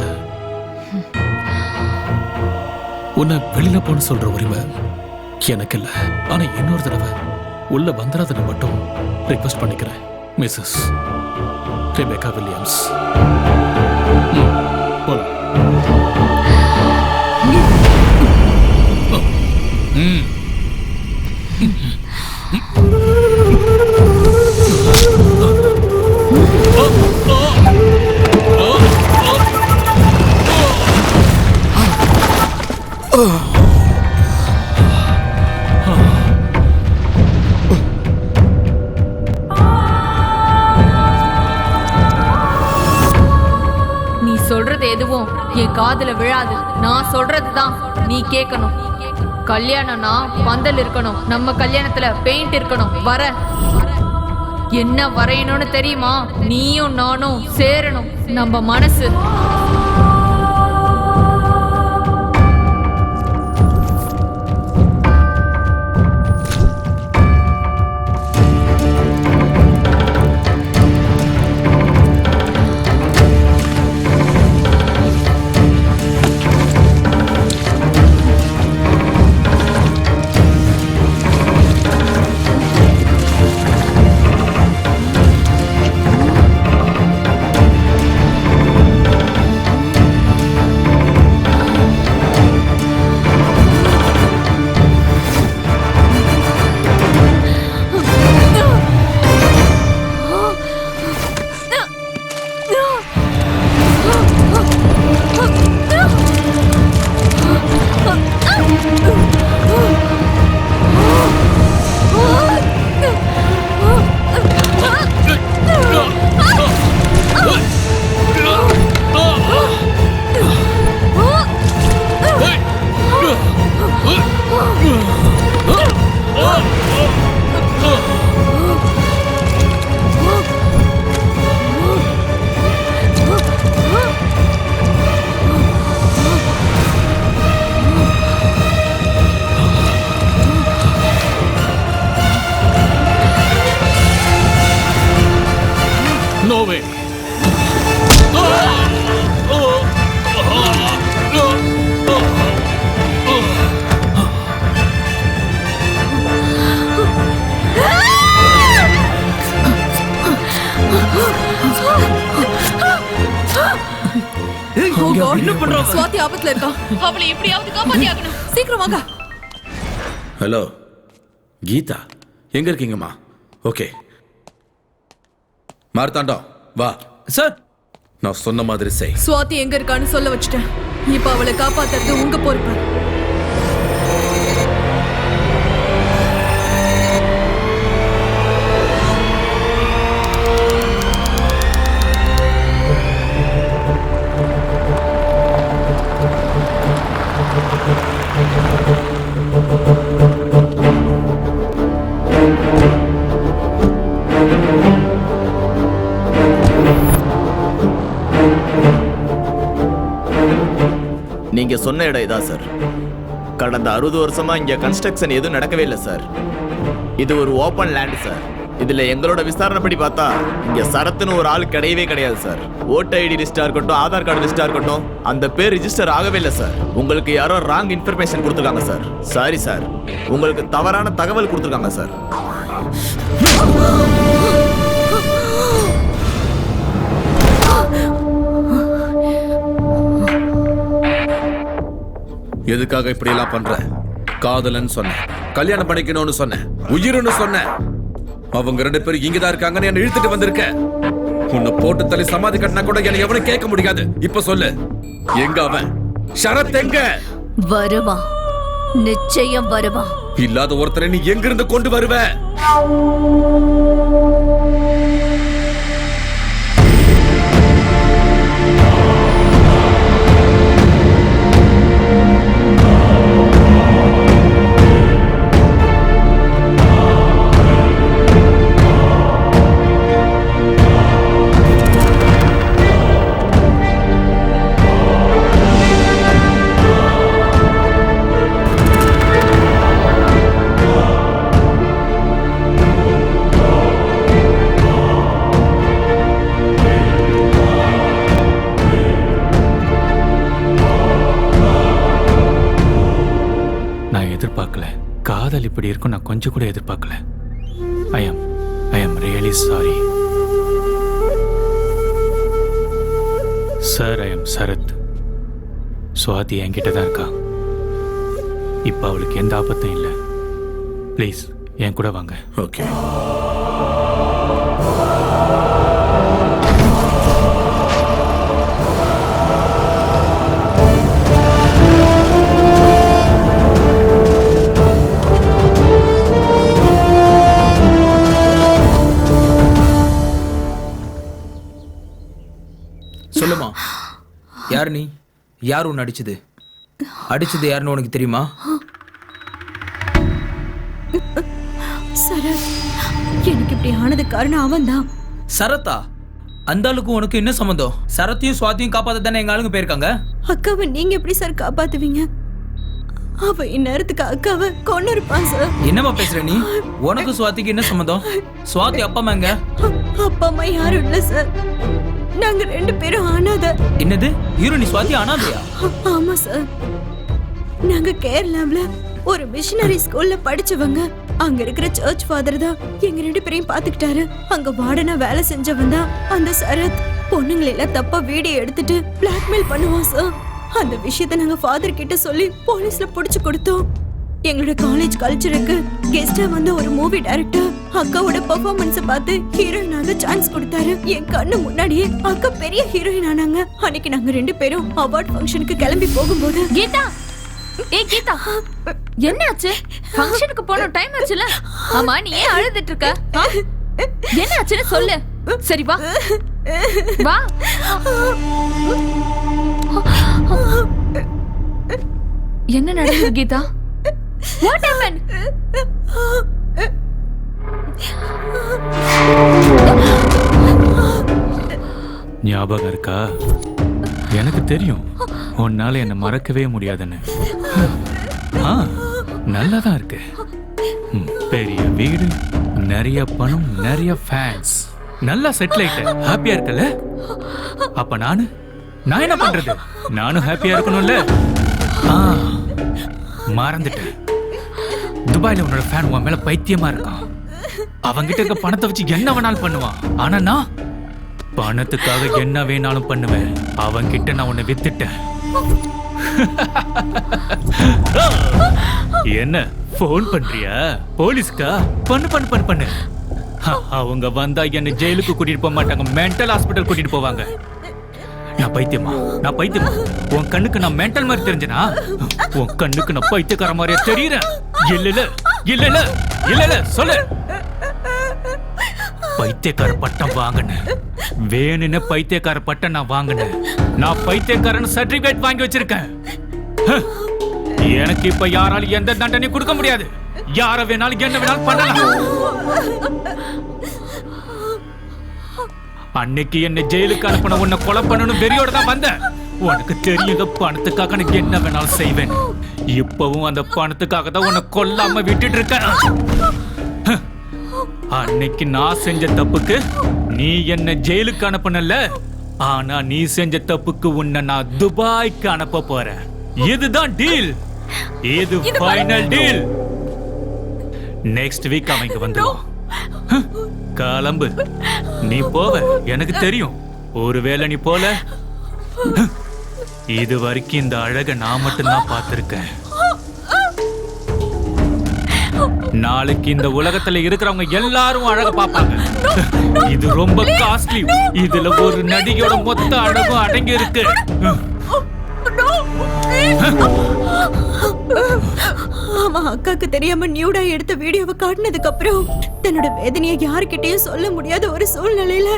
உன்னை வெளியில போன்னு சொல்ற உரிமை எனக்கு இல்ல. ஆனா இன்னொரு தடவை உள்ள வந்துடாதுன்னு மட்டும் ரிக்வெஸ்ட் பண்ணிக்கிறேன். Mrs Rebecca Williams. போலாம். நீ சொல்றது எதுவும் என் காதுல விழாது. நான் சொல்றதுதான் நீ கேட்கணும். கல்யாணம்னா பந்தல் இருக்கணும். நம்ம கல்யாணத்துல பெயிண்ட் இருக்கணும். வர என்ன வரையணும்னு தெரியுமா? நீயும் நானும் சேரணும். நம்ம மனசு சுவாதி ஆபத்துல இருக்கா. அவளை எப்படியாவது காப்பாத்தி ஆகணும். சீக்கிரம் வாங்க. ஹலோ கீதா, எங்க இருக்கீங்கம்மா? ஓகே மார்த்தாண்டம் வா. சார் நான் சொன்ன மாதிரி செய். சுவாதி எங்க இருக்கான்னு சொல்ல வச்சுட்டேன். இப்ப அவளை காப்பாத்துறது உங்க பொறுப்பு. நீங்க சொன்ன இடம் இதான் சார். கடந்த 60 வருஷமா இங்க கன்ஸ்ட்ரக்ஷன் எதுவும் நடக்கவே இல்லை சார். இது ஒரு ஓப்பன் லேண்ட் சார். இதுல எங்களோட விசாரணைப்படி பார்த்தா இங்க சரத்துன்னு ஒரு ஆள் கிடையவே கிடையாது சார். ஓட்டர் ஐடி லிஸ்டா இருக்கட்டும், ஆதார் கார்டு லிஸ்டா இருக்கட்டும், அந்த பேர் ரிஜிஸ்டர் ஆகவே இல்லை சார். உங்களுக்கு யாரோ ராங் இன்ஃபர்மேஷன் கொடுத்துருக்காங்க சார். சாரி சார், உங்களுக்கு தவறான தகவல் கொடுத்துருக்காங்க சார். எதுக்காக இப்படி எல்லாம் பண்ற? காதலன்னு சொன்ன, கல்யாணம் பண்ணிக்கணும்னு சொன்ன, உயிர்னு சொன்ன. அவங்க 2 பேரும் இங்கதான் இருக்காங்கன்னு என்ன இழுத்துட்டு வந்திருக்க. உன்னை போட்டு தள்ளி சமாதி கட்டினா கூட என்ன எவனும் கேட்க முடியாது. இப்ப சொல்லு, எங்க அவன்? ஷரத் எங்க? வருவான், நிச்சயம் வருவான். இல்லாத ஒருத்தரை நீ எங்கிருந்து கொண்டு வருவ? காதல் இப்படி இருக்கும் நான் கொஞ்சம் கூட எதிர்பார்க்கல. I am really sorry sir. I am Sarath. Swathi என்கிட்ட தான் இருக்கா. இப்போ அவளுக்கு எந்த ஆபத்தும் இல்லை. ப்ளீஸ் என் கூட வாங்க. ஓகே. சொல்லுமா, யார் நீ? யார் உன்னை அடிச்சது? அடிச்சது யாருன்னு உனக்கு தெரியுமா? சரத், எனக்கு இப்படி ஆனது காரணம் அவன் தான். சரத்தா? அந்த ஆளுக்கும் உனக்கு என்ன சம்மந்தம்? சரத்தையும் சுவாதியும் காப்பாத்த தானே எங்க ஆளுங்க போயிருக்காங்க. அக்காவை நீங்க எப்படி சார் காப்பாத்துவீங்க? அவ இந்நேரத்துக்கு அக்காவை கொண்டு இருப்பான் சார். என்னமா பேசுற நீ? உனக்கு சுவாதிக்கு என்ன சம்மந்தம்? சுவாதி அப்பா அம்மா எங்க? அப்பா அம்மா யாரும் இல்ல சார். நாங்க 2 பேரும் அனாதை. என்னது? ஹீரோனி சுவாதி அனாதையா? ஆமா சார். நாங்க கேரளாவுல ஒரு மிஷனரி ஸ்கூல்ல படிச்சவங்க. அங்க இருக்கிற சர்ச் ஃபாதர் தான் எங்க 2 பேரையும் பாத்துக்கிட்டாரு. அங்க வார்டனா வேலை செஞ்சவன் தான் அந்த சரத். பொண்ணுங்களை எல்லாம் தப்பா வீடியோ எடுத்துட்டு பிளாக்மெயில் பண்ணுவான் சார். அந்த விஷயத்தை நாங்க ஃபாதர் கிட்ட சொல்லி போலீஸ்ல புடிச்சு கொடுத்தோம். எங்களோட காலேஜ் கல்ச்சருக்கு கெஸ்டா வந்த ஒரு மூவி டைரக்டர் அக்காவோட பெர்ஃபார்மன்ஸ பார்த்து ஹீரோயினாக சான்ஸ் கொடுத்தாரு. என் கண்ணு முன்னாடியே அக்கா பெரிய ஹீரோயின் ஆனாங்க. அன்னைக்கு நாங்க 2 பேரும் அவார்ட் ஃபங்க்ஷனுக்கு கிளம்பி போகும்போது கீதா, ஏய் கீதா, என்னாச்சு? ஃபங்க்ஷனுக்கு போன டைம் ஆச்சுல. ஆமா, நீ ஏன் அழுதுட்டு இருக்க? என்னாச்சுன்னு சொல்லு. சரி வா வா. என்ன நடந்தது கீதா? What happened? ஞாபகம் இருக்கா? எனக்கு தெரியும் உன்னால என்ன மறக்கவே முடியாதுன்னு. நல்லா தான் இருக்கு. பெரிய வீடு, நிறைய பணம், நிறைய ஃபேன்ஸ், நல்லா செட்டில் ஆயிட்ட, ஹாப்பியா இருக்கல? அப்ப நான் என்ன பண்றது? நானும் ஹாப்பியா இருக்கணும்ல. மறந்துட்டேன். துபாயில உன்னோட ஃபேன் உன் மேல பைத்தியமா இருக்கான். அவங்கிட்ட இருக்க பணத்தை வச்சு என்ன வேணாலும் பண்ணுவான். ஆனா நான் பணத்துக்காக என்ன வேணாலும் பண்ணுவேன். அவங்கிட்ட நான் உன்னை வித்துட்டேன். என்ன போன் பண்றியா? போலீஸ்கா? பண்ணு பண்ணு பண்ணு பண்ணு. அவங்க வந்தா என்ன ஜெயிலுக்கு கூட்டிட்டு போக மாட்டாங்க, மென்டல் ஹாஸ்பிட்டல் கூட்டிட்டு போவாங்க. நான் பைத்தியமா? நான் பைத்தியமா? உன் கண்ணுக்கு நான் மென்டல் மாதிரி தெரிஞ்சனா? உன் கண்ணுக்கு நான் பைத்தியக்கார மாதிரியா தெரியறேன்? இல்ல இல்ல இல்ல இல்ல இல்ல இல்ல சொல்லு. பைத்தியக்கார பட்டம் வாங்கினேன். வேணுன்னு பைத்தியக்கார பட்டம் நான் வாங்கினேன். நான் பைத்தியக்காரன் சர்டிபிகேட் வாங்கி வச்சிருக்கேன். எனக்கு இப்ப யாராலும் எந்த தண்டனையும் கொடுக்க முடியாது. யார வேணாலும் என்ன வேணாலும் பண்ணலாம். அன்னைக்கு என்ன ஜெயிலுக்கு அனுப்பின உன்னை கொலை பண்ணணும் வெறியோட தான் வந்தேன். உனக்கு தெரியுங்க, பணத்துக்காக எனக்கு என்ன வேணாலும் செய்வேன். இப்பவும் அந்த பணத்துக்காக தான் உன்னை கொல்லாம விட்டுட்டு இருக்கேன். அன்னைக்கு நான் செஞ்ச தப்புக்கு நீ என்ன ஜெயிலுக்கு அனுப்பினல, ஆனா நீ செஞ்ச தப்புக்கு உன்னை நான் துபாய்க்கு அனுப்ப போறேன். இதுதான் டீல். இது ஃபைனல் டீல். நெக்ஸ்ட் வீக் அவன் இங்க வந்துருவான். கிளம்பு. நீ போவ எனக்கு தெரியும். ஒருவேளை நீ போல, இது வரைக்கும் இந்த அழக நான் மட்டும்தான் பார்த்திருக்கேன். நாளைக்கு இந்த உலகத்துல இருக்கிறவங்க எல்லாரும் அழக பாப்பாங்க. இது ரொம்ப காஸ்ட்லி. இதுல ஒரு நடிகையோட மொத்த அழகும் அடங்கி இருக்கு. ஆமா, அக்காக்கு தெரியாம நியூடா எடுத்த வீடியோவை காட்டினதுக்கு அப்புறம் தன்னோட வேதனையை யாருக்கிட்டையும் சொல்ல முடியாத ஒரு சூழ்நிலையில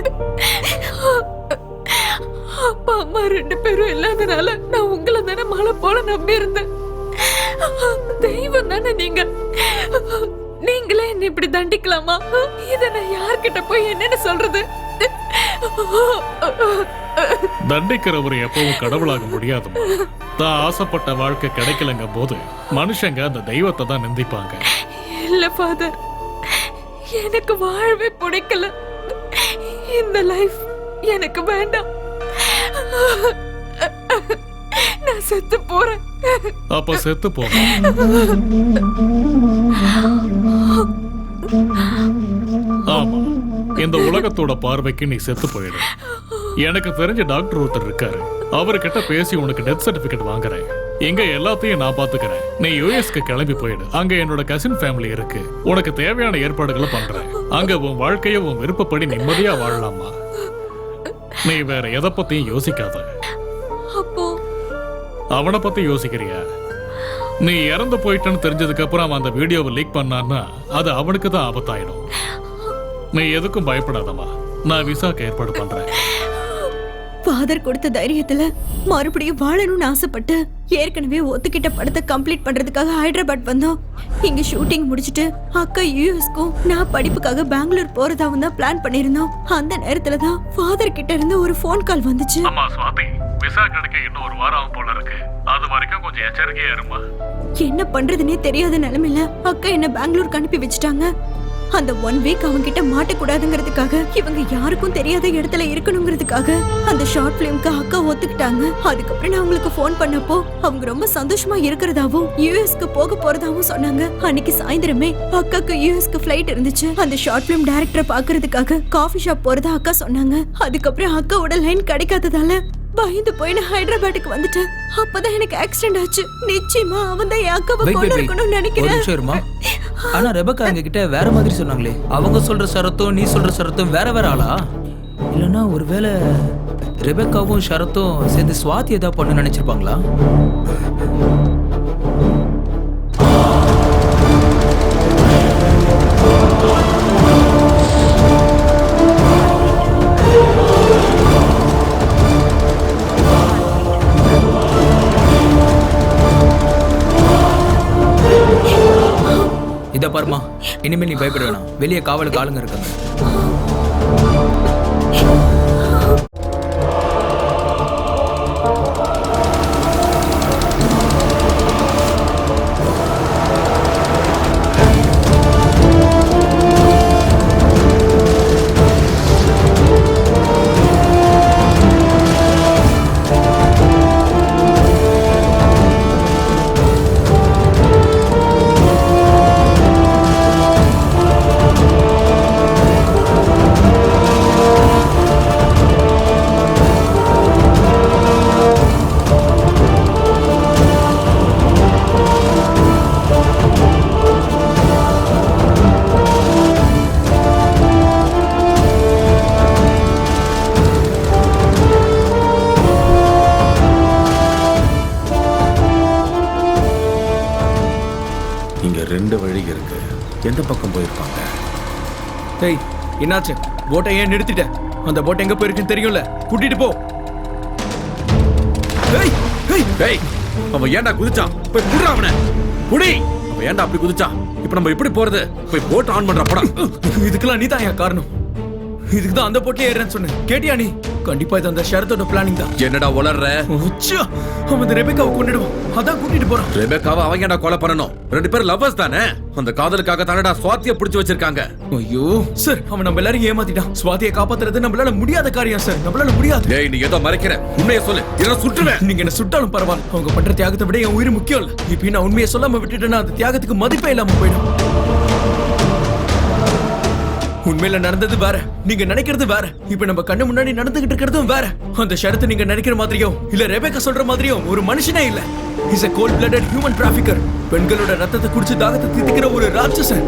அப்பா அம்மா 2 பேரும் இல்லாதனால நான் உங்களை தானே மழை போல நம்பி இருந்தேன். தெய்வம் தானே நீங்க. நீங்களே என்ன இப்படி தண்டிக்கலாமா? இத நான் யார்கிட்ட போய் என்னன்னு சொல்றது? தண்டிக்கிறவர் எப்பவும் கடவுளாக முடியாதுமா. தான் ஆசைப்பட்ட வாழ்க்கை கிடைக்கலங்க போது மனுஷங்க அந்த தெய்வத்தை தான் நிந்திப்பாங்க. இல்ல ஃபாதர், எனக்கு வாழவே பிடிக்கல. இந்த லைஃப் எனக்கு வேண்டாம். நான் செத்து போறேன். அப்ப செத்து போங்க. ஆமா, இந்த உலகத்தோட பார்வைக்கு நீ செத்து போயிடு. எனக்கு தெரிஞ்ச டாக்டர் ஒருத்தர் இருக்காரு, அவர்கிட்ட பேசி உனக்கு டெத் சர்டிபிகேட் வாங்குறேன். இங்க எல்லாத்தையும் நான் பாத்துக்கிறேன். நீ யூஎஸ்க்கு கிளம்பி போயிடு. அங்க என்னோட கசின் ஃபேமிலி இருக்கு. உனக்கு தேவையான ஏற்பாடுகளை பண்றேன். அங்க உன் வாழ்க்கைய உன் விருப்பப்படி நிம்மதியா வாழலாமா. நீ வேற எதை பத்தியும் யோசிக்காத. அப்போ அவனை பத்தி யோசிக்கிறியா? நீ இறந்து போயிட்டன்னு தெரிஞ்சதுக்கு அப்புறம் அவன் அந்த வீடியோவை லீக் பண்ணான்னா அது அவனுக்கு தான் ஆபத்தாயிடும். நீ எதுக்கும் பயப்படாதம்மா, நான் விசாக்கு ஏற்பாடு பண்றேன். ஃபாதர் கொடுத்த தைரியத்துல மறுபடியும் வாழணும்னு ஆசைப்பட்டு ஏற்கனவே ஒத்துக்கிட்ட படத்தை கம்ப்ளீட் பண்றதுக்காக ஹைதராபாத் வந்தோம். இங்க ஷூட்டிங் முடிச்சிட்டு அக்கா யூஎஸ்க்கும் நான் படிப்புக்காக பெங்களூர் போறதாவும் தான் பிளான் பண்ணிருந்தோம். அந்த நேரத்துல தான் ஃபாதர் கிட்ட இருந்து ஒரு ஃபோன் கால் வந்துச்சு. அம்மா சுவாதி, விசா கிடைக்க இன்னும் ஒரு வாரம் போல இருக்கு. அது வரைக்கும் கொஞ்சம் எச்சரிக்கையா இருமா. என்ன பண்றதுன்னே தெரியாத நிலைமையில அக்கா என்ன பெங்களூருக்கு அனுப்பி வச்சுட்டாங்க. அந்த 1 வீக் அவங்க கிட்ட மாட்டக்கூடாதுங்கிறதுக்காக, இவங்க யாருக்கும் தெரியாத இடத்துல இருக்கணுங்கிறதுக்காக அந்த ஷார்ட் பிலிம்க்கு அக்கா ஒத்துக்கிட்டாங்க. அதுக்கப்புறம் நான் அவங்களுக்கு ஃபோன் பண்ணப்போ அவங்க ரொம்ப சந்தோஷமா இருக்கிறதாவும் யூஎஸ்க்கு போக போறதாவும் சொன்னாங்க. அன்னைக்கு சாயந்தரமே அக்காக்கு யூஎஸ்க்கு ஃபிளைட் இருந்துச்சு. அந்த ஷார்ட் பிலிம் டைரக்டரை பாக்குறதுக்காக காஃபி ஷாப் போறதா அக்கா சொன்னாங்க. அதுக்கப்புறம் அக்காவோட லைன் கிடைக்காததால பயந்து போய் நான் ஹைதராபாத்துக்கு வந்துட்டேன். அப்பதான் எனக்கு ஆக்சிடென்ட் ஆச்சு. நிச்சயமா அவன் தான் என் அக்காவை கொண்டு இருக்கணும்னு நினைக்கிறேன். ஆனா ரெபக்கா எங்க கிட்ட வேற மாதிரி சொன்னாங்களே. அவங்க சொல்ற ஷரத்தும் நீ சொல்ற ஷரத்தும் வேற வேற ஆளா? இல்லனா ஒருவேளை ரெபக்காவும் ஷரத்தும் சேர்ந்து சுவாதி ஏதாவது பண்ண நினைச்சிருப்பாங்களா? இத பாருமா, இனிமே நீ பயப்பட வேணாம். வெளியே காவலுக்கு ஆளுங்க இருக்காங்க. எந்த பக்கம் போயிருப்பாங்க? டேய், என்னாச்சு? போட்டை ஏன் நிறுத்திட்ட? அந்த போட் எங்க போயிருக்குன்னு தெரியும்ல, கூட்டிட்டு போ. டேய் டேய் டேய், அவன் ஏன்டா குதிச்சான்? போய் புடிடா அவனை. புடி. அவன் ஏன்டா அப்படி குதிச்சான்? இப்போ நம்ம எப்படி போறது? போய் போட் ஆன் பண்றா போடா. இதுக்கெல்லாம் நீ தான் காரணம். இதுக்கு தான் அந்த போட்லயே ஏறேன்னு சொன்னேன். கேட்டியா நீ? கண்டிப்பா இது அந்த ஷரத்தோட பிளானிங் தான். என்னடா உளறற? அவன் அந்த ரெபெக்காவை கொன்னிடுவான். அதான் கூட்டிட்டு போறான். ரெபெக்காவை அவங்க ஏன்டா கொலை பண்ணணும்? ரெண்டு பேரும் லவ்வர்ஸ் தானே. அந்த காதலுக்காக தானடா சுவாதியை பிடிச்சு வச்சிருக்காங்க. ஐயோ சார், அவன் நம்ம எல்லாரும் ஏமாத்திட்டான். சுவாதியை காப்பாத்துறது நம்மளால முடியாத காரியம் சார். நம்மளால முடியாது. டேய், நீ ஏதோ மறைக்கிற. உண்மையை சொல்லு, இல்ல சுட்டுவேன். நீங்க என்ன சுட்டாலும் பரவாயில்ல. அவங்க பண்ற தியாகத்தை விட என் உயிர் முக்கியம் இல்ல. இப்போ நான் உண்மையை சொல்லாம விட்டுட்டேன்னா அந்த தியாகத்துக்கு மதிப்பே இல்லாம போயிடும். உண்மையில நடந்தது வேற, நீங்க நினைக்கிறது வேற. இப்ப நம்ம கண்ணு முன்னாடி நடந்துகிட்டு இருக்கிறதும் வேற. அந்த ஷரத்து நீங்க நினைக்கிற மாதிரியோ இல்ல ரெபெக்கா சொல்ற மாதிரியோ ஒரு மனுஷனே இல்ல. Is a cold blooded human trafficker. பெண்களோட ரத்தத்தை குடிச்சு தாகத்தை தீர்க்கிற ஒரு ராட்சசன்.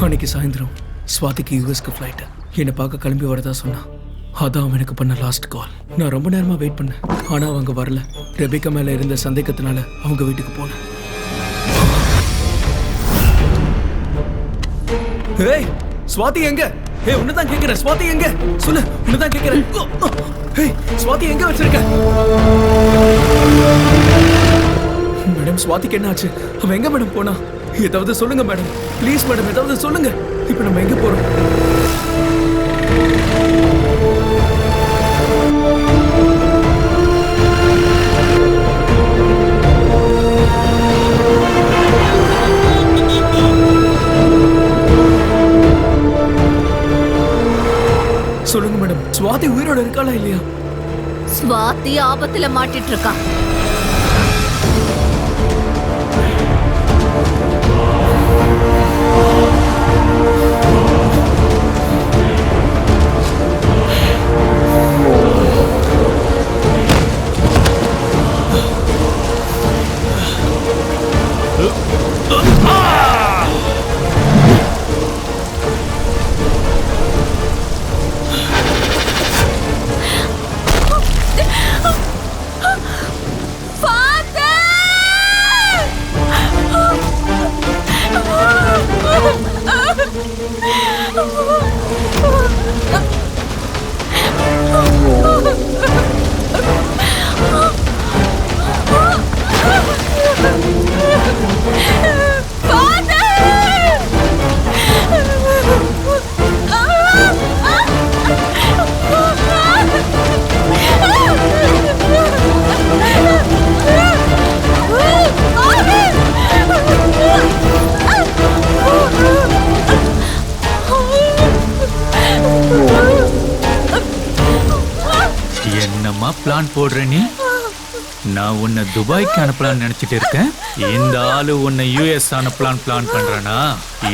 அன்னைக்கு சாயந்தரம் ஸ்வாதிக்கு யூஎஸ்க்கு ஃபிளைட். என்னை பார்க்க கிளம்பி வரதா சொன்னா. அதான் அவனுக்கு பண்ண லாஸ்ட் கால். நான் ரொம்ப நேரமா வெயிட் பண்ணேன், ஆனா அவங்க வரல. ரெபெக்கா மேல இருந்த சந்தேகத்தினால அவங்க வீட்டுக்கு போனேன். ஏய் ஸ்வாதி எங்க? ஏய் உன்னதான் கேக்குறேன், ஸ்வாதி எங்க? சொல்லு, உன்னதான் கேக்குறேன். ஏய் ஸ்வாதி எங்க வச்சிருக்க? மேடம், ஸ்வாதிக்கு என்ன ஆச்சு? அவன் எங்க மேடம் போனா? ஏதாவது சொல்லுங்க மேடம், ப்ளீஸ் மேடம், ஏதாவது சொல்லுங்க. இப்போ நம்ம எங்க போறோம்? சொல்லுங்க மேடம், சுவாதி உயிரோட இருக்காளா இல்லையா? ஸ்வாதி ஆபத்துல மாட்டிட்டு இருக்கா. என்னம்மா பிளான் போடுற நீ? நான் உன்னை துபாய்க்கு அனுப்பலான்னு நினைச்சிட்டு இருக்கேன். இந்த ஆளு உன்னை யூஎஸ் அனுப்பலான்னு பிளான் பண்றேனா?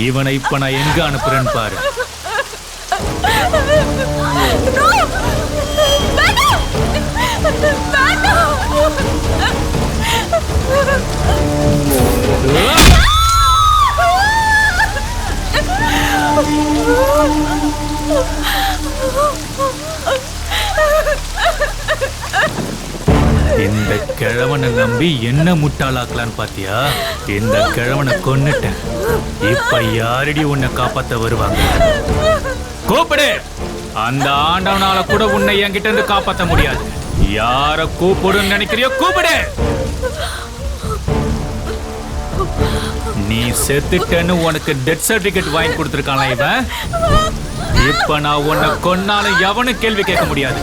இவனை இப்ப நான் எங்க அனுப்புறேன்னு பாரு. இந்த கிழவனை நம்பி என்ன முட்டாளாக்கலான்னு பாத்தியா? இந்த கிழவனை கொன்னுட்டேன். இப்ப யாரடி உன்னை காப்பாத்த வருவாங்க? கூப்பிடு. அந்த ஆண்டவனால கூட உன்னை என்கிட்ட இருந்து காப்பாத்த முடியாது. யார கூப்பிடுன்னு நினைக்கிறியோ கூப்பிடு. நீ செத்துட்டேன்னு உனக்கு டெத் சர்டிபிகேட் வாங்கி கொடுத்துருக்கான இவன். இப்ப நான் உன்னை கொன்னாலும் எவனும் கேள்வி கேட்க முடியாது.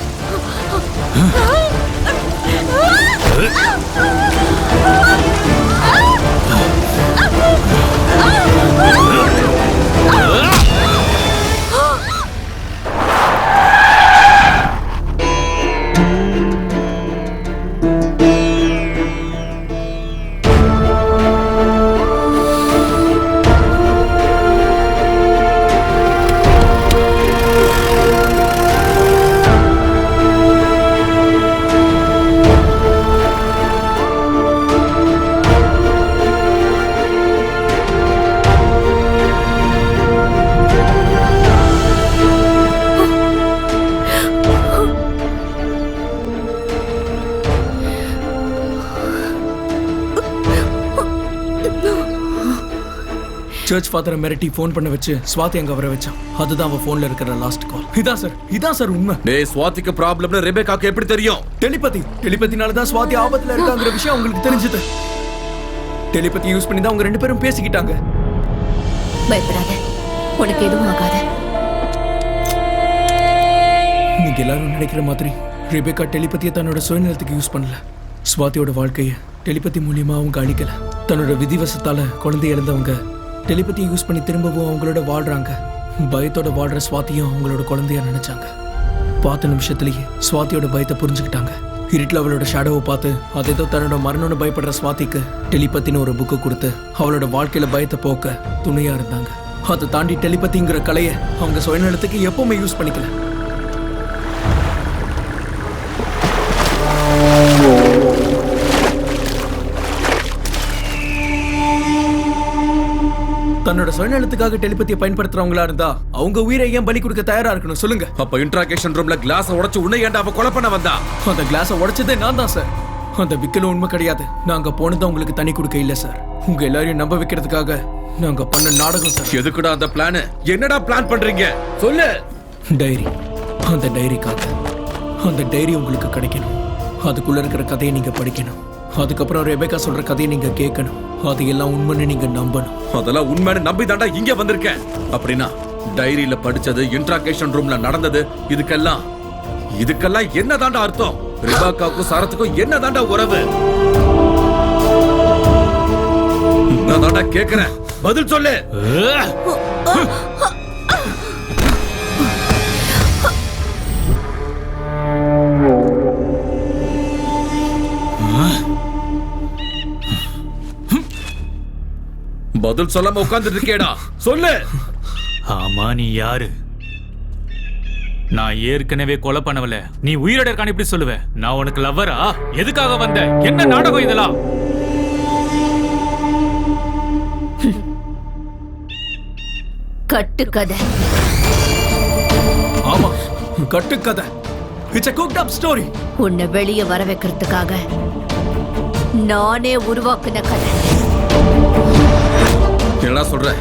சர்ச் ஃபாதரை மிரட்டி ஃபோன் பண்ண வச்சு ஸ்வாதி அங்க வர வச்சான். அதுதான் அவன் ஃபோன்ல இருக்கிற லாஸ்ட் கால். இதான் சார் உண்மை. டேய், ஸ்வாதிக்கு ப்ராப்ளம்னு ரெபேக்காக்கு எப்படி தெரியும்? டெலிபதினால தான் ஸ்வாதி ஆபத்துல இருக்காங்கற விஷயம் உங்களுக்கு தெரிஞ்சது. டெலிபதி யூஸ் பண்ணி தான் அவங்க ரெண்டு பேரும் பேசிக்கிட்டாங்க. பயப்படாத, உனக்கு எதுவும் ஆகாது. நீங்க எல்லாரும் நினைக்கிற மாதிரி ரெபேக்கா டெலிபதியை தன்னோட சுயநலத்துக்கு யூஸ் பண்ணல. ஸ்வாதியோட வாழ்க்கையை டெலிபதி மூலியமா அவங்க அழிக்கல. தன்னோட விதிவசத்தால குழந்தை இழந்தவங்க டெலிபதியை யூஸ் பண்ணி திரும்பவும் அவங்களோட வாழ்றாங்க. பயத்தோட வாழ்ற ஸ்வாதியும் அவங்களோட குழந்தையா நினைச்சாங்க. பார்த்த நிமிஷத்துலயே ஸ்வாதியோட பயத்தை புரிஞ்சுக்கிட்டாங்க. இருட்டில் அவளோட ஷேடோவை பார்த்து அதேதோ தன்னோட மரணம்னு பயப்படுற ஸ்வாதிக்கு டெலிபத்தின்னு ஒரு புக்கு கொடுத்து அவளோட வாழ்க்கையில பயத்தை போக்க துணையா இருந்தாங்க. அதை தாண்டி டெலிபதிங்கிற கலையை அவங்க சுயநலத்துக்கு எப்பவுமே யூஸ் பண்ணிக்கல. தன்னோட சுயநலத்துக்காக டெலிபதியை பயன்படுத்துறவங்களா இருந்தா அவங்க உயிரை ஏன் பலி கொடுக்க தயாரா இருக்கணும் சொல்லுங்க? அப்ப இன்ட்ராகேஷன் ரூம்ல கிளாஸ் உடைச்சு உன்னை ஏன்டா அவ கொலை பண்ண வந்தா? அந்த கிளாஸை உடைச்சதே நான் தான் சார். அந்த விக்கல உண்மை கிடையாது. நாங்க போனது உங்களுக்கு தனி கொடுக்க இல்ல சார். உங்க எல்லாரையும் நம்ப வைக்கிறதுக்காக நாங்க பண்ண நாடகம் சார். எதுக்குடா அந்த பிளான்? என்னடா பிளான் பண்றீங்க சொல்லு. டைரி. அந்த டைரிக்காக. அந்த டைரி உங்களுக்கு கிடைக்கணும். அதுக்குள்ள இருக்கிற கதையை நீங்க படிக்கணும். அதுக்கப்புறம் ரெபேக்கா சொல்ற கதையை நீங்க கேட்கணும். அது எல்லாம் உண்மைன்னு நீங்க நம்பணும். அதெல்லாம் உண்மைன்னு நம்பி தாண்டா இங்க வந்திருக்கேன். அப்படின்னா டைரியில படிச்சது, இன்ட்ராகேஷன் ரூம்ல நடந்தது, இதுக்கெல்லாம் என்ன தாண்டா அர்த்தம்? ரெபேக்காவுக்கும் சரத்துக்கும் என்ன தாண்டா உறவு? நான் தாண்டா கேக்குறேன், பதில் சொல்லு. பதில் சொல்லாம உட்கார்ந்துட்டு இருக்கேடா, சொல்லு. ஆமா, நீ யாரு? நான் ஏற்கனவே கொலை பண்ணவல, நீ உயிரோட இருக்கான்னு எப்படி சொல்லுவ? நான் உனக்கு லவ்வரா? எதுக்காக வந்த? என்ன நாடகம் இதெல்லாம்? கட்டுக்கதை. ஆமா, கட்டுக்கதை. It's a cooked up story. உன்னை வெளியே வர வைக்கிறதுக்காக நானே உருவாக்குன கதை. என்னடா சொல்ற?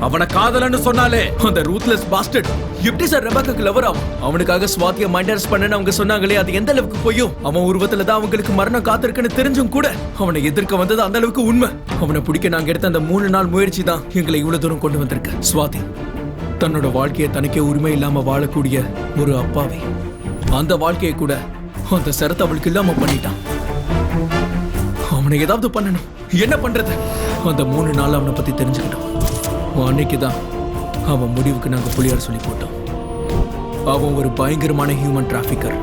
அவனை காதலன்னு சொன்னாலே அந்த ரூத்லெஸ் பாஸ்டர்ட் எப்படி சார் ரெபேக்காக்கு லவர் ஆகும்? அவனுக்காக ஸ்வாதியை மைண்ட் அரெஸ்ட் பண்ணன்னு அவங்க சொன்னாங்களே, அது எந்த அளவுக்கு போயும்? அவன் உருவத்துல தான் அவங்களுக்கு மரணம் காத்திருக்குன்னு தெரிஞ்சும் கூட அவனை எதிர்க்க வந்தது அந்த அளவுக்கு உண்மை. அவனை பிடிக்க நாங்க எடுத்த அந்த 3 நாள் முயற்சி தான் எங்களை இவ்வளவு தூரம் கொண்டு வந்திருக்கு. ஸ்வாதி தன்னோட வாழ்க்கையை தனக்கே உரிமை இல்லாம வாழக்கூடிய ஒரு அப்பாவை, அந்த வாழ்க்கையை கூட அந்த சரத்தை அவளுக்கு இல்லாம பண்ணிட்டான். அவனை ஏதாவது பண்ணணும். என்ன பண்றது? அந்த 3 நாள் அவனை பத்தி தெரிஞ்சுக்கிட்டோம். அன்னைக்குதான் அவன் முடிவுக்கு நாங்க புலியார் சொல்லி போட்டோம். அவன் ஒரு பயங்கரமான ஹியூமன் டிராபிக்கர்.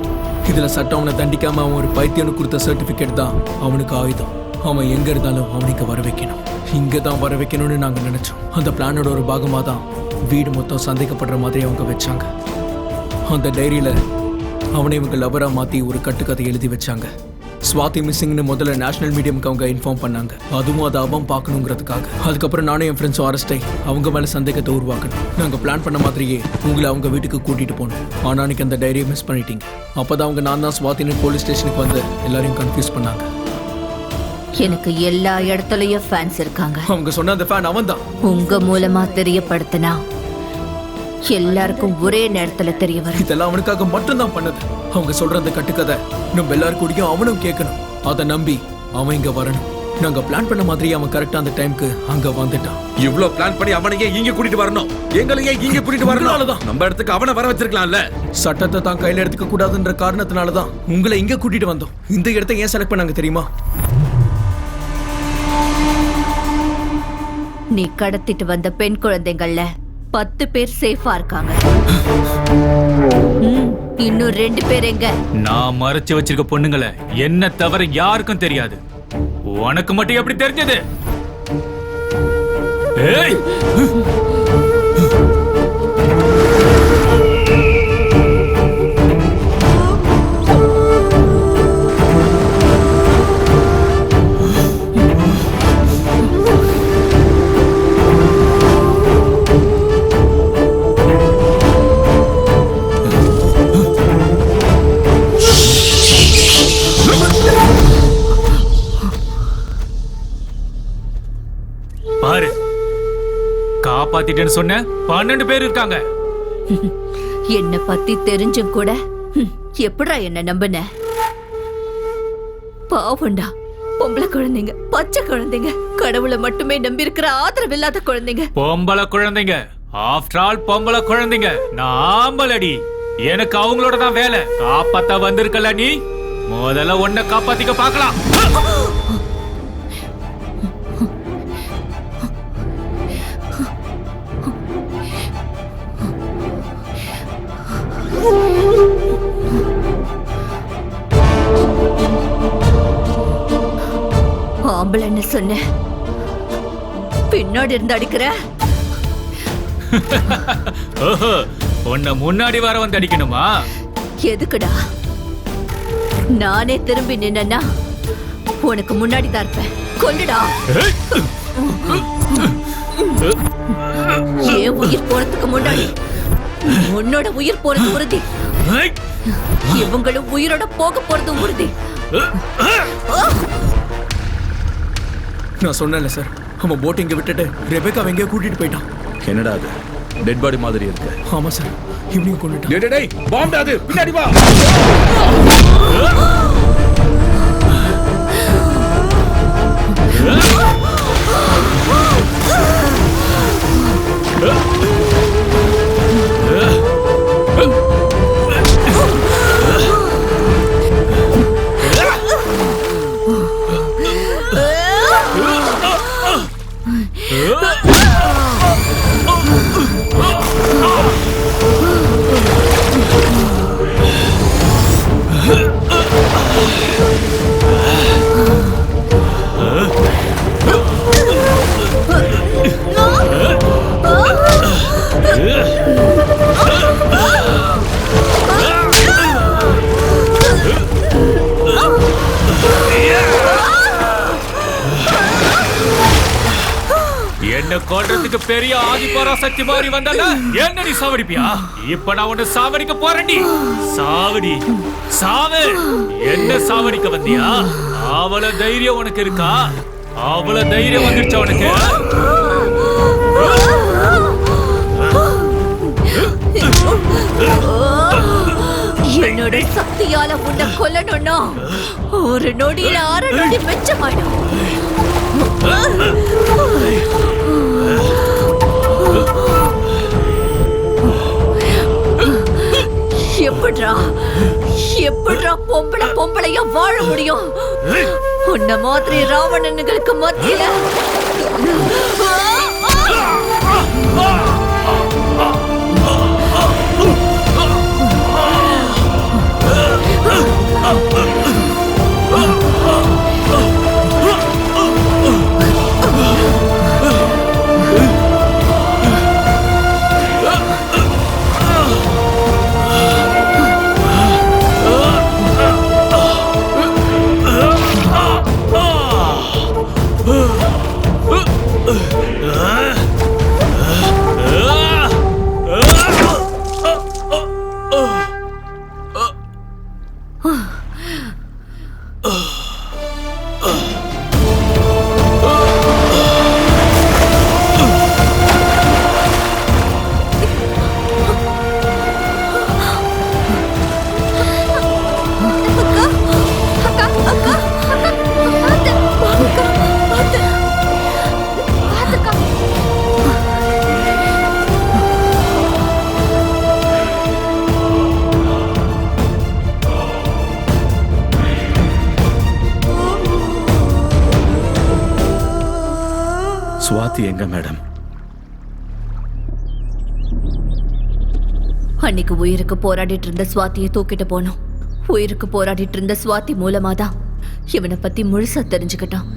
இதுல சட்டம் அவனை தண்டிக்காம அவன் ஒரு பைத்தியனு கொடுத்த சர்டிபிகேட் தான் அவனுக்கு ஆயுதம். அவன் எங்க இருந்தாலும் அவனுக்கு வர வைக்கணும். இங்கதான் வர வைக்கணும்னு நாங்க நினைச்சோம். அந்த பிளானோட ஒரு பாகமா தான் வீடு மொத்தம் சந்தேகப்படுற மாதிரி அவங்க வச்சாங்க. அந்த டைரியில அவனை இவங்க லவரா மாத்தி ஒரு கட்டுக்கதை எழுதி வச்சாங்க. ஸ்வாதி மிஸ்ஸிங்னு முதல்ல நேஷனல் மீடியமுக்கு அவங்க இன்ஃபார்ம் பண்ணாங்க. அதுவும் அதை அவன் பார்க்கணுங்கிறதுக்காக. அதுக்கப்புறம் நானும் என் ஃப்ரெண்ட்ஸும் அரெஸ்ட் ஆகி அவங்க மேல சந்தேகத்தை உருவாக்கணும். நாங்க பிளான் பண்ண மாதிரியே உங்களை அவங்க வீட்டுக்கு கூட்டிட்டு போனோம். ஆனா அன்னைக்கு அந்த டைரியை மிஸ் பண்ணிட்டீங்க. அப்பதான் அவங்க நான் தான் ஸ்வாதின்னு போலீஸ் ஸ்டேஷனுக்கு வந்து எல்லாரையும் கன்ஃபியூஸ் பண்ணாங்க. எனக்கு எல்லா இடத்துலயும் ஃபேன்ஸ் இருக்காங்க. அவங்க சொன்ன அந்த ஃபேன் அவன் தான். உங்க மூலமா தெரியப்படுத்தினா எல்லாருக்கும் ஒரே நேரத்துல தெரிய வரும். இதெல்லாம் அவனுக்காக மட்டும்தான் பண்ணது. அவங்க சொல்ற அந்த கட்டுக்கதை நம்ம எல்லாரும் கூடயும் அவனும் கேட்கணும். அதை நம்பி அவன் இங்க வரணும். நாங்க பிளான் பண்ண மாதிரி அவன் கரெக்டா அந்த டைம்க்கு அங்க வந்துட்டான். இவ்ளோ பிளான் பண்ணி அவனையே இங்க கூட்டிட்டு வரணும், எங்களையே இங்க கூட்டிட்டு வரணும். நம்ம இடத்துக்கு அவனை வர வச்சிருக்கலாம்ல. சட்டத்தை தான் கையில எடுத்துக்க கூடாதுன்ற காரணத்தினாலதான் உங்களை இங்க கூட்டிட்டு வந்தோம். இந்த இடத்தை ஏன் செலக்ட் பண்ணாங்க தெரியுமா? நீ கடத்திட்டு வந்த பெண் குழந்தைங்கள்ல 10 பேர் சேஃபா இருக்காங்க. இன்னும் 2 பேர் எங்க? நான் மறைச்சு வச்சிருக்க பொண்ணுங்களை என்ன தவிர யாருக்கும் தெரியாது. உனக்கு மட்டும் எப்படி தெரிஞ்சது? ஏய், பாரு, காப்பாத்திட்டேன்னு சொன்ன 12 பேர் இருக்காங்க. என்ன பத்தி தெரிஞ்சும் கூட எப்படா என்ன நம்பின? பாவண்டா, பொம்பளை குழந்தைங்க, பச்சை குழந்தைங்க, கடவுளை மட்டுமே நம்பி இருக்கிற ஆதரவில்லாத குழந்தைங்க. பொம்பளை குழந்தைங்க, ஆஃப்டர் ஆல் பொம்பளை குழந்தைங்க. நான் ஆம்பளடி, எனக்கு அவங்களோட தான் வேலை. காப்பாத்த வந்திருக்கல நீ, முதல்ல ஒன்ன காப்பாத்திக்க பார்க்கலாம். ஆம்பளைன்னு சொன்ன, பின்னாடி இருந்து அடிக்கிற. உன்னை முன்னாடி வர வந்து அடிக்கணுமா? எதுக்குடா? நானே திரும்பி நின்னா உனக்கு முன்னாடி தான் இருப்பேன். கொல்லுடா. ஏன் உயிர் போறதுக்கு முன்னாடி உன்னோட உயிர் போறது உறுதி. இவங்களும் உயிரோட போக போறது உறுதி. நான் சொன்னேன்ல சார், அவன் போட்டிங்க விட்டுட்டு ரெபேக்கா எங்கேயோ கூட்டிட்டு போயிட்டான். என்னடா அது? டெட் பாடி மாதிரி இருக்கு. ஆமா சார், இவனையும் கொண்டுட்டான். டேய், பாம்பு அது, பின்னாடி வா. கொல்றதுக்கு பெரிய ஆதிபராசக்தி மாதிரி வந்தால என்ன நீ சாவடிப்பியா? இப்ப நான் உன்னை சாவடிக்க போறேன்டி. சாவடி, சாவு. என்ன சாவடிக்க வந்தியா? அவள தைரியம் உனக்கு இருக்கா? அவள தைரியம் வந்துருச்சா உனக்கு? என்னோட சக்தியால உன்னை கொல்லணும்னா ஒரு நொடியில 6 நொடி மிச்சமாயிடும். எப்படிடா பொம்பளையா வாழ முடியும்? உன்ன மாதிரி ராவணன்களுக்கு மத்தியில சுவாதி எங்க மேடம்? அன்னைக்கு உயிருக்கு போராடிட்டு இருந்த சுவாதியை தூக்கிட்டு போனோம். உயிருக்கு போராடிட்டு இருந்த சுவாதி மூலமாதான் இவனை பத்தி முழுசா தெரிஞ்சுக்கிட்டான்.